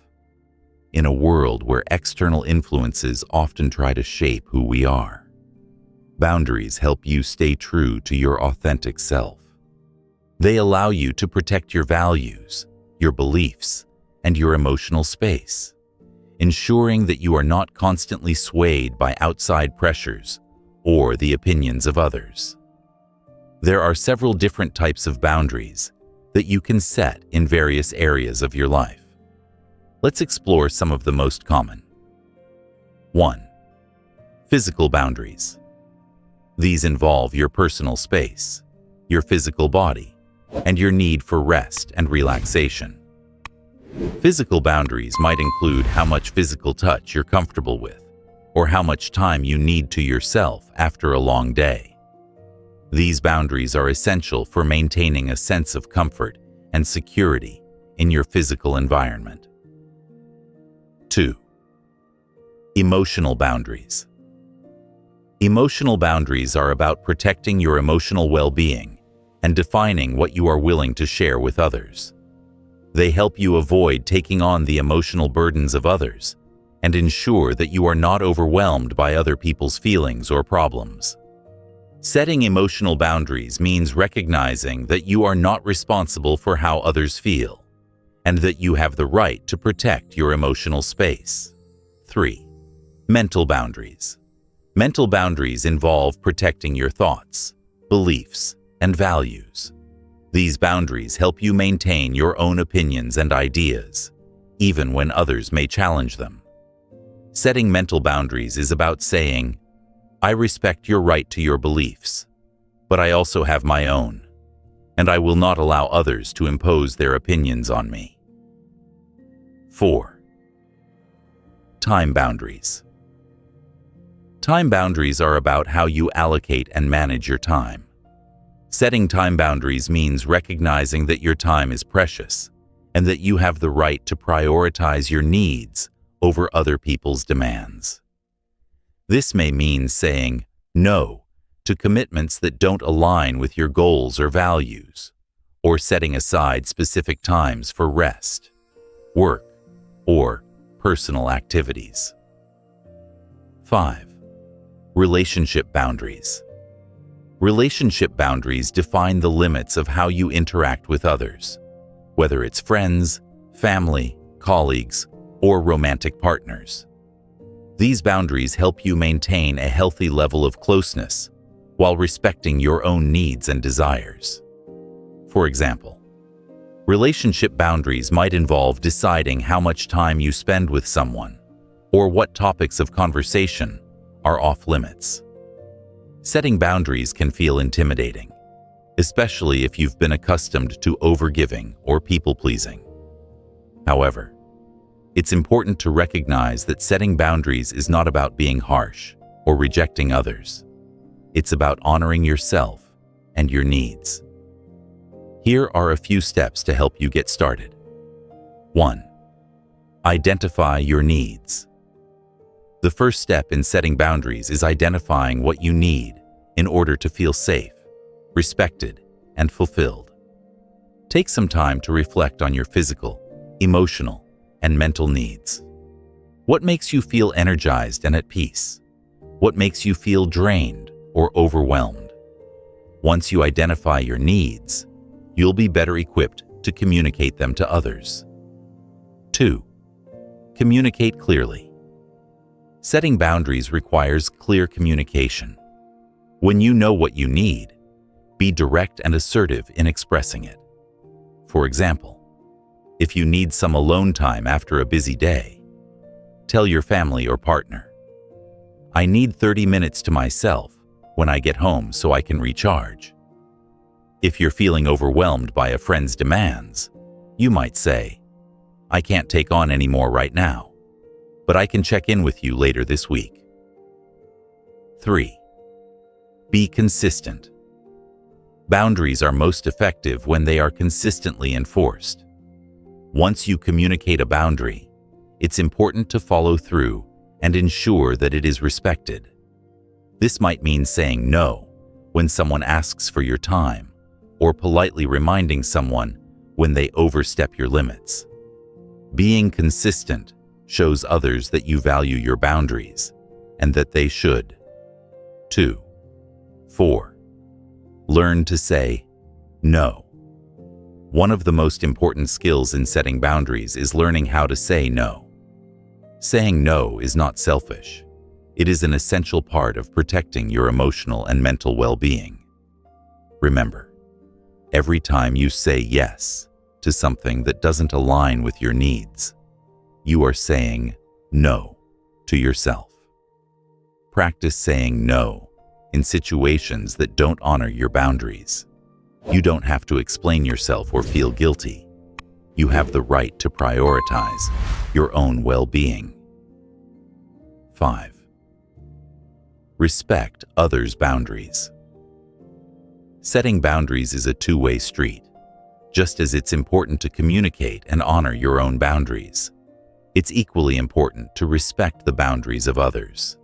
In a world where external influences often try to shape who we are, boundaries help you stay true to your authentic self. They allow you to protect your values, your beliefs, and your emotional space, ensuring that you are not constantly swayed by outside pressures or the opinions of others. There are several different types of boundaries that you can set in various areas of your life. Let's explore some of the most common. 1. Physical boundaries. These involve your personal space, your physical body, and your need for rest and relaxation. Physical boundaries might include how much physical touch you're comfortable with, or how much time you need to yourself after a long day. These boundaries are essential for maintaining a sense of comfort and security in your physical environment. 2. Emotional boundaries. Emotional boundaries are about protecting your emotional well-being and defining what you are willing to share with others. They help you avoid taking on the emotional burdens of others and ensure that you are not overwhelmed by other people's feelings or problems. Setting emotional boundaries means recognizing that you are not responsible for how others feel, and that you have the right to protect your emotional space. 3. Mental boundaries. Mental boundaries involve protecting your thoughts, beliefs, and values. These boundaries help you maintain your own opinions and ideas, even when others may challenge them. Setting mental boundaries is about saying, I respect your right to your beliefs, but I also have my own, and I will not allow others to impose their opinions on me. 4. Time boundaries. Time boundaries are about how you allocate and manage your time. Setting time boundaries means recognizing that your time is precious and that you have the right to prioritize your needs over other people's demands. This may mean saying no to commitments that don't align with your goals or values, or setting aside specific times for rest, work, or personal activities. 5. Relationship boundaries. Relationship boundaries define the limits of how you interact with others, whether it's friends, family, colleagues, or romantic partners. These boundaries help you maintain a healthy level of closeness while respecting your own needs and desires. For example, relationship boundaries might involve deciding how much time you spend with someone or what topics of conversation are off limits. Setting boundaries can feel intimidating, especially if you've been accustomed to overgiving or people-pleasing. However, it's important to recognize that setting boundaries is not about being harsh or rejecting others. It's about honoring yourself and your needs. Here are a few steps to help you get started. 1. Identify your needs. The first step in setting boundaries is identifying what you need in order to feel safe, respected, and fulfilled. Take some time to reflect on your physical, emotional, and mental needs. What makes you feel energized and at peace? What makes you feel drained or overwhelmed? Once you identify your needs, you'll be better equipped to communicate them to others. 2. Communicate clearly. Setting boundaries requires clear communication. When you know what you need, be direct and assertive in expressing it. For example, if you need some alone time after a busy day, tell your family or partner, I need 30 minutes to myself when I get home so I can recharge. If you're feeling overwhelmed by a friend's demands, you might say, I can't take on any more right now, but I can check in with you later this week. 3. Be consistent. Boundaries are most effective when they are consistently enforced. Once you communicate a boundary, it's important to follow through and ensure that it is respected. This might mean saying no when someone asks for your time, or politely reminding someone when they overstep your limits. Being consistent shows others that you value your boundaries and that they should. 2. 4. Learn to say no. One of the most important skills in setting boundaries is learning how to say no. Saying no is not selfish. It is an essential part of protecting your emotional and mental well-being. Remember, every time you say yes to something that doesn't align with your needs, you are saying no to yourself. Practice saying no in situations that don't honor your boundaries. You don't have to explain yourself or feel guilty. You have the right to prioritize your own well-being. 5. Respect others' boundaries. Setting boundaries is a two-way street. Just as it's important to communicate and honor your own boundaries, it's equally important to respect the boundaries of others.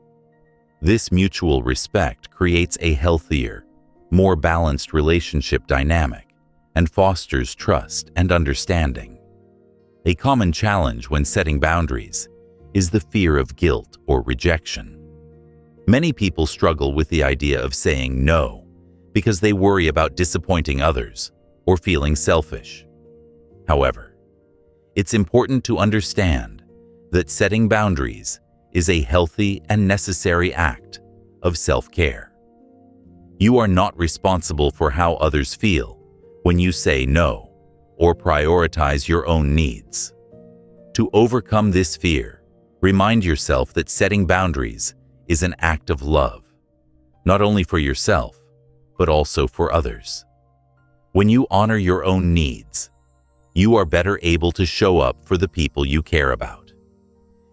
This mutual respect creates a healthier, more balanced relationship dynamic and fosters trust and understanding. A common challenge when setting boundaries is the fear of guilt or rejection. Many people struggle with the idea of saying no because they worry about disappointing others or feeling selfish. However, it's important to understand that setting boundaries is a healthy and necessary act of self-care. You are not responsible for how others feel when you say no or prioritize your own needs. To overcome this fear, remind yourself that setting boundaries is an act of love, not only for yourself, but also for others. When you honor your own needs, you are better able to show up for the people you care about.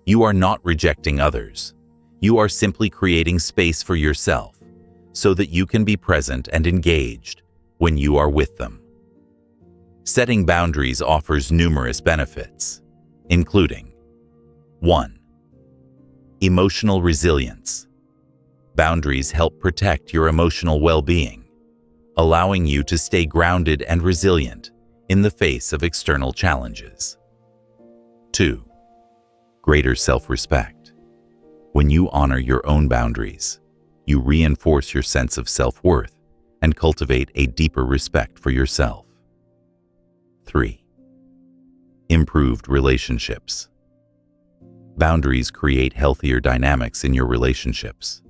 You are not rejecting others. You are simply creating space for yourself so that you can be present and engaged when you are with them. Setting boundaries offers numerous benefits, including 1. Emotional resilience. Boundaries help protect your emotional well-being, allowing you to stay grounded and resilient in the face of external challenges. 2. Greater self-respect. When you honor your own boundaries, you reinforce your sense of self-worth and cultivate a deeper respect for yourself. 3. Improved relationships. Boundaries create healthier dynamics in your relationships,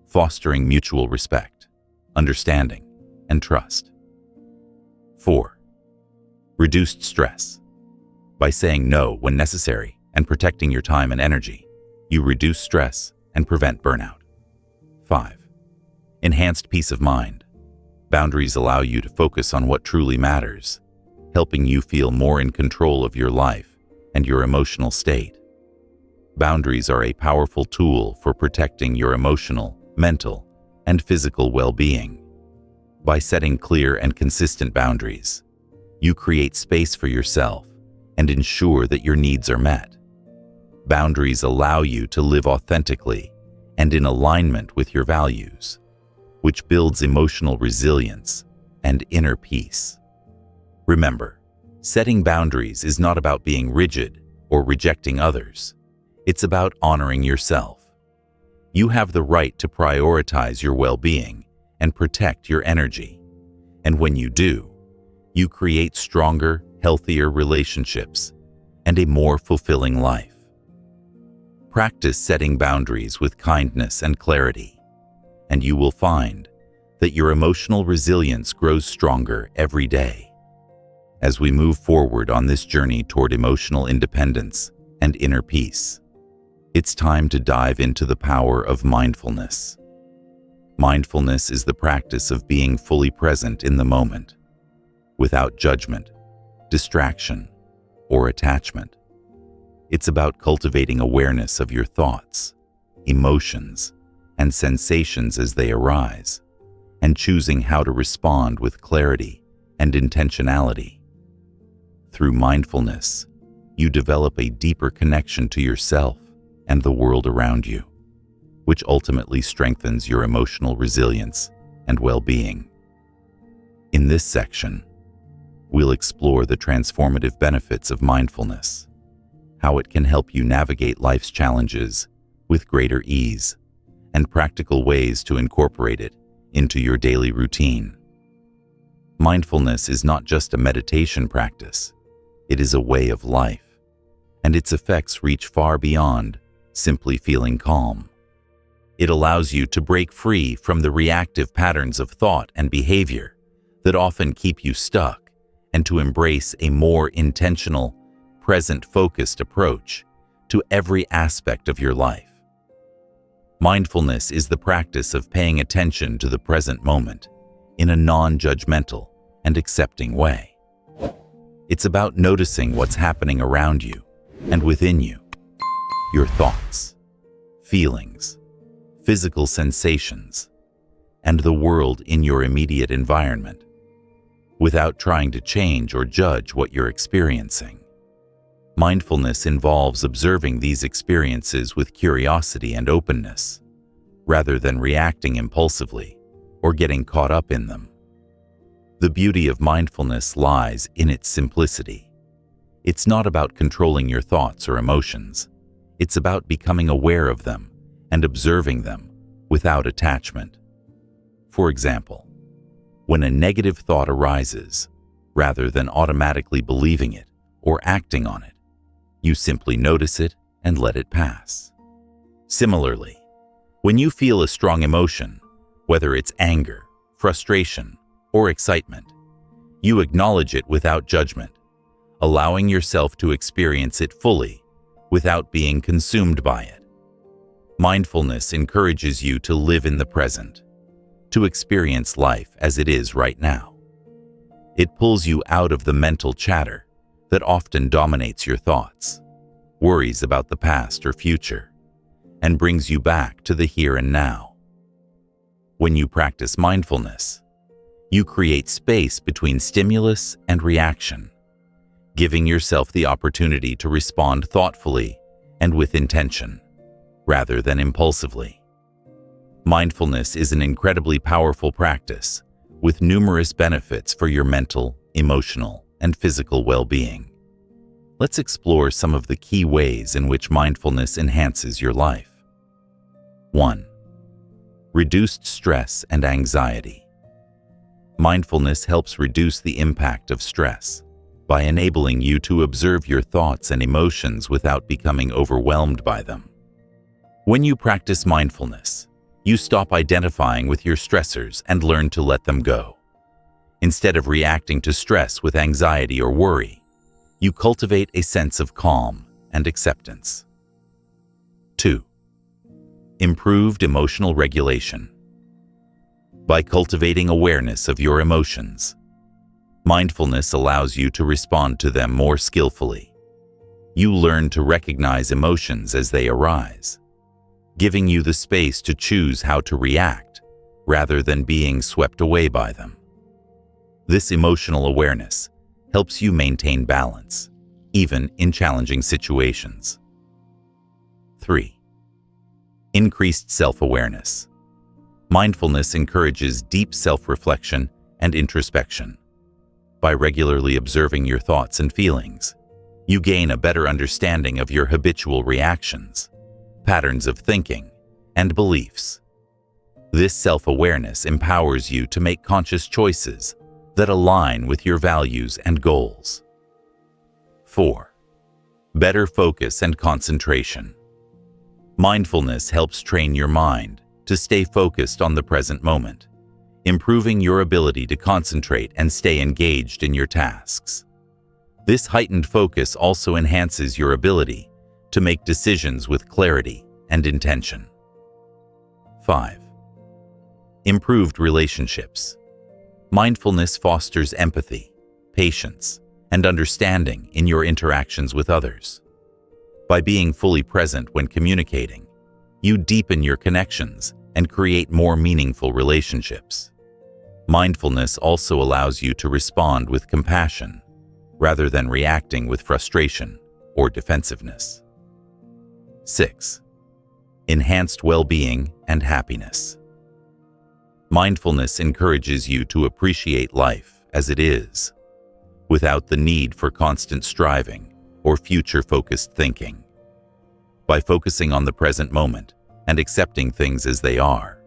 fostering mutual respect, understanding, and trust. 4. Reduced stress. By saying no when necessary and protecting your time and energy, you reduce stress and prevent burnout. 5. Enhanced peace of mind. Boundaries allow you to focus on what truly matters, helping you feel more in control of your life and your emotional state. Boundaries are a powerful tool for protecting your emotional, mental, and physical well-being. By setting clear and consistent boundaries, you create space for yourself and ensure that your needs are met. Boundaries allow you to live authentically and in alignment with your values, which builds emotional resilience and inner peace. Remember, setting boundaries is not about being rigid or rejecting others. It's about honoring yourself. You have the right to prioritize your well-being and protect your energy. And when you do, you create stronger, healthier relationships and a more fulfilling life. Practice setting boundaries with kindness and clarity, and you will find that your emotional resilience grows stronger every day. As we move forward on this journey toward emotional independence and inner peace, it's time to dive into the power of mindfulness. Mindfulness is the practice of being fully present in the moment, without judgment, distraction, or attachment. It's about cultivating awareness of your thoughts, emotions, and sensations as they arise, and choosing how to respond with clarity and intentionality. Through mindfulness, you develop a deeper connection to yourself and the world around you, which ultimately strengthens your emotional resilience and well-being. In this section, we'll explore the transformative benefits of mindfulness, how it can help you navigate life's challenges with greater ease, and practical ways to incorporate it into your daily routine. Mindfulness is not just a meditation practice, it is a way of life. and its effects reach far beyond simply feeling calm. It allows you to break free from the reactive patterns of thought and behavior that often keep you stuck, and to embrace a more intentional, present-focused approach to every aspect of your life. Mindfulness is the practice of paying attention to the present moment in a non-judgmental and accepting way. It's about noticing what's happening around you and within you, your thoughts, feelings, physical sensations, and the world in your immediate environment, without trying to change or judge what you're experiencing. Mindfulness involves observing these experiences with curiosity and openness, rather than reacting impulsively or getting caught up in them. The beauty of mindfulness lies in its simplicity. It's not about controlling your thoughts or emotions. It's about becoming aware of them and observing them without attachment. For example, when a negative thought arises, rather than automatically believing it or acting on it, you simply notice it and let it pass. Similarly, when you feel a strong emotion, whether it's anger, frustration, or excitement, you acknowledge it without judgment, allowing yourself to experience it fully without being consumed by it. Mindfulness encourages you to live in the present, to experience life as it is right now. It pulls you out of the mental chatter that often dominates your thoughts, worries about the past or future, and brings you back to the here and now. When you practice mindfulness, you create space between stimulus and reaction, giving yourself the opportunity to respond thoughtfully and with intention, rather than impulsively. Mindfulness is an incredibly powerful practice with numerous benefits for your mental, emotional, and physical well-being. Let's explore some of the key ways in which mindfulness enhances your life. 1. Reduced stress and anxiety. Mindfulness helps reduce the impact of stress by enabling you to observe your thoughts and emotions without becoming overwhelmed by them. When you practice mindfulness, you stop identifying with your stressors and learn to let them go. Instead of reacting to stress with anxiety or worry, you cultivate a sense of calm and acceptance. 2. Improved emotional regulation. By cultivating awareness of your emotions, mindfulness allows you to respond to them more skillfully. You learn to recognize emotions as they arise, giving you the space to choose how to react rather than being swept away by them. This emotional awareness helps you maintain balance, even in challenging situations. 3. Increased self-awareness. Mindfulness encourages deep self-reflection and introspection. By regularly observing your thoughts and feelings, you gain a better understanding of your habitual reactions, patterns of thinking, and beliefs. This self-awareness empowers you to make conscious choices that align with your values and goals. 4. Better focus and concentration. Mindfulness helps train your mind to stay focused on the present moment, improving your ability to concentrate and stay engaged in your tasks. This heightened focus also enhances your ability to make decisions with clarity and intention. 5. Improved relationships. Mindfulness fosters empathy, patience, and understanding in your interactions with others. By being fully present when communicating, you deepen your connections and create more meaningful relationships. Mindfulness also allows you to respond with compassion, rather than reacting with frustration or defensiveness. 6. Enhanced well-being and happiness. Mindfulness encourages you to appreciate life as it is, without the need for constant striving or future-focused thinking. By focusing on the present moment and accepting things as they are,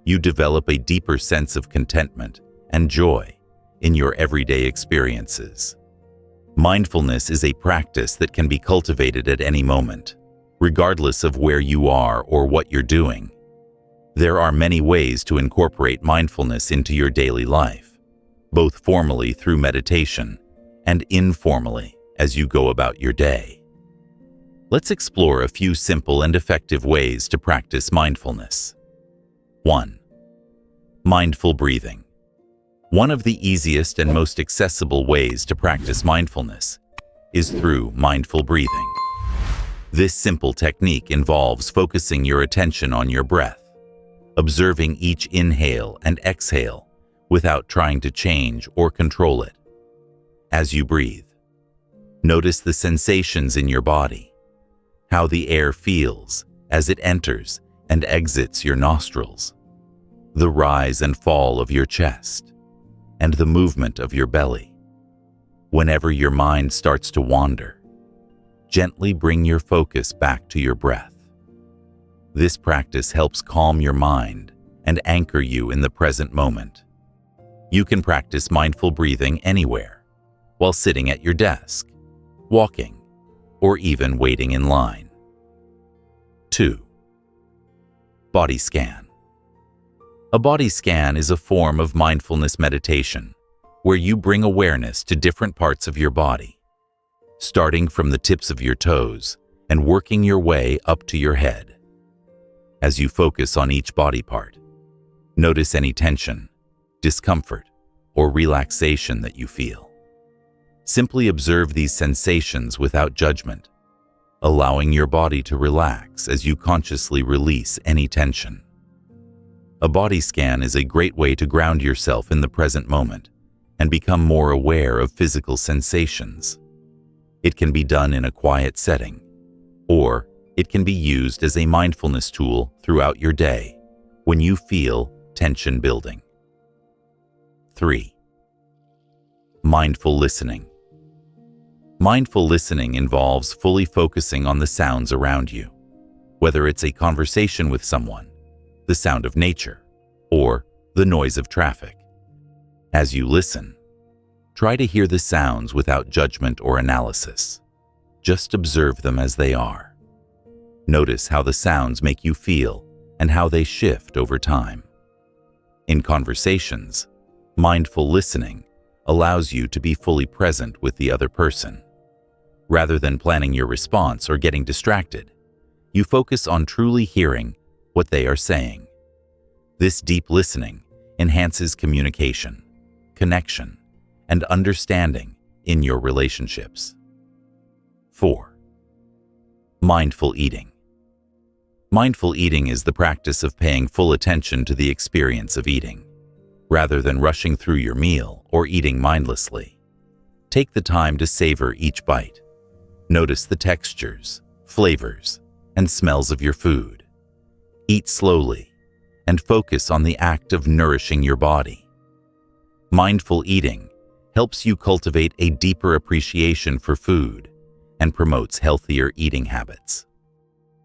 you develop a deeper sense of contentment and joy in your everyday experiences. Mindfulness is a practice that can be cultivated at any moment, regardless of where you are or what you're doing. There are many ways to incorporate mindfulness into your daily life, both formally through meditation and informally as you go about your day. Let's explore a few simple and effective ways to practice mindfulness. 1. Mindful breathing. One of the easiest and most accessible ways to practice mindfulness is through mindful breathing. This simple technique involves focusing your attention on your breath, observing each inhale and exhale without trying to change or control it. As you breathe, notice the sensations in your body, how the air feels as it enters and exits your nostrils, the rise and fall of your chest, and the movement of your belly. Whenever your mind starts to wander, gently bring your focus back to your breath. This practice helps calm your mind and anchor you in the present moment. You can practice mindful breathing anywhere, while sitting at your desk, walking, or even waiting in line. 2. Body scan. A body scan is a form of mindfulness meditation where you bring awareness to different parts of your body, starting from the tips of your toes and working your way up to your head. As you focus on each body part, notice any tension, discomfort, or relaxation that you feel. Simply observe these sensations without judgment, allowing your body to relax as you consciously release any tension. A body scan is a great way to ground yourself in the present moment and become more aware of physical sensations. It can be done in a quiet setting, or it can be used as a mindfulness tool throughout your day when you feel tension building. 3. Mindful listening. Mindful listening involves fully focusing on the sounds around you, whether it's a conversation with someone, the sound of nature, or the noise of traffic. As you listen, try to hear the sounds without judgment or analysis. Just observe them as they are. Notice how the sounds make you feel and how they shift over time. In conversations, mindful listening allows you to be fully present with the other person. Rather than planning your response or getting distracted, you focus on truly hearing what they are saying. This deep listening enhances communication, connection, and understanding in your relationships. 4. Mindful eating. Mindful eating is the practice of paying full attention to the experience of eating, rather than rushing through your meal or eating mindlessly. Take the time to savor each bite. Notice the textures, flavors, and smells of your food. Eat slowly and focus on the act of nourishing your body. Mindful eating helps you cultivate a deeper appreciation for food and promotes healthier eating habits.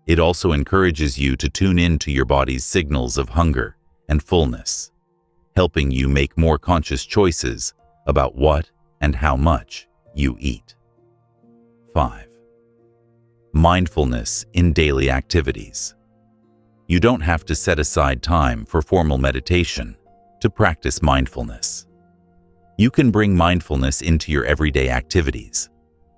It also encourages you to tune into your body's signals of hunger and fullness, helping you make more conscious choices about what and how much you eat. 5. Mindfulness in daily activities. You don't have to set aside time for formal meditation to practice mindfulness. You can bring mindfulness into your everyday activities,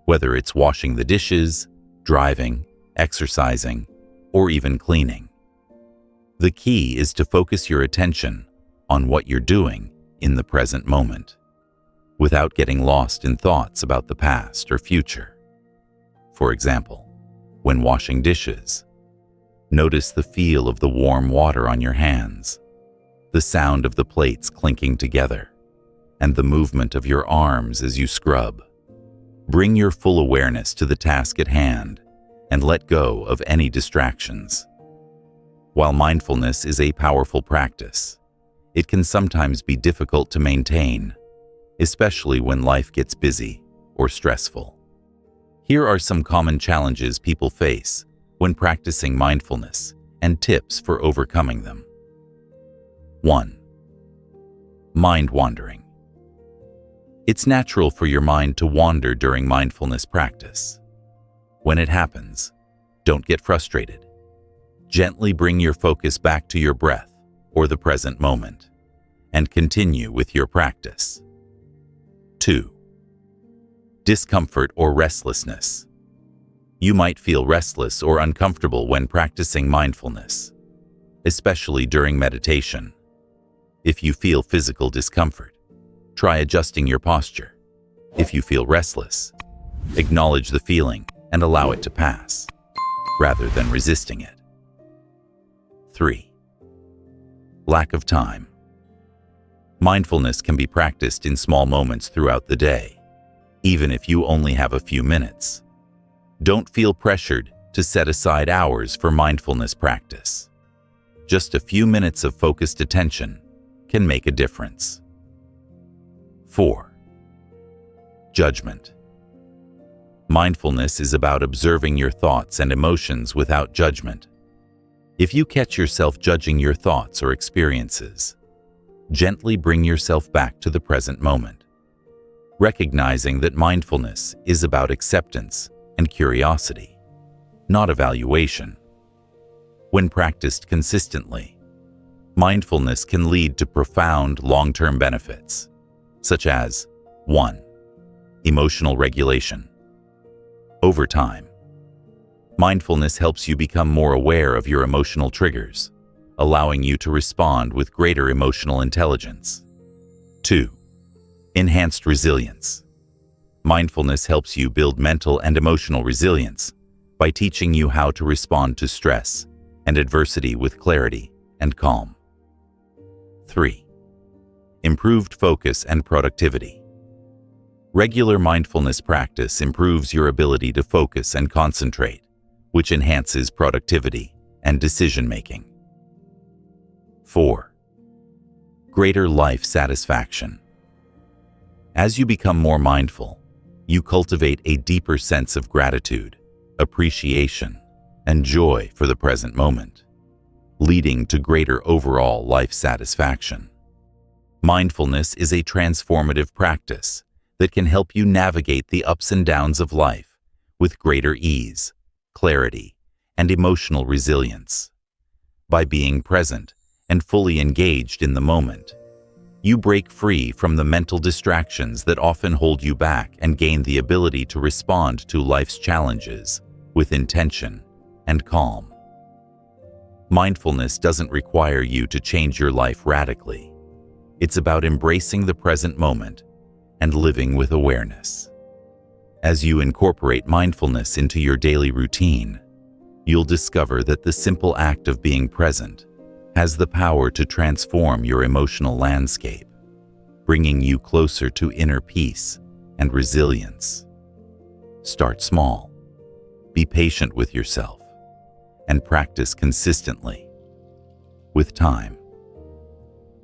whether it's washing the dishes, driving, exercising, or even cleaning. The key is to focus your attention on what you're doing in the present moment, without getting lost in thoughts about the past or future. For example, when washing dishes, notice the feel of the warm water on your hands, the sound of the plates clinking together, and the movement of your arms as you scrub. Bring your full awareness to the task at hand and let go of any distractions. While mindfulness is a powerful practice, it can sometimes be difficult to maintain, especially when life gets busy or stressful. Here are some common challenges people face when practicing mindfulness and tips for overcoming them. 1. Mind wandering. It's natural for your mind to wander during mindfulness practice. When it happens, don't get frustrated. Gently bring your focus back to your breath or the present moment, and continue with your practice. 2. Discomfort or restlessness. You might feel restless or uncomfortable when practicing mindfulness, especially during meditation. If you feel physical discomfort, try adjusting your posture. If you feel restless, acknowledge the feeling and allow it to pass, rather than resisting it. 3. Lack of time. Mindfulness can be practiced in small moments throughout the day, even if you only have a few minutes. Don't feel pressured to set aside hours for mindfulness practice. Just a few minutes of focused attention can make a difference. 4. Judgment. Mindfulness is about observing your thoughts and emotions without judgment. If you catch yourself judging your thoughts or experiences, gently bring yourself back to the present moment, recognizing that mindfulness is about acceptance and curiosity, not evaluation. When practiced consistently, mindfulness can lead to profound long-term benefits, such as 1. Emotional regulation. Over time, mindfulness helps you become more aware of your emotional triggers, allowing you to respond with greater emotional intelligence. 2. Enhanced resilience. Mindfulness helps you build mental and emotional resilience by teaching you how to respond to stress and adversity with clarity and calm. 3. Improved focus and productivity. Regular mindfulness practice improves your ability to focus and concentrate, which enhances productivity and decision-making. 4. Greater life satisfaction. As you become more mindful, you cultivate a deeper sense of gratitude, appreciation, and joy for the present moment, leading to greater overall life satisfaction. Mindfulness is a transformative practice that can help you navigate the ups and downs of life with greater ease, clarity, and emotional resilience. By being present and fully engaged in the moment, you break free from the mental distractions that often hold you back and gain the ability to respond to life's challenges with intention and calm. Mindfulness doesn't require you to change your life radically. It's about embracing the present moment and living with awareness. As you incorporate mindfulness into your daily routine, you'll discover that the simple act of being present has the power to transform your emotional landscape, bringing you closer to inner peace and resilience. Start small, be patient with yourself, and practice consistently. With time,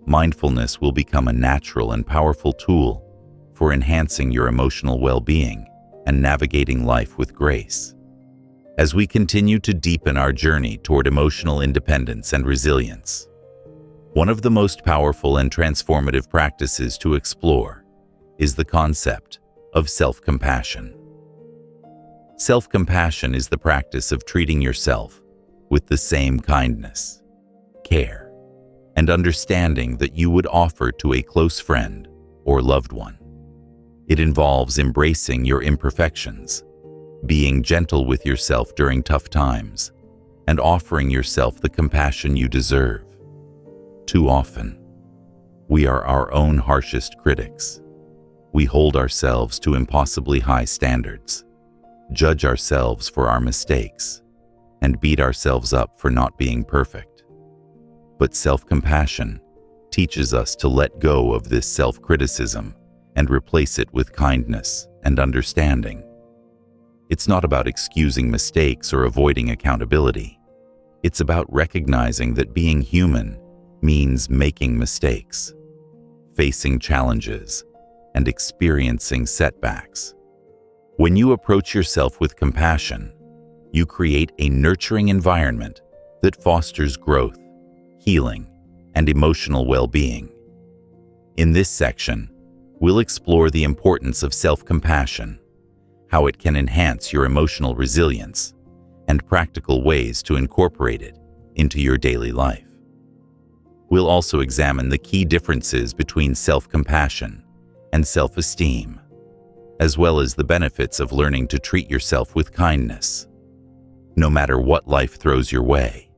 mindfulness will become a natural and powerful tool for enhancing your emotional well-being and navigating life with grace. As we continue to deepen our journey toward emotional independence and resilience, one of the most powerful and transformative practices to explore is the concept of self-compassion. Self-compassion is the practice of treating yourself with the same kindness, care, and understanding that you would offer to a close friend or loved one. It involves embracing your imperfections, being gentle with yourself during tough times, and offering yourself the compassion you deserve. Too often, we are our own harshest critics. We hold ourselves to impossibly high standards, judge ourselves for our mistakes, and beat ourselves up for not being perfect. But self-compassion teaches us to let go of this self-criticism and replace it with kindness and understanding. It's not about excusing mistakes or avoiding accountability. It's about recognizing that being human means making mistakes, facing challenges, and experiencing setbacks. When you approach yourself with compassion, you create a nurturing environment that fosters growth, healing, and emotional well-being. In this section, we'll explore the importance of self-compassion, how it can enhance your emotional resilience, and practical ways to incorporate it into your daily life. We'll also examine the key differences between self-compassion and self-esteem, as well as the benefits of learning to treat yourself with kindness. No matter what life throws your way,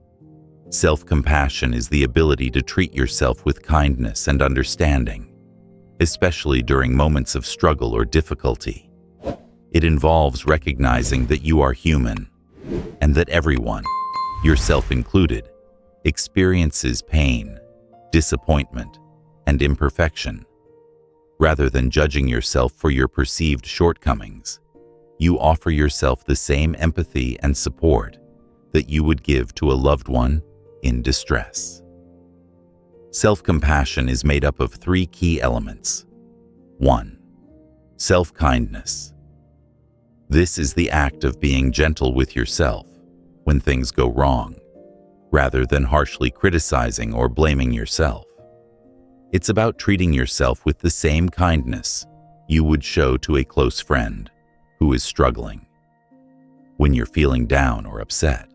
self-compassion is the ability to treat yourself with kindness and understanding, especially during moments of struggle or difficulty. It involves recognizing that you are human and that everyone, yourself included, experiences pain, disappointment, and imperfection. Rather than judging yourself for your perceived shortcomings, you offer yourself the same empathy and support that you would give to a loved one in distress. Self-compassion is made up of 3 key elements. 1. Self-kindness. This is the act of being gentle with yourself when things go wrong, rather than harshly criticizing or blaming yourself. It's about treating yourself with the same kindness you would show to a close friend who is struggling. When you're feeling down or upset,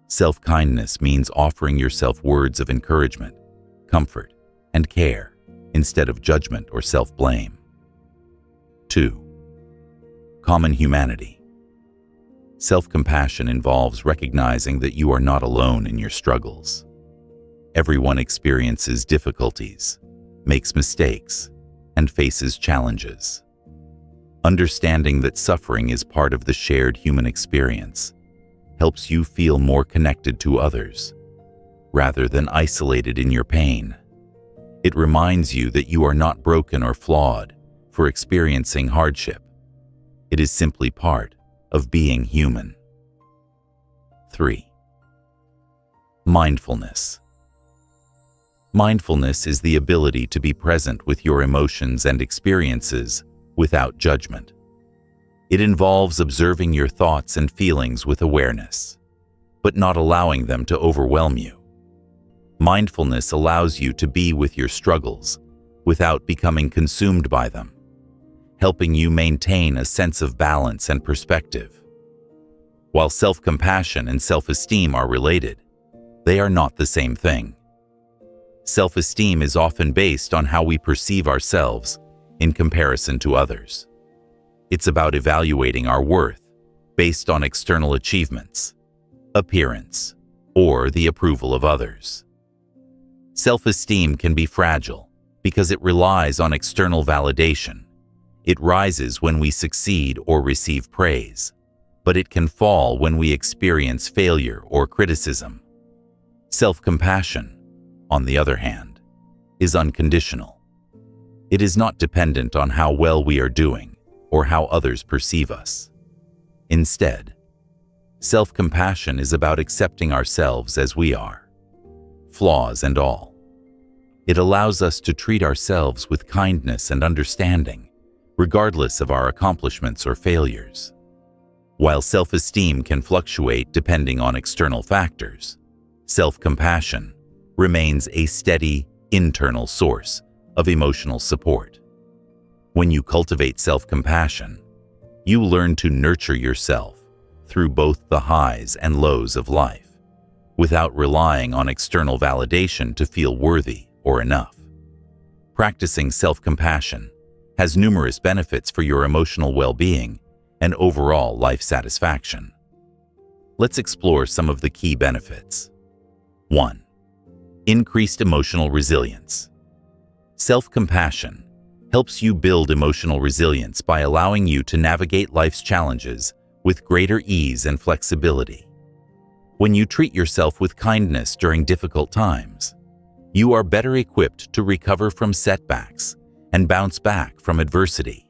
self-kindness means offering yourself words of encouragement, comfort, and care instead of judgment or self-blame. 2. Common humanity. Self-compassion involves recognizing that you are not alone in your struggles. Everyone experiences difficulties, makes mistakes, and faces challenges. Understanding that suffering is part of the shared human experience helps you feel more connected to others, rather than isolated in your pain. It reminds you that you are not broken or flawed for experiencing hardship. It is simply part of being human. 3. Mindfulness. Mindfulness is the ability to be present with your emotions and experiences without judgment. It involves observing your thoughts and feelings with awareness, but not allowing them to overwhelm you. Mindfulness allows you to be with your struggles without becoming consumed by them, helping you maintain a sense of balance and perspective. While self-compassion and self-esteem are related, they are not the same thing. Self-esteem is often based on how we perceive ourselves in comparison to others. It's about evaluating our worth based on external achievements, appearance, or the approval of others. Self-esteem can be fragile because it relies on external validation. It rises when we succeed or receive praise, but it can fall when we experience failure or criticism. Self-compassion, on the other hand, is unconditional. It is not dependent on how well we are doing or how others perceive us. Instead, self-compassion is about accepting ourselves as we are, flaws and all. It allows us to treat ourselves with kindness and understanding, regardless of our accomplishments or failures. While self-esteem can fluctuate depending on external factors, self-compassion remains a steady, internal source of emotional support. When you cultivate self-compassion, you learn to nurture yourself through both the highs and lows of life, without relying on external validation to feel worthy or enough. Practicing self-compassion has numerous benefits for your emotional well-being and overall life satisfaction. Let's explore some of the key benefits. 1. Increased emotional resilience. Self-compassion helps you build emotional resilience by allowing you to navigate life's challenges with greater ease and flexibility. When you treat yourself with kindness during difficult times, you are better equipped to recover from setbacks and bounce back from adversity.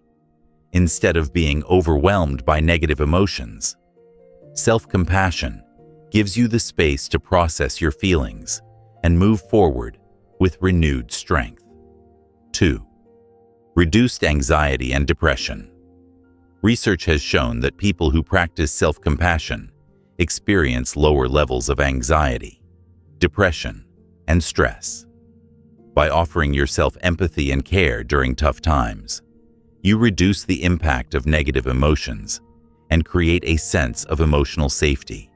Instead of being overwhelmed by negative emotions, self-compassion gives you the space to process your feelings and move forward with renewed strength. 2. Reduced anxiety and depression. Research has shown that people who practice self-compassion experience lower levels of anxiety, depression, and stress. By offering yourself empathy and care during tough times, you reduce the impact of negative emotions and create a sense of emotional safety.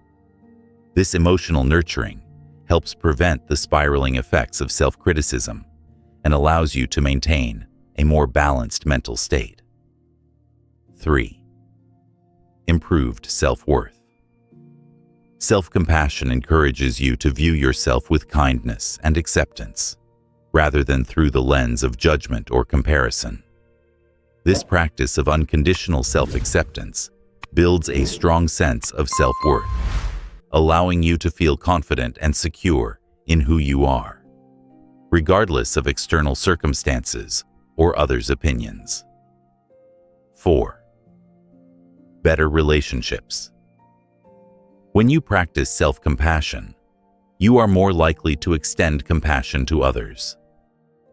This emotional nurturing helps prevent the spiraling effects of self-criticism and allows you to maintain a more balanced mental state. 3. Improved self-worth. Self-compassion encourages you to view yourself with kindness and acceptance, rather than through the lens of judgment or comparison. This practice of unconditional self-acceptance builds a strong sense of self-worth, allowing you to feel confident and secure in who you are, regardless of external circumstances or others' opinions. 4. Better relationships. When you practice self-compassion, you are more likely to extend compassion to others.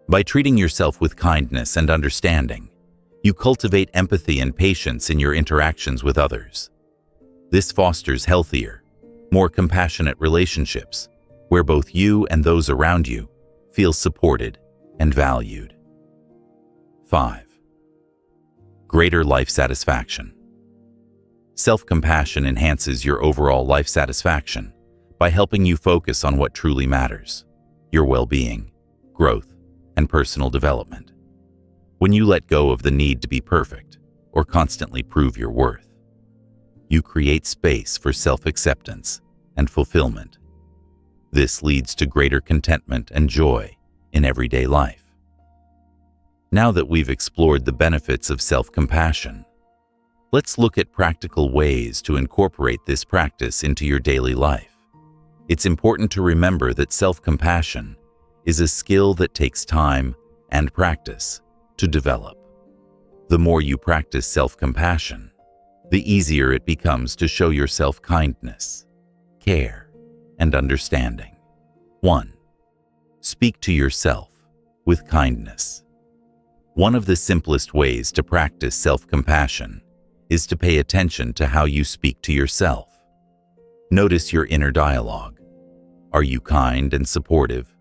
By treating yourself with kindness and understanding, you cultivate empathy and patience in your interactions with others. This fosters healthier, more compassionate relationships, where both you and those around you feel supported and valued. 5. Greater life satisfaction. Self-compassion enhances your overall life satisfaction by helping you focus on what truly matters: your well-being, growth, and personal development. When you let go of the need to be perfect or constantly prove your worth, you create space for self-acceptance and fulfillment. This leads to greater contentment and joy in everyday life. Now that we've explored the benefits of self-compassion, let's look at practical ways to incorporate this practice into your daily life. It's important to remember that self-compassion is a skill that takes time and practice to develop. The more you practice self-compassion, the easier it becomes to show yourself kindness, care, and understanding. 1. Speak to yourself with kindness. One of the simplest ways to practice self-compassion is to pay attention to how you speak to yourself. Notice your inner dialogue. Are you kind and supportive,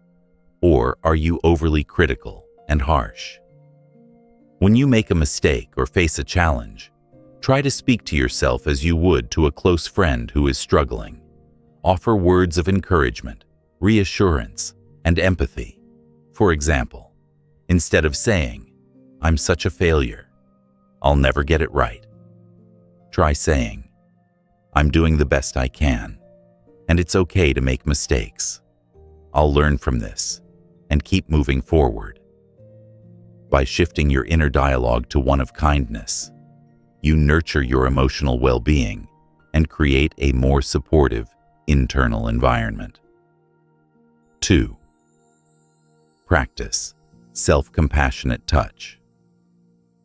or are you overly critical and harsh? When you make a mistake or face a challenge, try to speak to yourself as you would to a close friend who is struggling. Offer words of encouragement, reassurance, and empathy. For example, instead of saying, "I'm such a failure, I'll never get it right," try saying, "I'm doing the best I can, and it's okay to make mistakes. I'll learn from this and keep moving forward." By shifting your inner dialogue to one of kindness, you nurture your emotional well-being and create a more supportive internal environment. 2. Practice self-compassionate touch.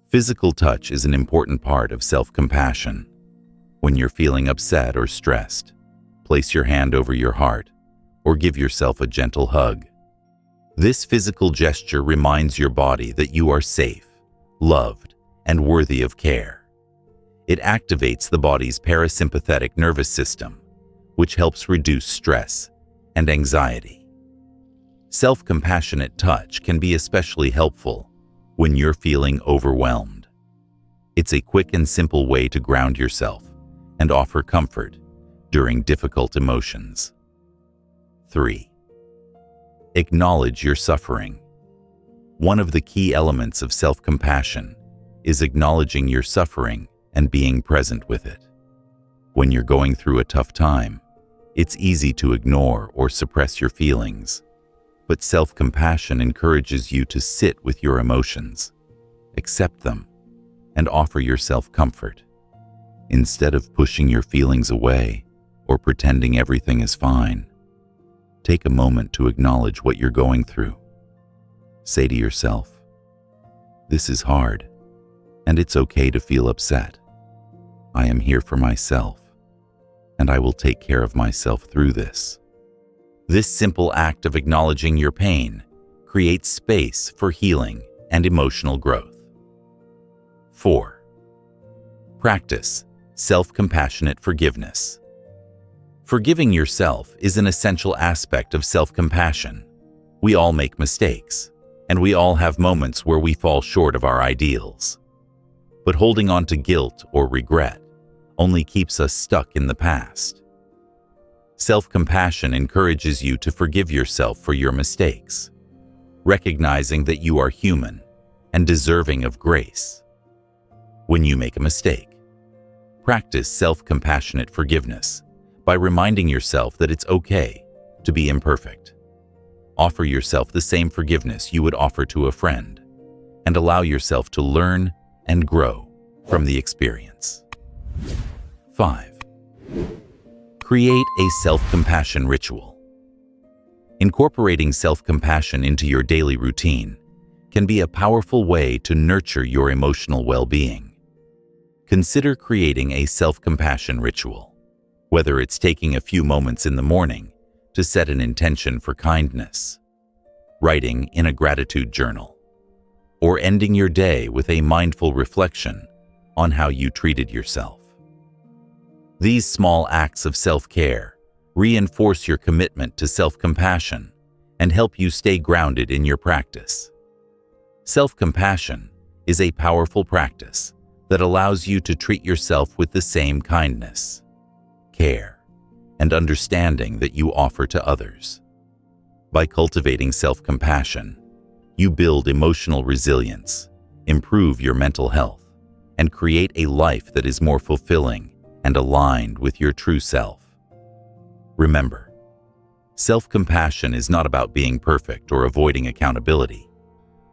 Physical touch is an important part of self-compassion. When you're feeling upset or stressed, place your hand over your heart or give yourself a gentle hug. This physical gesture reminds your body that you are safe, loved, and worthy of care. It activates the body's parasympathetic nervous system, which helps reduce stress and anxiety. Self-compassionate touch can be especially helpful when you're feeling overwhelmed. It's a quick and simple way to ground yourself and offer comfort during difficult emotions. 3. Acknowledge your suffering. One of the key elements of self-compassion is acknowledging your suffering and being present with it. When you're going through a tough time, it's easy to ignore or suppress your feelings, but self-compassion encourages you to sit with your emotions, accept them, and offer yourself comfort. Instead of pushing your feelings away or pretending everything is fine, take a moment to acknowledge what you're going through. Say to yourself, "This is hard, and it's okay to feel upset. I am here for myself, and I will take care of myself through this." This simple act of acknowledging your pain creates space for healing and emotional growth. 4. Practice self-compassionate forgiveness. Forgiving yourself is an essential aspect of self-compassion. We all make mistakes, and we all have moments where we fall short of our ideals. But holding on to guilt or regret only keeps us stuck in the past. Self-compassion encourages you to forgive yourself for your mistakes, recognizing that you are human and deserving of grace. When you make a mistake, practice self-compassionate forgiveness by reminding yourself that it's okay to be imperfect. Offer yourself the same forgiveness you would offer to a friend, and allow yourself to learn and grow from the experience. 5. Create a self-compassion ritual. Incorporating self-compassion into your daily routine can be a powerful way to nurture your emotional well-being. Consider creating a self-compassion ritual, whether it's taking a few moments in the morning to set an intention for kindness, writing in a gratitude journal, or ending your day with a mindful reflection on how you treated yourself. These small acts of self-care reinforce your commitment to self-compassion and help you stay grounded in your practice. Self-compassion is a powerful practice that allows you to treat yourself with the same kindness, care, and understanding that you offer to others. By cultivating self-compassion, you build emotional resilience, improve your mental health, and create a life that is more fulfilling and aligned with your true self. Remember, self-compassion is not about being perfect or avoiding accountability.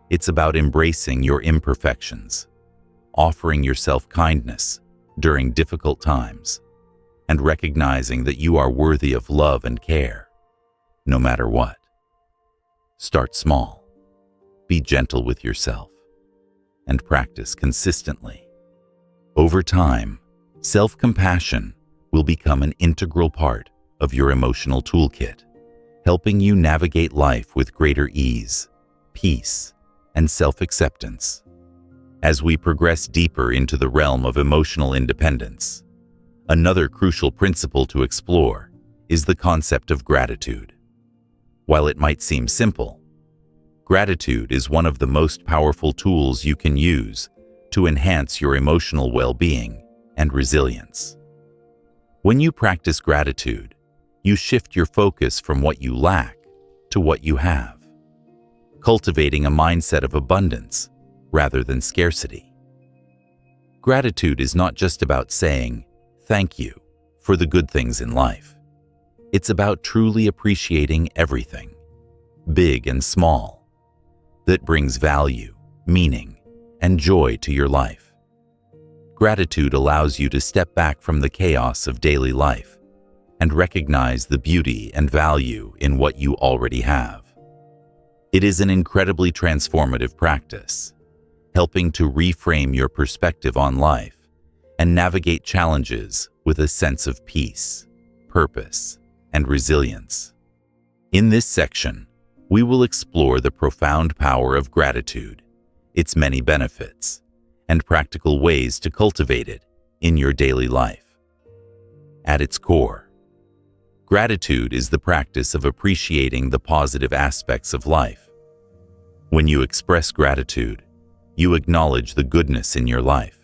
It's about embracing your imperfections, offering yourself kindness during difficult times, and recognizing that you are worthy of love and care, no matter what. Start small, be gentle with yourself, and practice consistently. Over time, self-compassion will become an integral part of your emotional toolkit, helping you navigate life with greater ease, peace, and self-acceptance. As we progress deeper into the realm of emotional independence, another crucial principle to explore is the concept of gratitude. While it might seem simple, gratitude is one of the most powerful tools you can use to enhance your emotional well-being and resilience. When you practice gratitude, you shift your focus from what you lack to what you have, cultivating a mindset of abundance rather than scarcity. Gratitude is not just about saying thank you for the good things in life. It's about truly appreciating everything, big and small, that brings value, meaning, and joy to your life. Gratitude allows you to step back from the chaos of daily life and recognize the beauty and value in what you already have. It is an incredibly transformative practice, helping to reframe your perspective on life and navigate challenges with a sense of peace, purpose, and resilience. In this section, we will explore the profound power of gratitude, its many benefits, and practical ways to cultivate it in your daily life. At its core, gratitude is the practice of appreciating the positive aspects of life. When you express gratitude, you acknowledge the goodness in your life,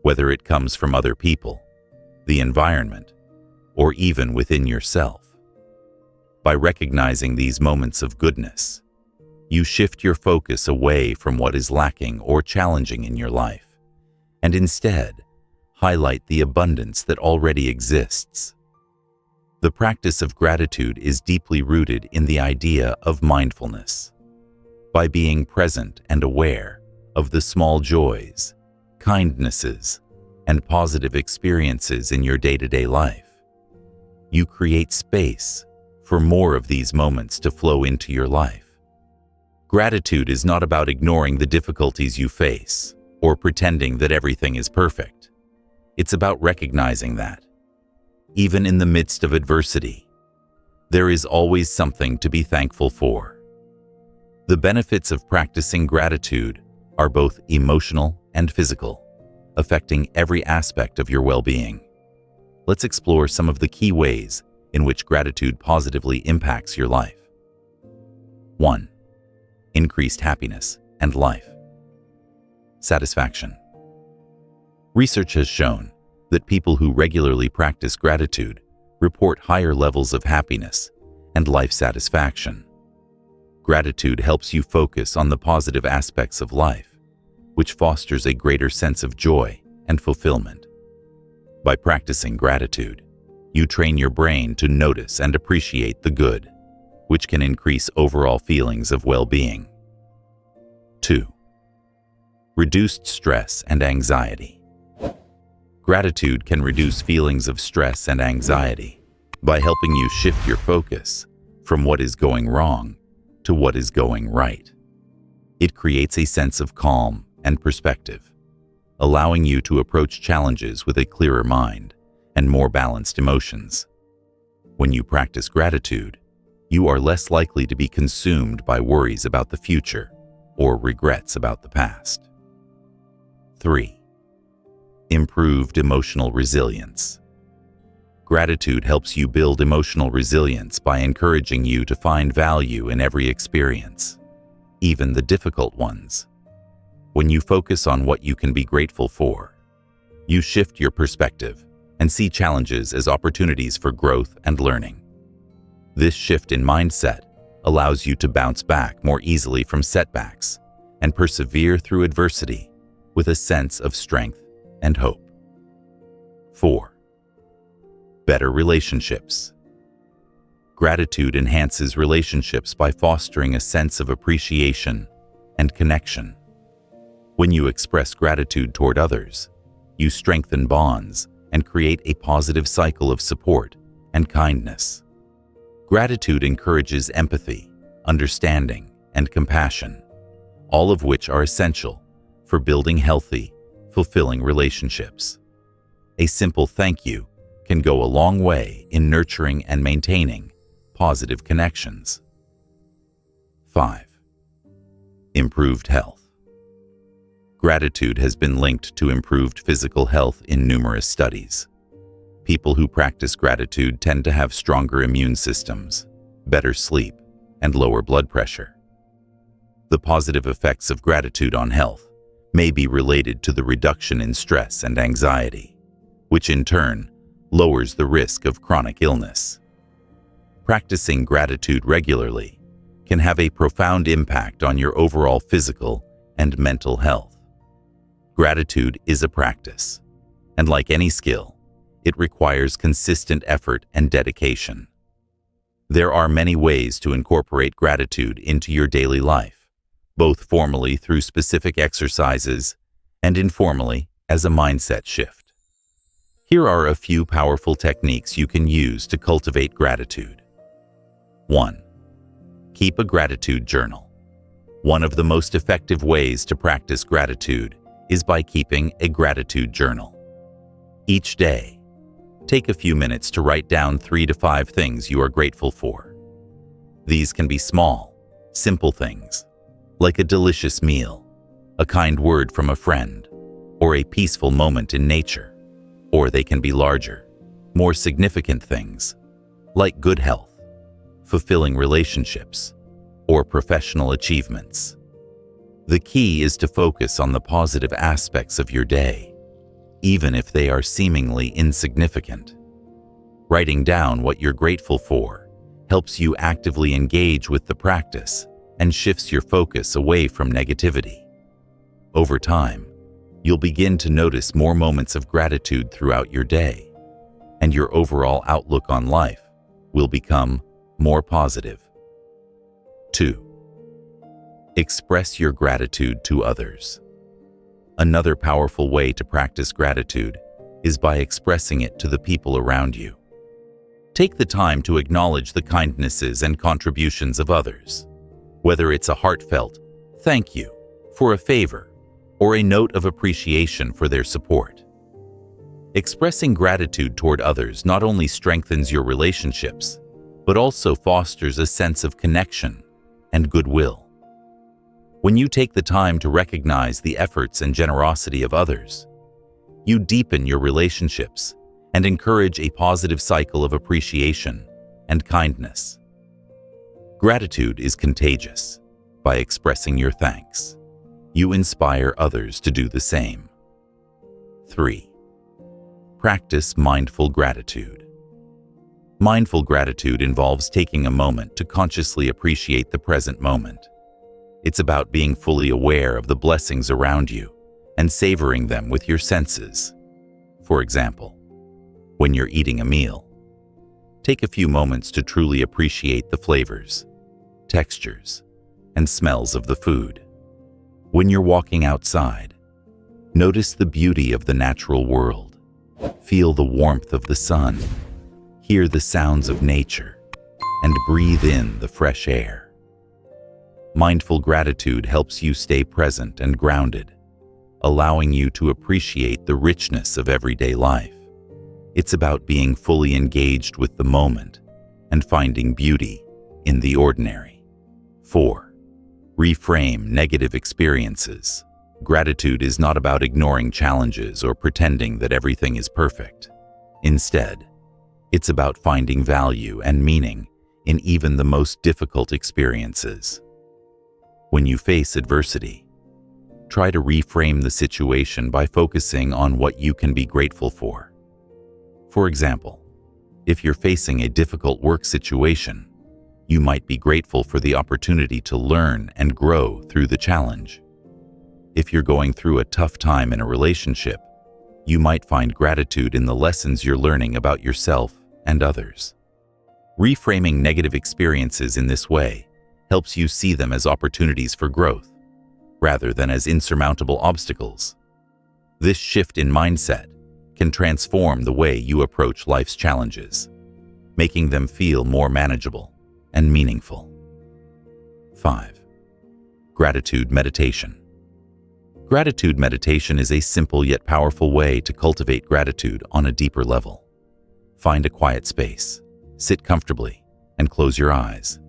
whether it comes from other people, the environment, or even within yourself. By recognizing these moments of goodness, you shift your focus away from what is lacking or challenging in your life, and instead highlight the abundance that already exists. The practice of gratitude is deeply rooted in the idea of mindfulness. By being present and aware of the small joys, kindnesses, and positive experiences in your day-to-day life, you create space for more of these moments to flow into your life. Gratitude is not about ignoring the difficulties you face or pretending that everything is perfect. It's about recognizing that, even in the midst of adversity, there is always something to be thankful for. The benefits of practicing gratitude are both emotional and physical, affecting every aspect of your well-being. Let's explore some of the key ways in which gratitude positively impacts your life. 1. increased happiness, and life satisfaction. Research has shown that people who regularly practice gratitude report higher levels of happiness and life satisfaction. Gratitude helps you focus on the positive aspects of life, which fosters a greater sense of joy and fulfillment. By practicing gratitude, you train your brain to notice and appreciate the good, which can increase overall feelings of well-being. 2. Reduced stress and anxiety. Gratitude can reduce feelings of stress and anxiety by helping you shift your focus from what is going wrong to what is going right. It creates a sense of calm and perspective, allowing you to approach challenges with a clearer mind and more balanced emotions. When you practice gratitude, you are less likely to be consumed by worries about the future or regrets about the past. 3. Improved emotional resilience. Gratitude helps you build emotional resilience by encouraging you to find value in every experience, even the difficult ones. When you focus on what you can be grateful for, you shift your perspective and see challenges as opportunities for growth and learning. This shift in mindset allows you to bounce back more easily from setbacks and persevere through adversity with a sense of strength and hope. 4. Better relationships. Gratitude enhances relationships by fostering a sense of appreciation and connection. When you express gratitude toward others, you strengthen bonds and create a positive cycle of support and kindness. Gratitude encourages empathy, understanding, and compassion, all of which are essential for building healthy, fulfilling relationships. A simple thank you can go a long way in nurturing and maintaining positive connections. 5. Improved health. Gratitude has been linked to improved physical health in numerous studies. People who practice gratitude tend to have stronger immune systems, better sleep, and lower blood pressure. The positive effects of gratitude on health may be related to the reduction in stress and anxiety, which in turn lowers the risk of chronic illness. Practicing gratitude regularly can have a profound impact on your overall physical and mental health. Gratitude is a practice, and like any skill, it requires consistent effort and dedication. There are many ways to incorporate gratitude into your daily life, both formally through specific exercises and informally as a mindset shift. Here are a few powerful techniques you can use to cultivate gratitude. 1. Keep a gratitude journal. One of the most effective ways to practice gratitude is by keeping a gratitude journal. Each day, take a few minutes to write down 3 to 5 things you are grateful for. These can be small, simple things, like a delicious meal, a kind word from a friend, or a peaceful moment in nature. Or they can be larger, more significant things, like good health, fulfilling relationships, or professional achievements. The key is to focus on the positive aspects of your day, even if they are seemingly insignificant. Writing down what you're grateful for helps you actively engage with the practice and shifts your focus away from negativity. Over time, you'll begin to notice more moments of gratitude throughout your day, and your overall outlook on life will become more positive. 2. Express your gratitude to others. Another powerful way to practice gratitude is by expressing it to the people around you. Take the time to acknowledge the kindnesses and contributions of others, whether it's a heartfelt thank you for a favor or a note of appreciation for their support. Expressing gratitude toward others not only strengthens your relationships, but also fosters a sense of connection and goodwill. When you take the time to recognize the efforts and generosity of others, you deepen your relationships and encourage a positive cycle of appreciation and kindness. Gratitude is contagious. by expressing your thanks. You inspire others to do the same. 3. Practice mindful gratitude. Mindful gratitude involves taking a moment to consciously appreciate the present moment. It's about being fully aware of the blessings around you and savoring them with your senses. For example, when you're eating a meal, take a few moments to truly appreciate the flavors, textures, and smells of the food. When you're walking outside, notice the beauty of the natural world. Feel the warmth of the sun, hear the sounds of nature, and breathe in the fresh air. Mindful gratitude helps you stay present and grounded, allowing you to appreciate the richness of everyday life. It's about being fully engaged with the moment and finding beauty in the ordinary. 4. Reframe negative experiences. Gratitude is not about ignoring challenges or pretending that everything is perfect. Instead, it's about finding value and meaning in even the most difficult experiences. When you face adversity, try to reframe the situation by focusing on what you can be grateful for. For example, if you're facing a difficult work situation, you might be grateful for the opportunity to learn and grow through the challenge. If you're going through a tough time in a relationship, you might find gratitude in the lessons you're learning about yourself and others. Reframing negative experiences in this way helps you see them as opportunities for growth, rather than as insurmountable obstacles. This shift in mindset can transform the way you approach life's challenges, making them feel more manageable and meaningful. 5. Gratitude meditation. Gratitude meditation is a simple yet powerful way to cultivate gratitude on a deeper level. Find a quiet space, sit comfortably, and close your eyes.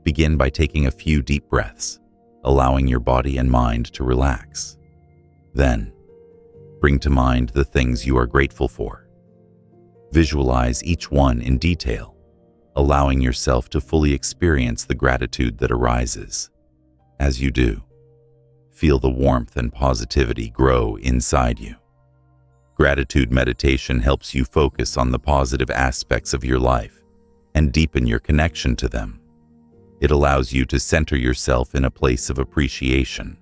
Begin by taking a few deep breaths, allowing your body and mind to relax. Then, bring to mind the things you are grateful for. Visualize each one in detail, allowing yourself to fully experience the gratitude that arises. As you do, feel the warmth and positivity grow inside you. Gratitude meditation helps you focus on the positive aspects of your life and deepen your connection to them. It allows you to center yourself in a place of appreciation,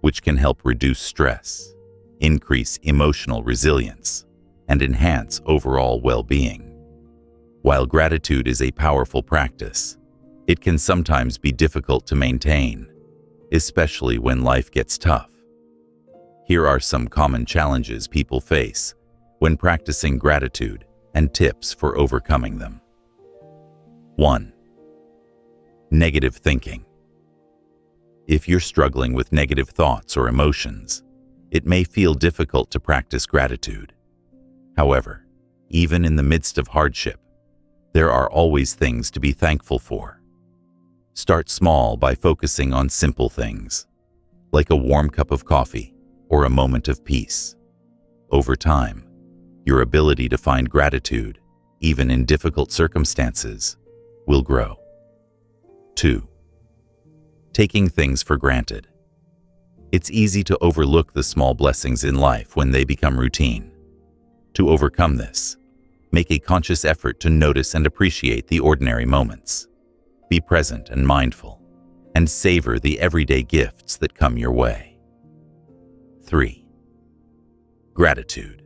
which can help reduce stress, increase emotional resilience, and enhance overall well-being. While gratitude is a powerful practice, it can sometimes be difficult to maintain, especially when life gets tough. Here are some common challenges people face when practicing gratitude and tips for overcoming them. 1. Negative thinking. If you're struggling with negative thoughts or emotions, it may feel difficult to practice gratitude. However, even in the midst of hardship, there are always things to be thankful for. Start small by focusing on simple things, like a warm cup of coffee or a moment of peace. Over time, your ability to find gratitude, even in difficult circumstances, will grow. 2. Taking things for granted. It's easy to overlook the small blessings in life when they become routine. To overcome this, make a conscious effort to notice and appreciate the ordinary moments. Be present and mindful, and savor the everyday gifts that come your way. 3. Gratitude.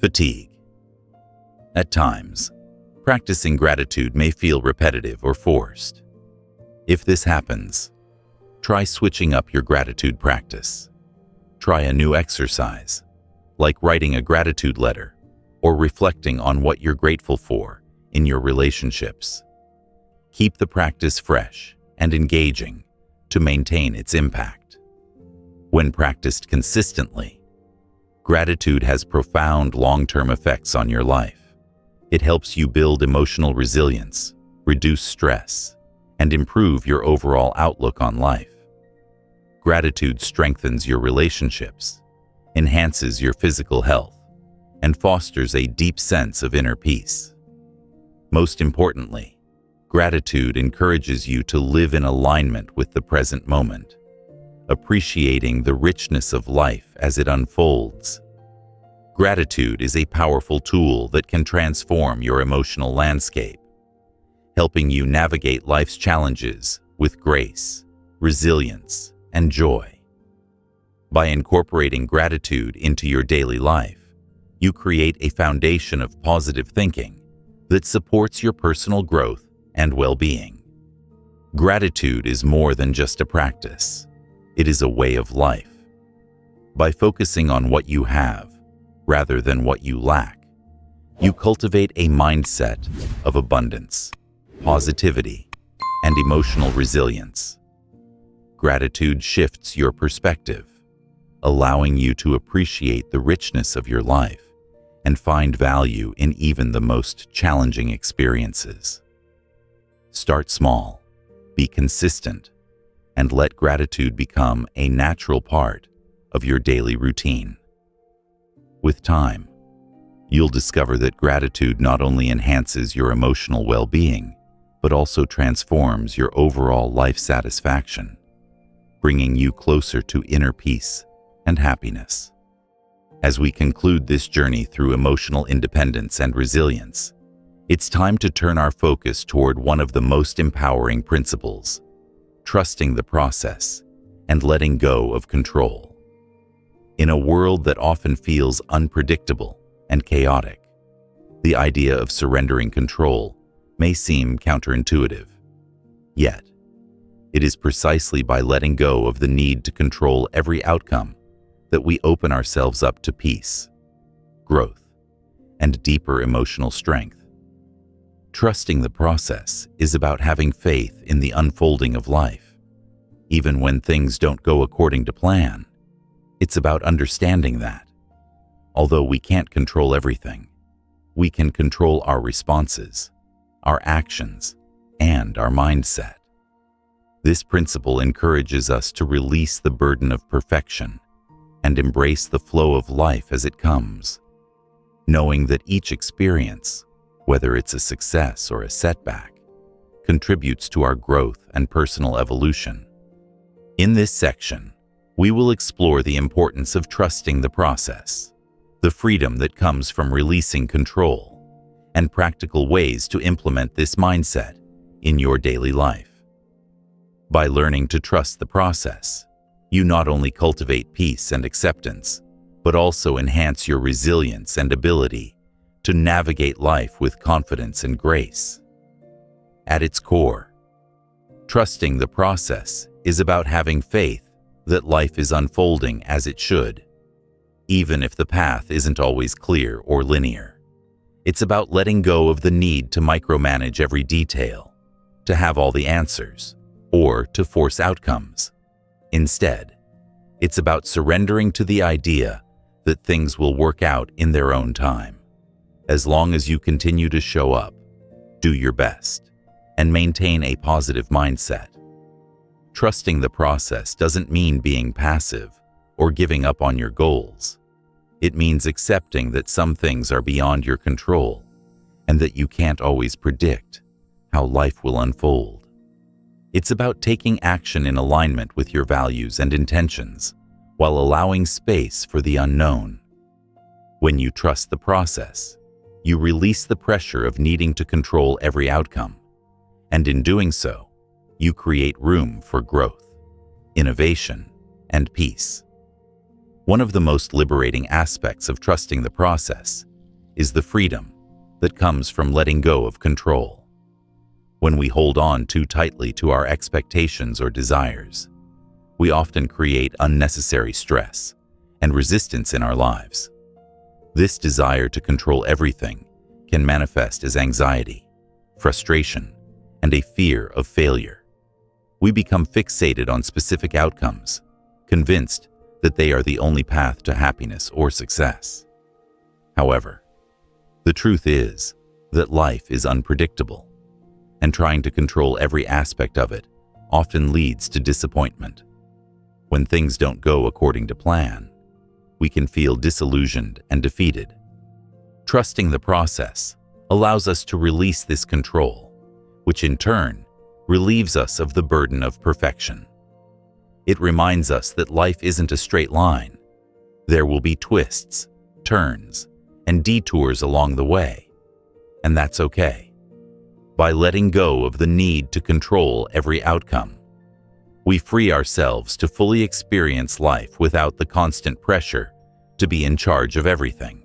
Fatigue. At times, practicing gratitude may feel repetitive or forced. If this happens, try switching up your gratitude practice. Try a new exercise, like writing a gratitude letter or reflecting on what you're grateful for in your relationships. Keep the practice fresh and engaging to maintain its impact. When practiced consistently, gratitude has profound long-term effects on your life. It helps you build emotional resilience, reduce stress, and improve your overall outlook on life. Gratitude strengthens your relationships, enhances your physical health, and fosters a deep sense of inner peace. Most importantly, Gratitude encourages you to live in alignment with the present moment, appreciating the richness of life as it unfolds. Gratitude is a powerful tool that can transform your emotional landscape, helping you navigate life's challenges with grace, resilience, and joy. By incorporating gratitude into your daily life, you create a foundation of positive thinking that supports your personal growth and well-being. Gratitude is more than just a practice. It is a way of life. By focusing on what you have, rather than what you lack, you cultivate a mindset of abundance, positivity, and emotional resilience. Gratitude shifts your perspective, allowing you to appreciate the richness of your life and find value in even the most challenging experiences. Start small, be consistent, and let gratitude become a natural part of your daily routine. With time, you'll discover that gratitude not only enhances your emotional well-being, but also transforms your overall life satisfaction, bringing you closer to inner peace and happiness. As we conclude this journey through emotional independence and resilience, it's time to turn our focus toward one of the most empowering principles: trusting the process and letting go of control. In a world that often feels unpredictable and chaotic, the idea of surrendering control may seem counterintuitive. Yet, it is precisely by letting go of the need to control every outcome that we open ourselves up to peace, growth, and deeper emotional strength. Trusting the process is about having faith in the unfolding of life. Even when things don't go according to plan, it's about understanding that, although we can't control everything, we can control our responses, our actions, and our mindset. This principle encourages us to release the burden of perfection and embrace the flow of life as it comes, knowing that each experience, whether it's a success or a setback, contributes to our growth and personal evolution. In this section, we will explore the importance of trusting the process, the freedom that comes from releasing control, and practical ways to implement this mindset in your daily life. By learning to trust the process, you not only cultivate peace and acceptance, but also enhance your resilience and ability to navigate life with confidence and grace. At its core, trusting the process is about having faith that life is unfolding as it should, even if the path isn't always clear or linear. It's about letting go of the need to micromanage every detail, to have all the answers, or to force outcomes. Instead, it's about surrendering to the idea that things will work out in their own time, as long as you continue to show up, do your best, and maintain a positive mindset. Trusting the process doesn't mean being passive or giving up on your goals. It means accepting that some things are beyond your control and that you can't always predict how life will unfold. It's about taking action in alignment with your values and intentions while allowing space for the unknown. When you trust the process, you release the pressure of needing to control every outcome, and in doing so, you create room for growth, innovation, and peace. One of the most liberating aspects of trusting the process is the freedom that comes from letting go of control. When we hold on too tightly to our expectations or desires, we often create unnecessary stress and resistance in our lives. This desire to control everything can manifest as anxiety, frustration, and a fear of failure. We become fixated on specific outcomes, convinced that they are the only path to happiness or success. However, the truth is that life is unpredictable, and trying to control every aspect of it often leads to disappointment. When things don't go according to plan, we can feel disillusioned and defeated. Trusting the process allows us to release this control, which in turn relieves us of the burden of perfection. It reminds us that life isn't a straight line. There will be twists, turns, and detours along the way, and that's okay. By letting go of the need to control every outcome, we free ourselves to fully experience life without the constant pressure to be in charge of everything.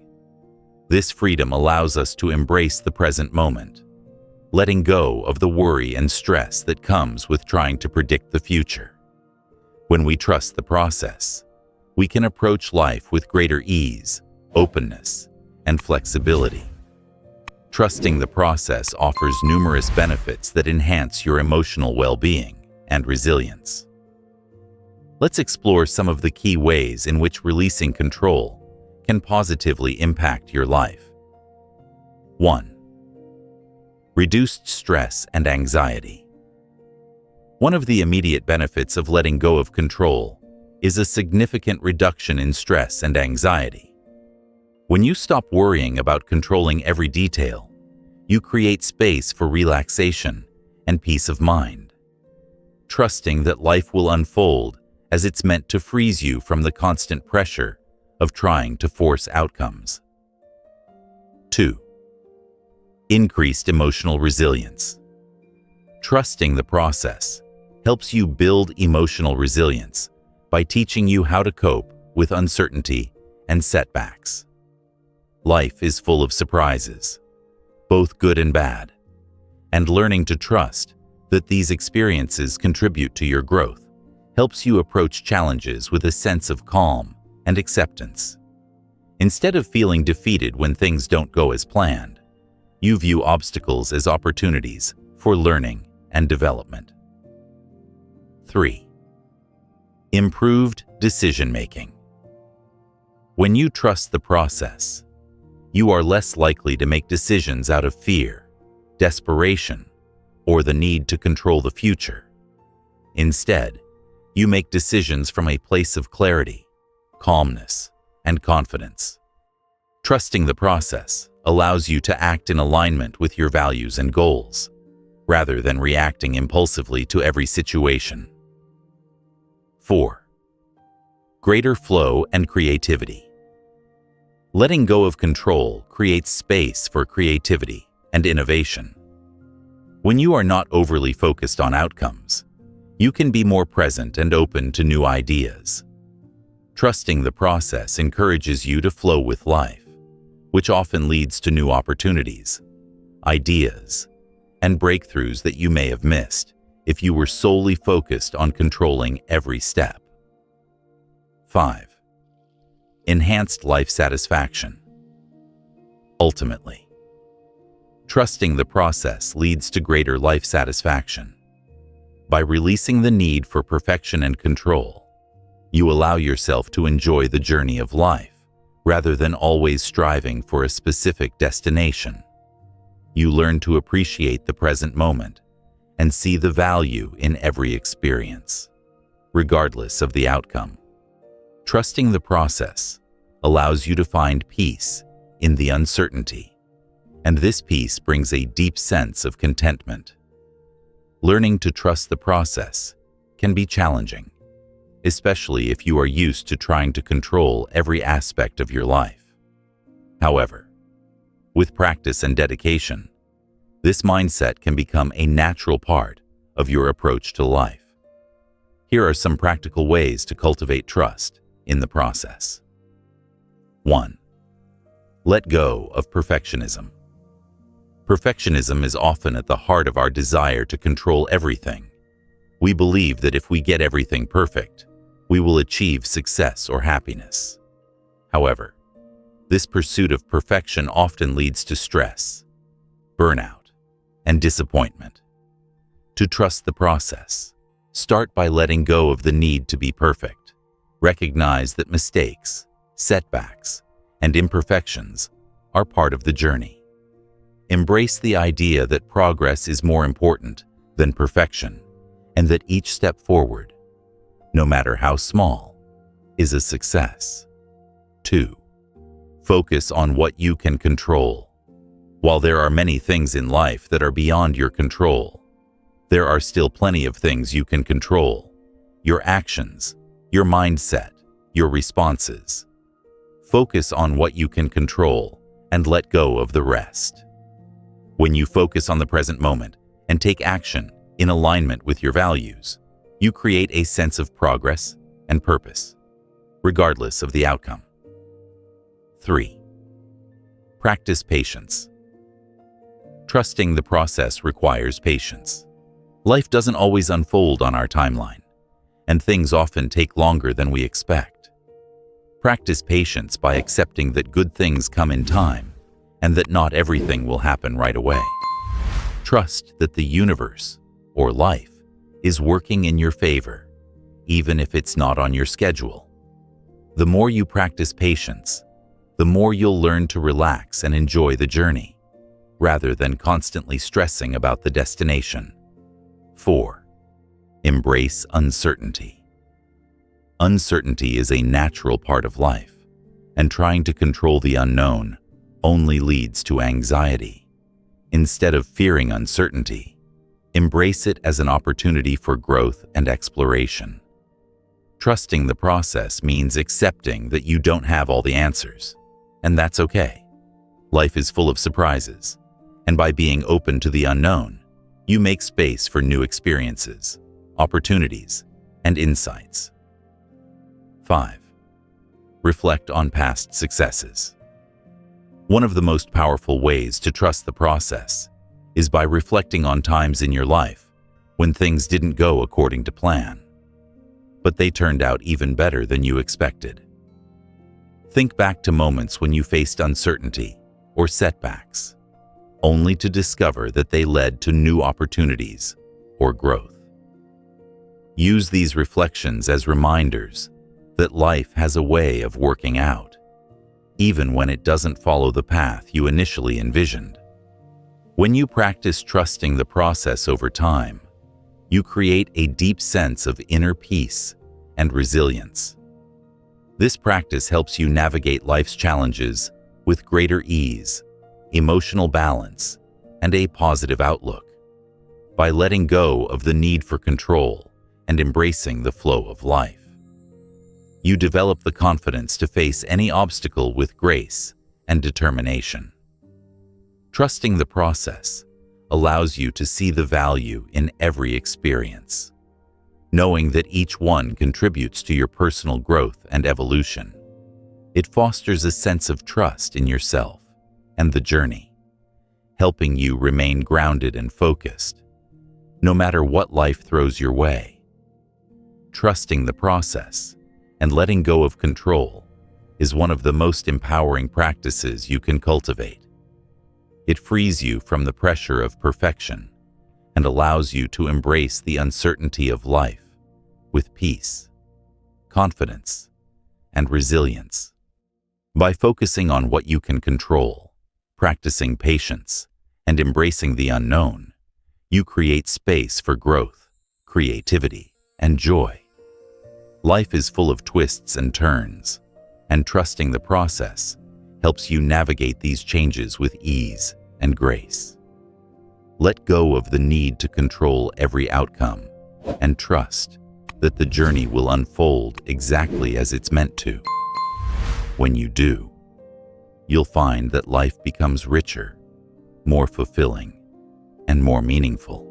This freedom allows us to embrace the present moment, letting go of the worry and stress that comes with trying to predict the future. When we trust the process, we can approach life with greater ease, openness, and flexibility. Trusting the process offers numerous benefits that enhance your emotional well-being and resilience. Let's explore some of the key ways in which releasing control can positively impact your life. 1. Reduced stress and anxiety. One of the immediate benefits of letting go of control is a significant reduction in stress and anxiety. When you stop worrying about controlling every detail, you create space for relaxation and peace of mind, trusting that life will unfold as it's meant to frees you from the constant pressure of trying to force outcomes. 2. Increased emotional resilience. Trusting the process helps you build emotional resilience by teaching you how to cope with uncertainty and setbacks. Life is full of surprises, both good and bad, and learning to trust that these experiences contribute to your growth helps you approach challenges with a sense of calm and acceptance. Instead of feeling defeated when things don't go as planned, you view obstacles as opportunities for learning and development. 3. Improved decision-making. When you trust the process, you are less likely to make decisions out of fear, desperation, or the need to control the future. Instead, you make decisions from a place of clarity, calmness, and confidence. Trusting the process allows you to act in alignment with your values and goals, rather than reacting impulsively to every situation. 4. Greater flow and creativity. Letting go of control creates space for creativity and innovation. When you are not overly focused on outcomes, you can be more present and open to new ideas. Trusting the process encourages you to flow with life, which often leads to new opportunities, ideas, and breakthroughs that you may have missed if you were solely focused on controlling every step. 5. Enhanced life satisfaction. Ultimately, trusting the process leads to greater life satisfaction. By releasing the need for perfection and control, you allow yourself to enjoy the journey of life rather than always striving for a specific destination. You learn to appreciate the present moment and see the value in every experience, regardless of the outcome. Trusting the process allows you to find peace in the uncertainty, and this peace brings a deep sense of contentment. Learning to trust the process can be challenging, especially if you are used to trying to control every aspect of your life. However, with practice and dedication, this mindset can become a natural part of your approach to life. Here are some practical ways to cultivate trust in the process. 1. Let go of perfectionism. Perfectionism is often at the heart of our desire to control everything. We believe that if we get everything perfect, we will achieve success or happiness. However, this pursuit of perfection often leads to stress, burnout, and disappointment. To trust the process, start by letting go of the need to be perfect. Recognize that mistakes, setbacks, and imperfections are part of the journey. Embrace the idea that progress is more important than perfection, and that each step forward, no matter how small, is a success. 2. Focus on what you can control. While there are many things in life that are beyond your control, there are still plenty of things you can control: your actions, your mindset, your responses. Focus on what you can control and let go of the rest. When you focus on the present moment and take action in alignment with your values, you create a sense of progress and purpose, regardless of the outcome. 3. Practice patience. Trusting the process requires patience. Life doesn't always unfold on our timeline, and things often take longer than we expect. Practice patience by accepting that good things come in time and that not everything will happen right away. Trust that the universe, or life, is working in your favor, even if it's not on your schedule. The more you practice patience, the more you'll learn to relax and enjoy the journey, rather than constantly stressing about the destination. 4. Embrace uncertainty. Uncertainty is a natural part of life, and trying to control the unknown only leads to anxiety. Instead of fearing uncertainty, embrace it as an opportunity for growth and exploration. Trusting the process means accepting that you don't have all the answers, and that's okay. Life is full of surprises, and by being open to the unknown, you make space for new experiences, opportunities, and insights. 5. Reflect on past successes. One of the most powerful ways to trust the process is by reflecting on times in your life when things didn't go according to plan, but they turned out even better than you expected. Think back to moments when you faced uncertainty or setbacks, only to discover that they led to new opportunities or growth. Use these reflections as reminders that life has a way of working out, even when it doesn't follow the path you initially envisioned. When you practice trusting the process over time, you create a deep sense of inner peace and resilience. This practice helps you navigate life's challenges with greater ease, emotional balance, and a positive outlook. By letting go of the need for control and embracing the flow of life, you develop the confidence to face any obstacle with grace and determination. Trusting the process allows you to see the value in every experience, knowing that each one contributes to your personal growth and evolution. It fosters a sense of trust in yourself and the journey, helping you remain grounded and focused, no matter what life throws your way. Trusting the process and letting go of control is one of the most empowering practices you can cultivate. It frees you from the pressure of perfection and allows you to embrace the uncertainty of life with peace, confidence, and resilience. By focusing on what you can control, practicing patience, and embracing the unknown, you create space for growth, creativity, and joy. Life is full of twists and turns, and trusting the process helps you navigate these changes with ease and grace. Let go of the need to control every outcome and trust that the journey will unfold exactly as it's meant to. When you do, you'll find that life becomes richer, more fulfilling, and more meaningful.